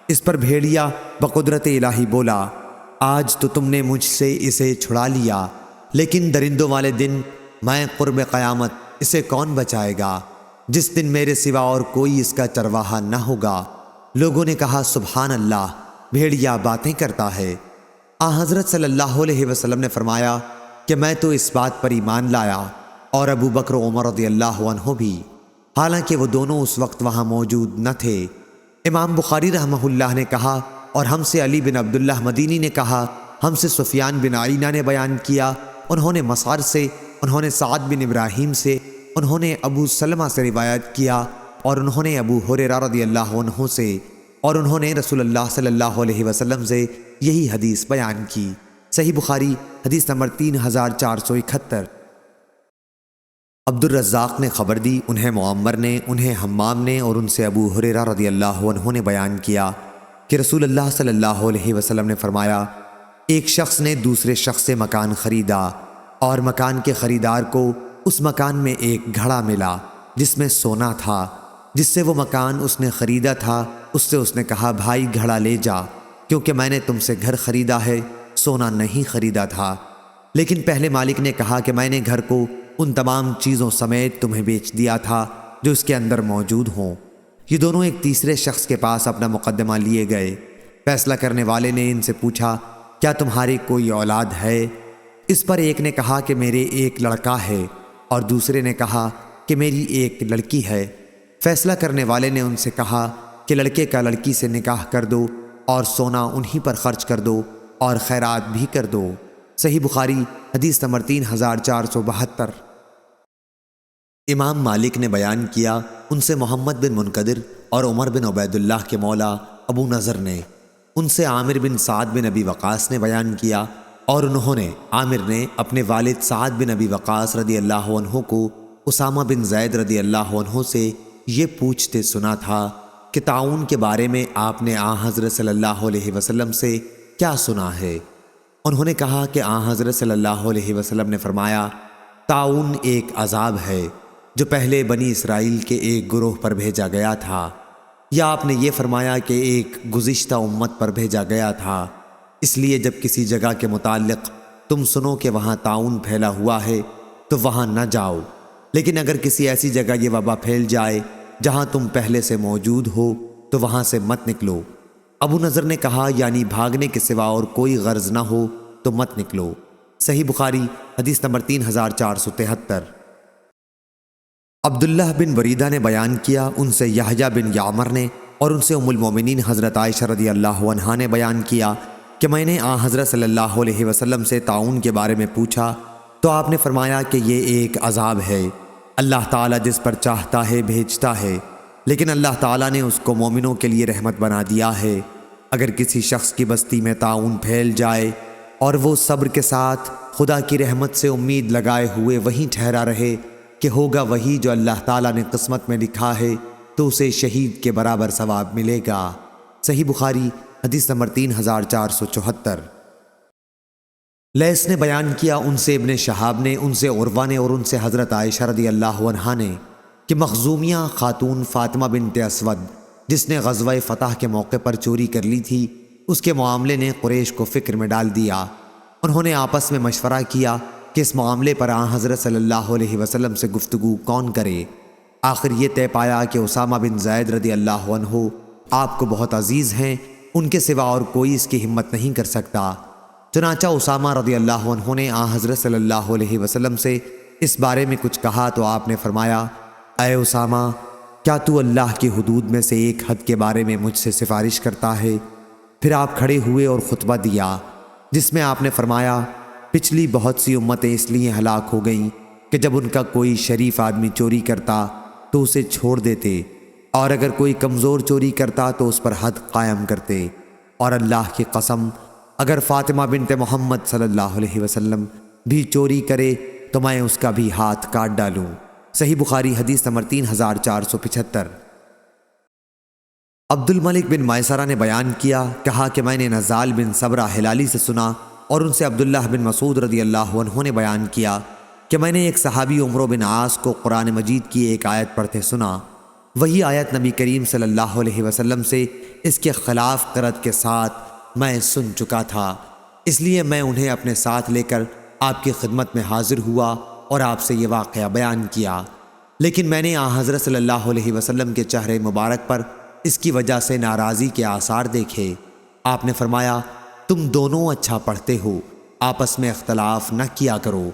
اس پر بھیڑیا بقدرت الہی بولا، آج تو تم نے مجھ سے اسے چھڑا لیا، لیکن درندوں والے دن میں قرب قیامت اسے کون بچائے گا، جس دن میرے سوا اور کوئی اس کا چرواہا نہ ہوگا۔ لوگوں نے کہا، سبحان اللہ، بھیڑیا باتیں کرتا ہے۔ حضرت صلی اللہ علیہ وسلم نے فرمایا کہ میں تو اس بات پر ایمان لایا، اور ابو بکر و عمر رضی اللہ عنہ بھی، حالانکہ وہ دونوں اس وقت وہاں موجود نہ تھے۔ امام بخاری رحمہ اللہ نے کہا، اور ہم سے علی بن عبداللہ مدینی نے کہا، ہم سے سفیان بن عینہ نے بیان کیا، انہوں نے مسعر سے، انہوں نے سعد بن ابراہیم سے، انہوں نے ابو سلمہ سے روایت کیا، اور انہوں نے ابو ہریرہ رضی اللہ عنہ سے، اور انہوں نے رسول اللہ صلی اللہ علیہ وسلم سے یہی حدیث بیان کی۔ صحیح بخاری حدیث نمبر 3471۔ عبد الرزاق نے خبر دی، انہیں معمر نے، انہیں حمام نے اور ان سے ابو ہریرہ رضی اللہ عنہ نے بیان کیا کہ رسول اللہ صلی اللہ علیہ وسلم نے فرمایا، ایک شخص نے دوسرے شخص سے مکان خریدا اور مکان کے خریدار کو اس مکان میں ایک گھڑا ملا جس میں سونا تھا، جس سے وہ مکان اس نے خریدا تھا۔ اس نے کہا، بھائی گھڑا لے جا، کیونکہ میں نے تم سے گھر خریدا ہے، سونا نہیں خریدا تھا۔ لیکن پہلے مالک نے کہا کہ میں نے گھر کو ان تمام چیزوں سمیت تمہیں بیچ دیا تھا جو اس کے اندر موجود ہوں۔ یہ دونوں ایک تیسرے شخص کے پاس اپنا مقدمہ لیے گئے۔ فیصلہ کرنے والے نے ان سے پوچھا، کیا تمہاری کوئی اولاد ہے؟ اس پر ایک نے کہا کہ میرے ایک لڑکا ہے، اور دوسرے نے کہا کہ میری ایک لڑکی ہے۔ فیصلہ کرنے والے نے ان سے کہا کہ لڑکے کا لڑکی سے نکاح کر دو اور سونا انہی پر خرچ کر دو اور خیرات بھی کر دو۔ صحیح بخاری حدیث نمبر 3472۔ امام مالک نے بیان کیا، ان سے محمد بن منقدر اور عمر بن عبید اللہ کے مولا ابو نضر نے، ان سے عامر بن سعد بن ابی وقاص نے بیان کیا، اور عامر نے اپنے والد سعد بن ابی وقاص رضی اللہ عنہ کو اسامہ بن زید رضی اللہ عنہ سے یہ پوچھتے سنا تھا کہ طاعون کے بارے میں آپ نے حضرت صلی اللہ علیہ وسلم سے کیا سنا ہے؟ انہوں نے کہا کہ حضرت صلی اللہ علیہ وسلم نے فرمایا، طاعون ایک عذاب ہے جو پہلے بنی اسرائیل کے ایک گروہ پر بھیجا گیا تھا، یا آپ نے یہ فرمایا کہ ایک گزشتہ امت پر بھیجا گیا تھا۔ اس لیے جب کسی جگہ کے متعلق تم سنو کہ وہاں طاعون پھیلا ہوا ہے تو وہاں نہ جاؤ، لیکن اگر کسی ایسی جگہ یہ وبا پھیل جائے جہاں تم پہلے سے موجود ہو تو وہاں سے مت نکلو۔ ابو نضر نے کہا، یعنی بھاگنے کے سوا اور کوئی غرض نہ ہو تو مت نکلو۔ صحیح بخاری حدیث نمبر 3473۔ عبداللہ بن بریدہ نے بیان کیا، ان سے یحییٰ بن یعمر نے اور ان سے ام المومنین حضرت عائشہ رضی اللہ عنہا نے بیان کیا کہ میں نے حضرت صلی اللہ علیہ وسلم سے طاعون کے بارے میں پوچھا تو آپ نے فرمایا کہ یہ ایک عذاب ہے، اللہ تعالیٰ جس پر چاہتا ہے بھیجتا ہے، لیکن اللہ تعالیٰ نے اس کو مومنوں کے لیے رحمت بنا دیا ہے۔ اگر کسی شخص کی بستی میں طاعون پھیل جائے اور وہ صبر کے ساتھ خدا کی رحمت سے امید لگائے ہوئے وہیں ٹھہرا رہے کہ ہوگا وہی جو اللہ تعالیٰ نے قسمت میں لکھا ہے، تو اسے شہید کے برابر ثواب ملے گا۔ صحیح بخاری حدیث نمبر 3474۔ لیث نے بیان کیا، ان سے ابن شہاب نے، ان سے عروہ نے اور ان سے حضرت عائشہ رضی اللہ عنہا نے کہ مخزومیہ خاتون فاطمہ بنت اسود جس نے غزوہ فتح کے موقع پر چوری کر لی تھی، اس کے معاملے نے قریش کو فکر میں ڈال دیا۔ انہوں نے آپس میں مشورہ کیا کہ اس معاملے پر حضرت صلی اللہ علیہ وسلم سے گفتگو کون کرے۔ آخر یہ طے پایا کہ اسامہ بن زید رضی اللہ عنہ آپ کو بہت عزیز ہیں، ان کے سوا اور کوئی اس کی ہمت نہیں کر سکتا۔ چنانچہ اسامہ رضی اللہ عنہ نے حضرت صلی اللہ علیہ وسلم سے اس بارے میں کچھ کہا تو آپ نے فرمایا، اے اسامہ، کیا تو اللہ کی حدود میں سے ایک حد کے بارے میں مجھ سے سفارش کرتا ہے؟ پھر آپ کھڑے ہوئے اور خطبہ دیا جس میں آپ نے فرمایا، پچھلی بہت سی امتیں اس لیے ہلاک ہو گئیں کہ جب ان کا کوئی شریف آدمی چوری کرتا تو اسے چھوڑ دیتے، اور اگر کوئی کمزور چوری کرتا تو اس پر حد قائم کرتے، اور اللہ کی قسم اگر فاطمہ بنت محمد صلی اللہ علیہ وسلم بھی چوری کرے تو میں اس کا بھی ہاتھ کاٹ ڈالوں۔ صحیح بخاری حدیث نمبر 3475۔ عبد الملک بن میسرہ نے بیان کیا، کہا کہ میں نے نزال بن صبرہ ہلالی سے سنا اور ان سے عبداللہ بن مسعود رضی اللہ عنہ نے بیان کیا کہ میں نے ایک صحابی عمرو بن عاص کو قرآن مجید کی ایک آیت پڑھتے سنا۔ وہی آیت نبی کریم صلی اللہ علیہ وسلم سے اس کے خلاف قرأت کے ساتھ میں سن چکا تھا، اس لیے میں انہیں اپنے ساتھ لے کر آپ کی خدمت میں حاضر ہوا اور آپ سے یہ واقعہ بیان کیا، لیکن میں نے حضرت صلی اللہ علیہ وسلم کے چہرے مبارک پر اس کی وجہ سے ناراضی کے آثار دیکھے۔ آپ نے فرمایا، تم دونوں اچھا پڑھتے ہو، آپس میں اختلاف نہ کیا کرو،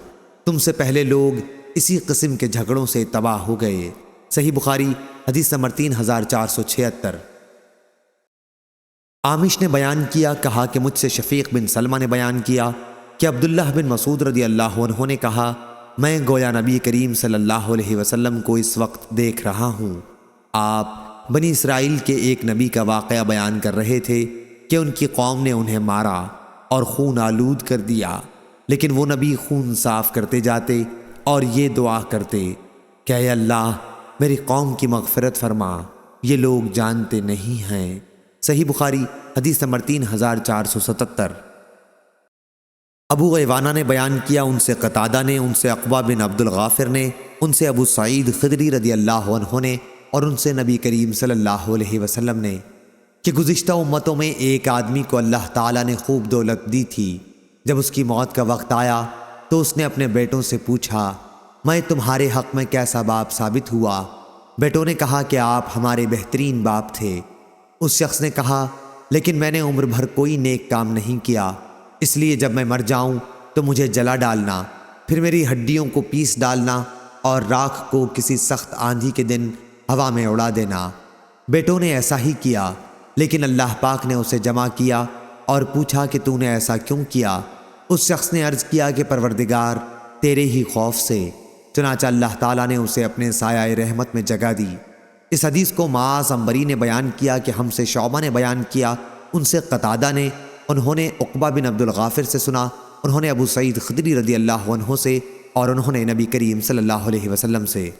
تم سے پہلے لوگ اسی قسم کے جھگڑوں سے تباہ ہو گئے۔ صحیح بخاری حدیث نمبر 3476۔ عامش نے بیان کیا، کہا کہ مجھ سے شفیق بن سلمہ نے بیان کیا کہ عبداللہ بن مسعود رضی اللہ عنہ نے کہا، میں گویا نبی کریم صلی اللہ علیہ وسلم کو اس وقت دیکھ رہا ہوں۔ آپ بنی اسرائیل کے ایک نبی کا واقعہ بیان کر رہے تھے کہ ان کی قوم نے انہیں مارا اور خون آلود کر دیا، لیکن وہ نبی خون صاف کرتے جاتے اور یہ دعا کرتے کہ اے اللہ میری قوم کی مغفرت فرما، یہ لوگ جانتے نہیں ہیں۔ صحیح بخاری حدیث نمبر 3477۔ ابو غیوانہ نے بیان کیا، ان سے قتادہ نے، ان سے عقبہ بن عبد الغافر نے، ان سے ابو سعید خدری رضی اللہ عنہ نے، اور ان سے نبی کریم صلی اللہ علیہ وسلم نے کہ گزشتہ امتوں میں ایک آدمی کو اللہ تعالیٰ نے خوب دولت دی تھی۔ جب اس کی موت کا وقت آیا تو اس نے اپنے بیٹوں سے پوچھا، میں تمہارے حق میں کیسا باپ ثابت ہوا؟ بیٹوں نے کہا کہ آپ ہمارے بہترین باپ تھے۔ اس شخص نے کہا، لیکن میں نے عمر بھر کوئی نیک کام نہیں کیا، اس لیے جب میں مر جاؤں تو مجھے جلا ڈالنا، پھر میری ہڈیوں کو پیس ڈالنا اور راکھ کو کسی سخت آندھی کے دن ہوا میں اڑا دینا۔ بیٹوں نے ایسا ہی کیا، لیکن اللہ پاک نے اسے جمع کیا اور پوچھا کہ تو نے ایسا کیوں کیا؟ اس شخص نے عرض کیا کہ پروردگار تیرے ہی خوف سے۔ چنانچہ اللہ تعالیٰ نے اسے اپنے سایہ رحمت میں جگہ دی۔ اس حدیث کو معاذ عنبری نے بیان کیا کہ ہم سے شعبہ نے بیان کیا، ان سے قتادہ نے، انہوں نے عقبہ بن عبد الغافر سے سنا، انہوں نے ابو سعید خدری رضی اللہ عنہ سے، اور انہوں نے نبی کریم صلی اللہ علیہ وسلم سے۔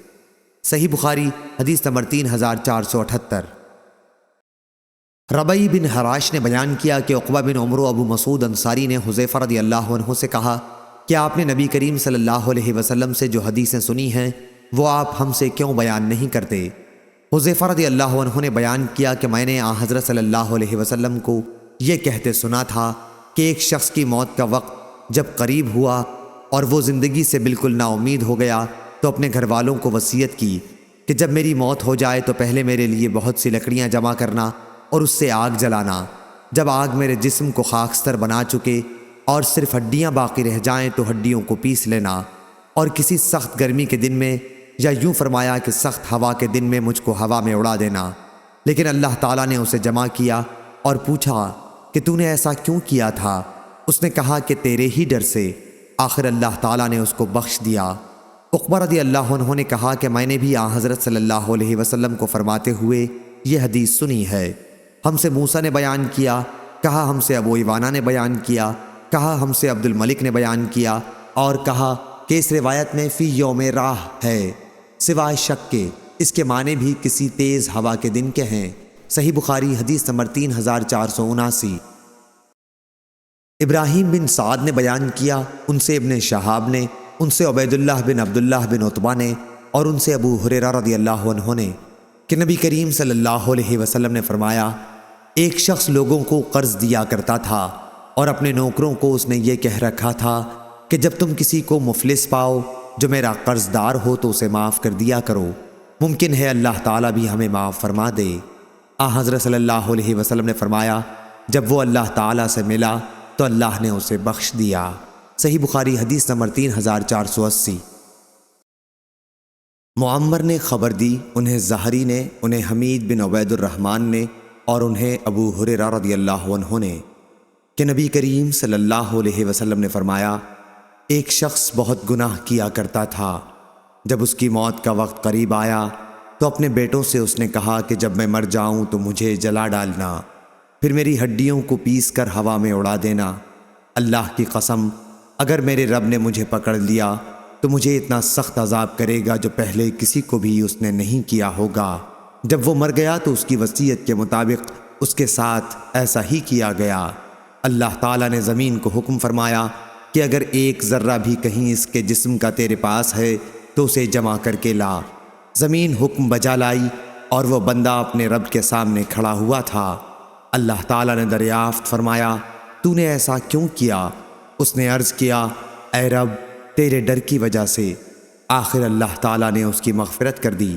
صحیح بخاری حدیث نمبر 3478۔ ربعی بن حراش نے بیان کیا کہ عقبہ بن عمرو ابو مسعود انصاری نے حذیفہ رضی اللہ عنہ سے کہا کہ آپ نے نبی کریم صلی اللہ علیہ وسلم سے جو حدیثیں سنی ہیں وہ آپ ہم سے کیوں بیان نہیں کرتے؟ حذیفہ رضی اللہ عنہ نے بیان کیا کہ میں نے آن حضرت صلی اللہ علیہ وسلم کو یہ کہتے سنا تھا کہ ایک شخص کی موت کا وقت جب قریب ہوا اور وہ زندگی سے بالکل نا امید ہو گیا تو اپنے گھر والوں کو وصیت کی کہ جب میری موت ہو جائے تو پہلے میرے لیے بہت سی لکڑیاں جمع کرنا اور اس سے آگ جلانا، جب آگ میرے جسم کو خاکستر بنا چکے اور صرف ہڈیاں باقی رہ جائیں تو ہڈیوں کو پیس لینا، اور کسی سخت گرمی کے دن میں، یا یوں فرمایا کہ سخت ہوا کے دن میں مجھ کو ہوا میں اڑا دینا۔ لیکن اللہ تعالیٰ نے اسے جمع کیا اور پوچھا کہ تو نے ایسا کیوں کیا تھا؟ اس نے کہا کہ تیرے ہی ڈر سے۔ آخر اللہ تعالیٰ نے اس کو بخش دیا۔ عقبہ رضی اللہ عنہ نے کہا کہ میں نے بھی آن حضرت صلی اللہ علیہ وسلم کو فرماتے ہوئے یہ حدیث سنی ہے۔ ہم سے موسیٰ نے بیان کیا، کہا ہم سے ابو عوانہ نے بیان کیا، کہا ہم سے عبد الملک نے بیان کیا، اور کہا کہ اس روایت میں فی یوم راہ ہے، سوائے شک کے اس کے معنی بھی کسی تیز ہوا کے دن کے ہیں۔ صحیح بخاری حدیث نمبر 3479۔ ابراہیم بن سعد نے بیان کیا، ان سے ابن شہاب نے، ان سے عبید اللہ بن عبداللہ بن عتبہ نے، اور ان سے ابو ہریرہ رضی اللہ عنہ نے کہ نبی کریم صلی اللہ علیہ وسلم نے فرمایا، ایک شخص لوگوں کو قرض دیا کرتا تھا اور اپنے نوکروں کو اس نے یہ کہہ رکھا تھا کہ جب تم کسی کو مفلس پاؤ جو میرا قرض دار ہو تو اسے معاف کر دیا کرو، ممکن ہے اللہ تعالیٰ بھی ہمیں معاف فرما دے۔ حضرت صلی اللہ علیہ وسلم نے فرمایا، جب وہ اللہ تعالیٰ سے ملا تو اللہ نے اسے بخش دیا۔ صحیح بخاری حدیث نمبر 3480۔ معمر نے خبر دی، انہیں زہری نے، انہیں حمید بن عبید الرحمن نے، اور انہیں ابو ہریرہ رضی اللہ عنہ نے کہ نبی کریم صلی اللہ علیہ وسلم نے فرمایا، ایک شخص بہت گناہ کیا کرتا تھا، جب اس کی موت کا وقت قریب آیا تو اپنے بیٹوں سے اس نے کہا کہ جب میں مر جاؤں تو مجھے جلا ڈالنا، پھر میری ہڈیوں کو پیس کر ہوا میں اڑا دینا۔ اللہ کی قسم، اگر میرے رب نے مجھے پکڑ لیا تو مجھے اتنا سخت عذاب کرے گا جو پہلے کسی کو بھی اس نے نہیں کیا ہوگا۔ جب وہ مر گیا تو اس کی وصیت کے مطابق اس کے ساتھ ایسا ہی کیا گیا۔ اللہ تعالیٰ نے زمین کو حکم فرمایا کہ اگر ایک ذرہ بھی کہیں اس کے جسم کا تیرے پاس ہے تو اسے جمع کر کے لا۔ زمین حکم بجا لائی اور وہ بندہ اپنے رب کے سامنے کھڑا ہوا تھا۔ اللہ تعالیٰ نے دریافت فرمایا، تو نے ایسا کیوں کیا؟ اس نے عرض کیا، اے رب تیرے ڈر کی وجہ سے۔ آخر اللہ تعالیٰ نے اس کی مغفرت کر دی۔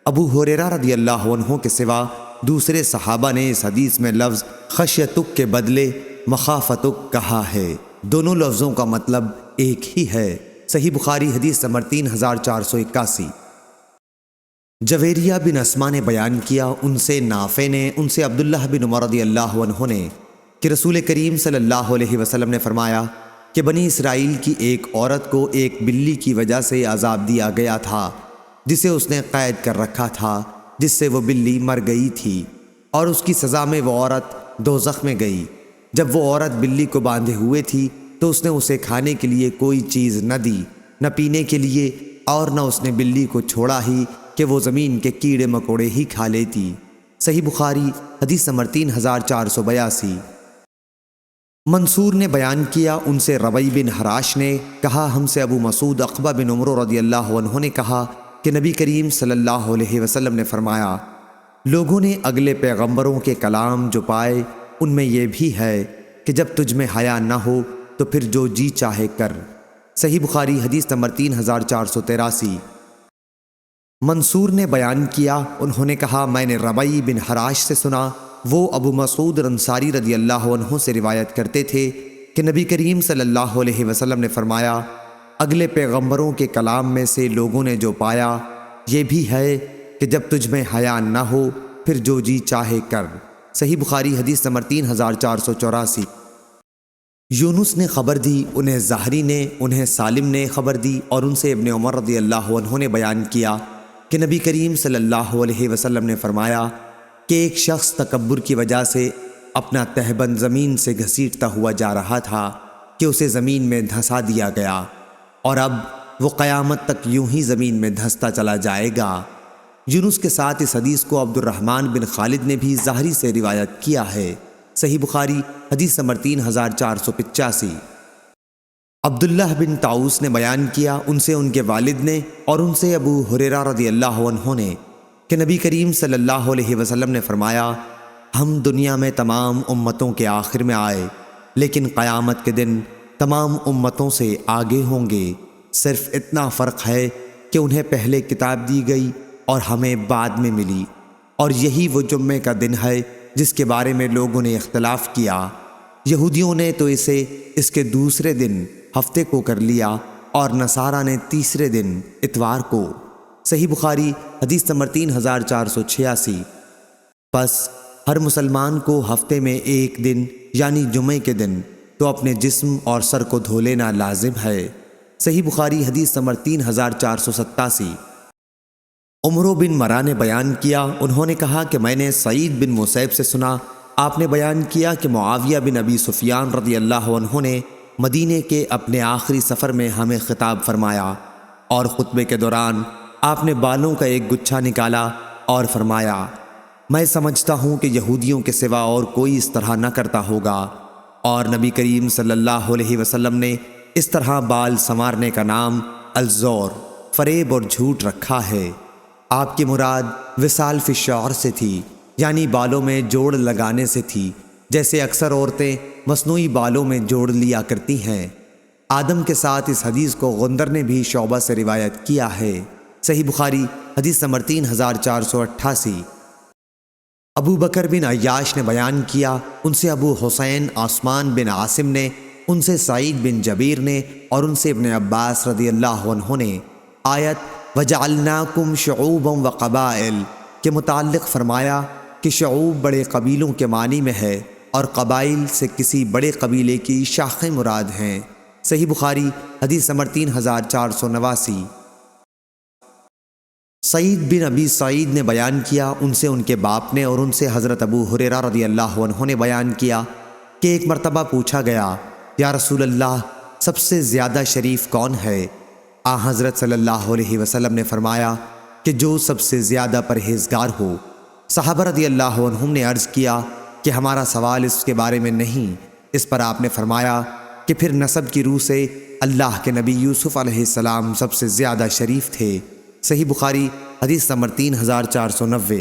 ابو ہریرہ رضی اللہ عنہ کے سوا دوسرے صحابہ نے اس حدیث میں لفظ خشیتک کے بدلے مخافتک کہا ہے، دونوں لفظوں کا مطلب ایک ہی ہے۔ صحیح بخاری حدیث نمبر 3481۔ جویریہ بن اسما نے بیان کیا، ان سے نافع نے، ان سے عبداللہ بن عمر رضی اللہ عنہ نے کہ رسول کریم صلی اللہ علیہ وسلم نے فرمایا کہ بنی اسرائیل کی ایک عورت کو ایک بلی کی وجہ سے عذاب دیا گیا تھا جسے اس نے قید کر رکھا تھا، جس سے وہ بلی مر گئی تھی، اور اس کی سزا میں وہ عورت دوزخ میں گئی۔ جب وہ عورت بلی کو باندھے ہوئے تھی تو اس نے اسے کھانے کے لیے کوئی چیز نہ دی، نہ پینے کے لیے، اور نہ اس نے بلی کو چھوڑا ہی کہ وہ زمین کے کیڑے مکوڑے ہی کھا لیتی۔ صحیح بخاری حدیث نمبر 3482۔ منصور نے بیان کیا، ان سے ربیع بن حراش نے کہا، ہم سے ابو مسعود عقبہ بن عمرو رضی اللہ عنہ نے کہا کہ نبی کریم صلی اللہ علیہ وسلم نے فرمایا، لوگوں نے اگلے پیغمبروں کے کلام جو پائے ان میں یہ بھی ہے کہ جب تجھ میں حیا نہ ہو تو پھر جو جی چاہے کر۔ صحیح بخاری حدیث نمبر 3483۔ منصور نے بیان کیا، انہوں نے کہا، میں نے ربیع بن حراش سے سنا، وہ ابو مسعود انصاری رضی اللہ عنہ سے روایت کرتے تھے کہ نبی کریم صلی اللہ علیہ وسلم نے فرمایا، اگلے پیغمبروں کے کلام میں سے لوگوں نے جو پایا یہ بھی ہے کہ جب تجھ میں حیا نہ ہو پھر جو جی چاہے کر۔ صحیح بخاری حدیث نمبر 3484۔ یونس نے خبر دی، انہیں زہری نے، انہیں سالم نے خبر دی، اور ان سے ابن عمر رضی اللہ عنہ نے بیان کیا کہ نبی کریم صلی اللہ علیہ وسلم نے فرمایا کہ ایک شخص تکبر کی وجہ سے اپنا تہبند زمین سے گھسیٹتا ہوا جا رہا تھا کہ اسے زمین میں دھسا دیا گیا، اور اب وہ قیامت تک یوں ہی زمین میں دھستا چلا جائے گا۔ یونس کے ساتھ اس حدیث کو عبد الرحمن بن خالد نے بھی زہری سے روایت کیا ہے۔ صحیح بخاری حدیث نمبر 3485۔ عبداللہ بن طاؤس نے بیان کیا، ان سے ان کے والد نے اور ان سے ابو ہریرہ رضی اللہ عنہ نے کہ نبی کریم صلی اللہ علیہ وسلم نے فرمایا، ہم دنیا میں تمام امتوں کے آخر میں آئے، لیکن قیامت کے دن تمام امتوں سے آگے ہوں گے، صرف اتنا فرق ہے کہ انہیں پہلے کتاب دی گئی اور ہمیں بعد میں ملی، اور یہی وہ جمعے کا دن ہے جس کے بارے میں لوگوں نے اختلاف کیا۔ یہودیوں نے تو اسے اس کے دوسرے دن ہفتے کو کر لیا، اور نصارہ نے تیسرے دن اتوار کو۔ صحیح بخاری حدیث نمبر 3486۔ پس ہر مسلمان کو ہفتے میں ایک دن یعنی جمعے کے دن تو اپنے جسم اور سر کو دھو لینا لازم ہے۔ صحیح بخاری حدیث نمبر 3487۔ عمرو بن مرہ نے بیان کیا، انہوں نے کہا کہ میں نے سعید بن مسیب سے سنا، آپ نے بیان کیا کہ معاویہ بن ابی سفیان رضی اللہ عنہ نے مدینے کے اپنے آخری سفر میں ہمیں خطاب فرمایا، اور خطبے کے دوران آپ نے بالوں کا ایک گچھا نکالا اور فرمایا، میں سمجھتا ہوں کہ یہودیوں کے سوا اور کوئی اس طرح نہ کرتا ہوگا، اور نبی کریم صلی اللہ علیہ وسلم نے اس طرح بال سنوارنے کا نام الزور، فریب اور جھوٹ رکھا ہے۔ آپ کی مراد وصال فی الشعر سے تھی، یعنی بالوں میں جوڑ لگانے سے تھی، جیسے اکثر عورتیں مصنوعی بالوں میں جوڑ لیا کرتی ہیں۔ آدم کے ساتھ اس حدیث کو غندر نے بھی شعبہ سے روایت کیا ہے۔ صحیح بخاری حدیث نمبر 3488۔ ابو بکر بن عیاش نے بیان کیا، ان سے ابو حسین عثمان بن عاصم نے، ان سے سعید بن جبیر نے، اور ان سے ابن عباس رضی اللہ عنہ نے آیت وَجَعَلْنَاكُمْ شُعُوبًا وَقَبَائِلَ کے متعلق فرمایا کہ شعوب بڑے قبیلوں کے معنی میں ہے، اور قبائل سے کسی بڑے قبیلے کی شاخیں مراد ہیں۔ صحیح بخاری حدیث نمبر 3489۔ سعید بن ابی سعید نے بیان کیا، ان سے ان کے باپ نے اور ان سے حضرت ابو ہریرہ رضی اللہ عنہ نے بیان کیا کہ ایک مرتبہ پوچھا گیا، یا رسول اللہ، سب سے زیادہ شریف کون ہے؟ آ حضرت صلی اللہ علیہ وسلم نے فرمایا کہ جو سب سے زیادہ پرہیزگار ہو۔ صحابہ رضی اللہ عنہم نے عرض کیا کہ ہمارا سوال اس کے بارے میں نہیں۔ اس پر آپ نے فرمایا کہ پھر نسب کی روح سے اللہ کے نبی یوسف علیہ السلام سب سے زیادہ شریف تھے۔ صحیح بخاری حدیث نمبر 3490۔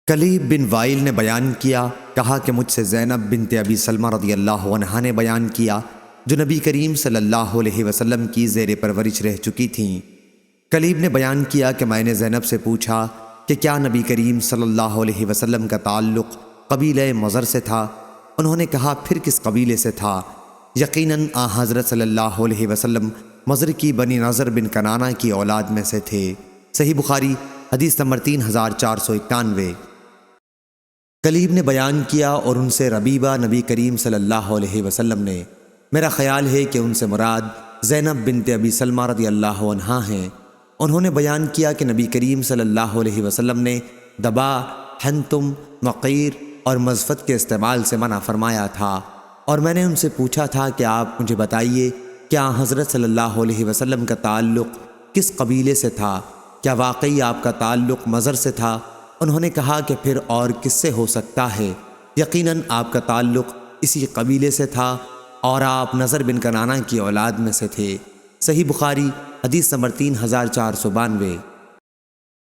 کلیب بن وائل نے بیان کیا، کہا کہ مجھ سے زینب بنت ابی سلمہ رضی اللہ عنہا نے بیان کیا، جو نبی کریم صلی اللہ علیہ وسلم کی زیر پرورش رہ چکی تھیں۔ کلیب نے بیان کیا کہ میں نے زینب سے پوچھا کہ کیا نبی کریم صلی اللہ علیہ وسلم کا تعلق قبیلہ مضر سے تھا؟ انہوں نے کہا، پھر کس قبیلے سے تھا؟ یقیناً آ حضرت صلی اللہ علیہ وسلم مضر کی بنی نضر بن کنانہ کی اولاد میں سے تھے۔ صحیح بخاری حدیث نمبر 3491۔ کلیب نے بیان کیا، اور ان سے ربیبہ نبی کریم صلی اللہ علیہ وسلم نے، میرا خیال ہے کہ ان سے مراد زینب بنت ابی سلمہ رضی اللہ عنہا ہیں، انہوں نے بیان کیا کہ نبی کریم صلی اللہ علیہ وسلم نے دبا، حنتم، مقیر اور مزفت کے استعمال سے منع فرمایا تھا، اور میں نے ان سے پوچھا تھا کہ آپ مجھے بتائیے کیا حضرت صلی اللہ علیہ وسلم کا تعلق کس قبیلے سے تھا؟ کیا واقعی آپ کا تعلق مضر سے تھا؟ انہوں نے کہا کہ پھر اور کس سے ہو سکتا ہے؟ یقیناً آپ کا تعلق اسی قبیلے سے تھا اور آپ نضر بن کنانہ کی اولاد میں سے تھے۔ صحیح بخاری حدیث نمبر 3492۔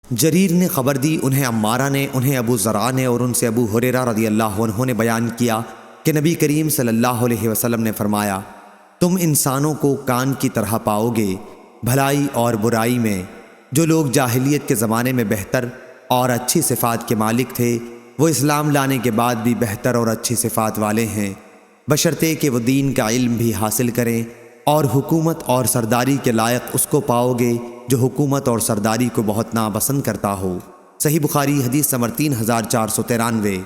جریر نے خبر دی، انہیں عمارہ نے، انہیں ابو زرع نے اور ان سے ابو ہریرہ رضی اللہ عنہ نے بیان کیا کہ نبی کریم صلی اللہ علیہ وسلم نے فرمایا، تم انسانوں کو کان کی طرح پاؤ گے بھلائی اور برائی میں۔ جو لوگ جاہلیت کے زمانے میں بہتر اور اچھی صفات کے مالک تھے وہ اسلام لانے کے بعد بھی بہتر اور اچھی صفات والے ہیں، بشرطے کہ وہ دین کا علم بھی حاصل کریں، اور حکومت اور سرداری کے لائق اس کو پاؤ گے جو حکومت اور سرداری کو بہت ناپسند کرتا ہو۔ صحیح بخاری حدیث نمبر 3493۔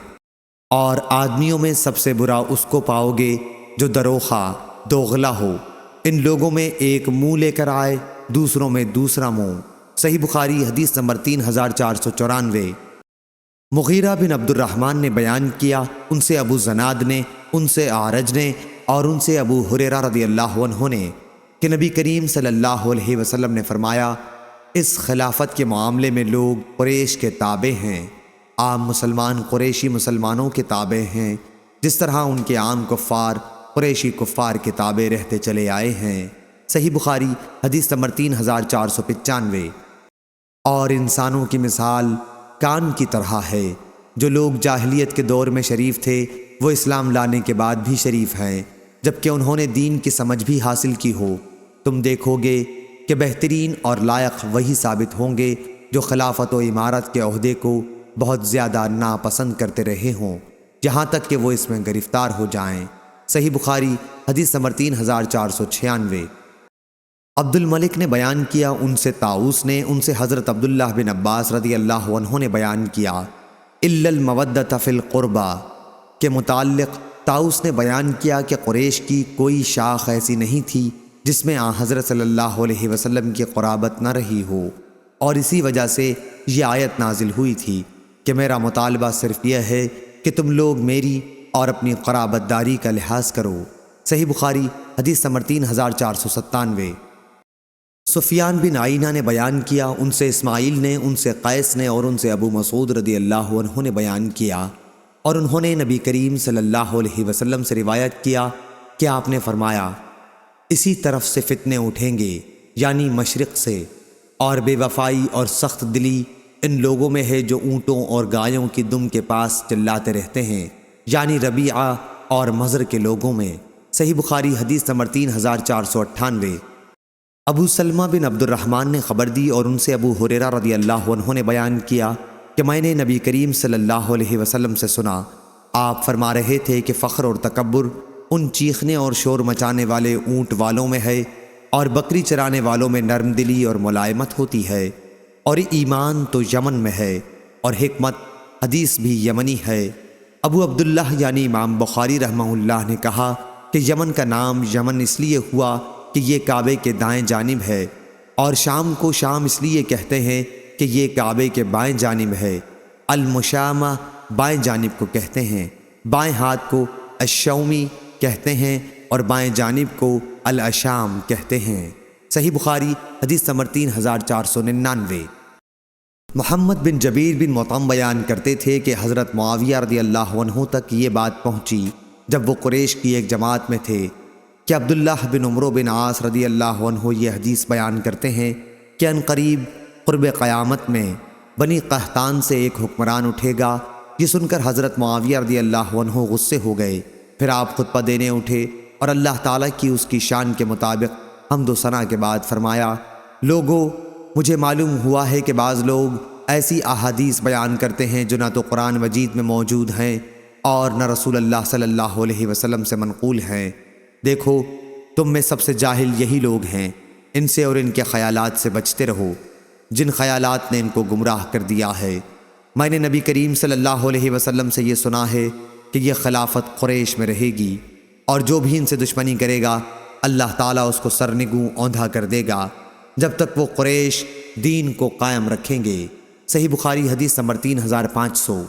اور آدمیوں میں سب سے برا اس کو پاؤ گے جو دروخہ دوغلا ہو، ان لوگوں میں ایک منہ لے کر آئے دوسروں میں دوسرا منہ۔ صحیح بخاری حدیث نمبر 3494۔ مغیرہ بن عبد الرحمن نے بیان کیا، ان سے ابو زناد نے، ان سے اعرج نے اور ان سے ابو ہریرہ رضی اللہ عنہ نے کہ نبی کریم صلی اللہ علیہ وسلم نے فرمایا، اس خلافت کے معاملے میں لوگ قریش کے تابع ہیں، عام مسلمان قریشی مسلمانوں کے تابع ہیں، جس طرح ان کے عام کفار قریشی کفار کے تابع رہتے چلے آئے ہیں۔ صحیح بخاری حدیث نمبر 3495۔ اور انسانوں کی مثال کان کی طرح ہے، جو لوگ جاہلیت کے دور میں شریف تھے وہ اسلام لانے کے بعد بھی شریف ہیں، جبکہ انہوں نے دین کی سمجھ بھی حاصل کی ہو۔ تم دیکھو گے کہ بہترین اور لائق وہی ثابت ہوں گے جو خلافت و امارت کے عہدے کو بہت زیادہ ناپسند کرتے رہے ہوں، یہاں تک کہ وہ اس میں گرفتار ہو جائیں۔ صحیح بخاری حدیث نمبر 3496۔ عبد الملک نے بیان کیا، ان سے طاؤس نے، ان سے حضرت عبداللہ بن عباس رضی اللہ عنہ نے بیان کیا، الا المودۃ فی القربى کے متعلق طاؤس نے بیان کیا کہ قریش کی کوئی شاخ ایسی نہیں تھی جس میں حضرت صلی اللہ علیہ وسلم کی قرابت نہ رہی ہو، اور اسی وجہ سے یہ آیت نازل ہوئی تھی کہ میرا مطالبہ صرف یہ ہے کہ تم لوگ میری اور اپنی قرابت داری کا لحاظ کرو۔ صحیح بخاری حدیث نمبر 3497۔ سفیان بن عینہ نے بیان کیا، ان سے اسماعیل نے، ان سے قیس نے اور ان سے ابو مسعود رضی اللہ عنہ نے بیان کیا، اور انہوں نے نبی کریم صلی اللہ علیہ وسلم سے روایت کیا کہ آپ نے فرمایا، اسی طرف سے فتنے اٹھیں گے، یعنی مشرق سے، اور بے وفائی اور سخت دلی ان لوگوں میں ہے جو اونٹوں اور گایوں کی دم کے پاس چلاتے رہتے ہیں، یعنی ربیعہ اور مضر کے لوگوں میں۔ صحیح بخاری حدیث نمبر 3498۔ ابو سلمہ بن عبد الرحمن نے خبر دی اور ان سے ابو ہریرہ رضی اللہ عنہ نے بیان کیا کہ میں نے نبی کریم صلی اللہ علیہ وسلم سے سنا، آپ فرما رہے تھے کہ فخر اور تکبر ان چیخنے اور شور مچانے والے اونٹ والوں میں ہے، اور بکری چرانے والوں میں نرم دلی اور ملائمت ہوتی ہے، اور ایمان تو یمن میں ہے، اور حکمت حدیث بھی یمنی ہے۔ ابو عبداللہ یعنی امام بخاری رحمہ اللہ نے کہا کہ یمن کا نام یمن اس لیے ہوا کہ یہ کعبے کے دائیں جانب ہے، اور شام کو شام اس لیے کہتے ہیں کہ یہ کعبے کے بائیں جانب ہے۔ المشامہ بائیں جانب کو کہتے ہیں، بائیں ہاتھ کو الشومی کہتے ہیں اور بائیں جانب کو الاشام کہتے ہیں۔ صحیح بخاری حدیث نمبر 3499۔ محمد بن جبیر بن مطعم بیان کرتے تھے کہ حضرت معاویہ رضی اللہ عنہ تک یہ بات پہنچی جب وہ قریش کی ایک جماعت میں تھے کہ عبداللہ بن عمرو بن عاص رضی اللہ عنہ یہ حدیث بیان کرتے ہیں کہ ان قریب قرب قیامت میں بنی قحطان سے ایک حکمران اٹھے گا۔ یہ سن کر حضرت معاویہ رضی اللہ عنہ غصے ہو گئے، پھر آپ خطبہ دینے اٹھے اور اللہ تعالیٰ کی اس کی شان کے مطابق حمد و ثنا کے بعد فرمایا، لوگو مجھے معلوم ہوا ہے کہ بعض لوگ ایسی احادیث بیان کرتے ہیں جو نہ تو قرآن مجید میں موجود ہیں اور نہ رسول اللہ صلی اللہ علیہ وسلم سے منقول ہیں۔ دیکھو تم میں سب سے جاہل یہی لوگ ہیں، ان سے اور ان کے خیالات سے بچتے رہو جن خیالات نے ان کو گمراہ کر دیا ہے۔ میں نے نبی کریم صلی اللہ علیہ وسلم سے یہ سنا ہے کہ یہ خلافت قریش میں رہے گی، اور جو بھی ان سے دشمنی کرے گا اللہ تعالیٰ اس کو سرنگوں اوندھا کر دے گا جب تک وہ قریش دین کو قائم رکھیں گے۔ صحیح بخاری حدیث نمبر 3500۔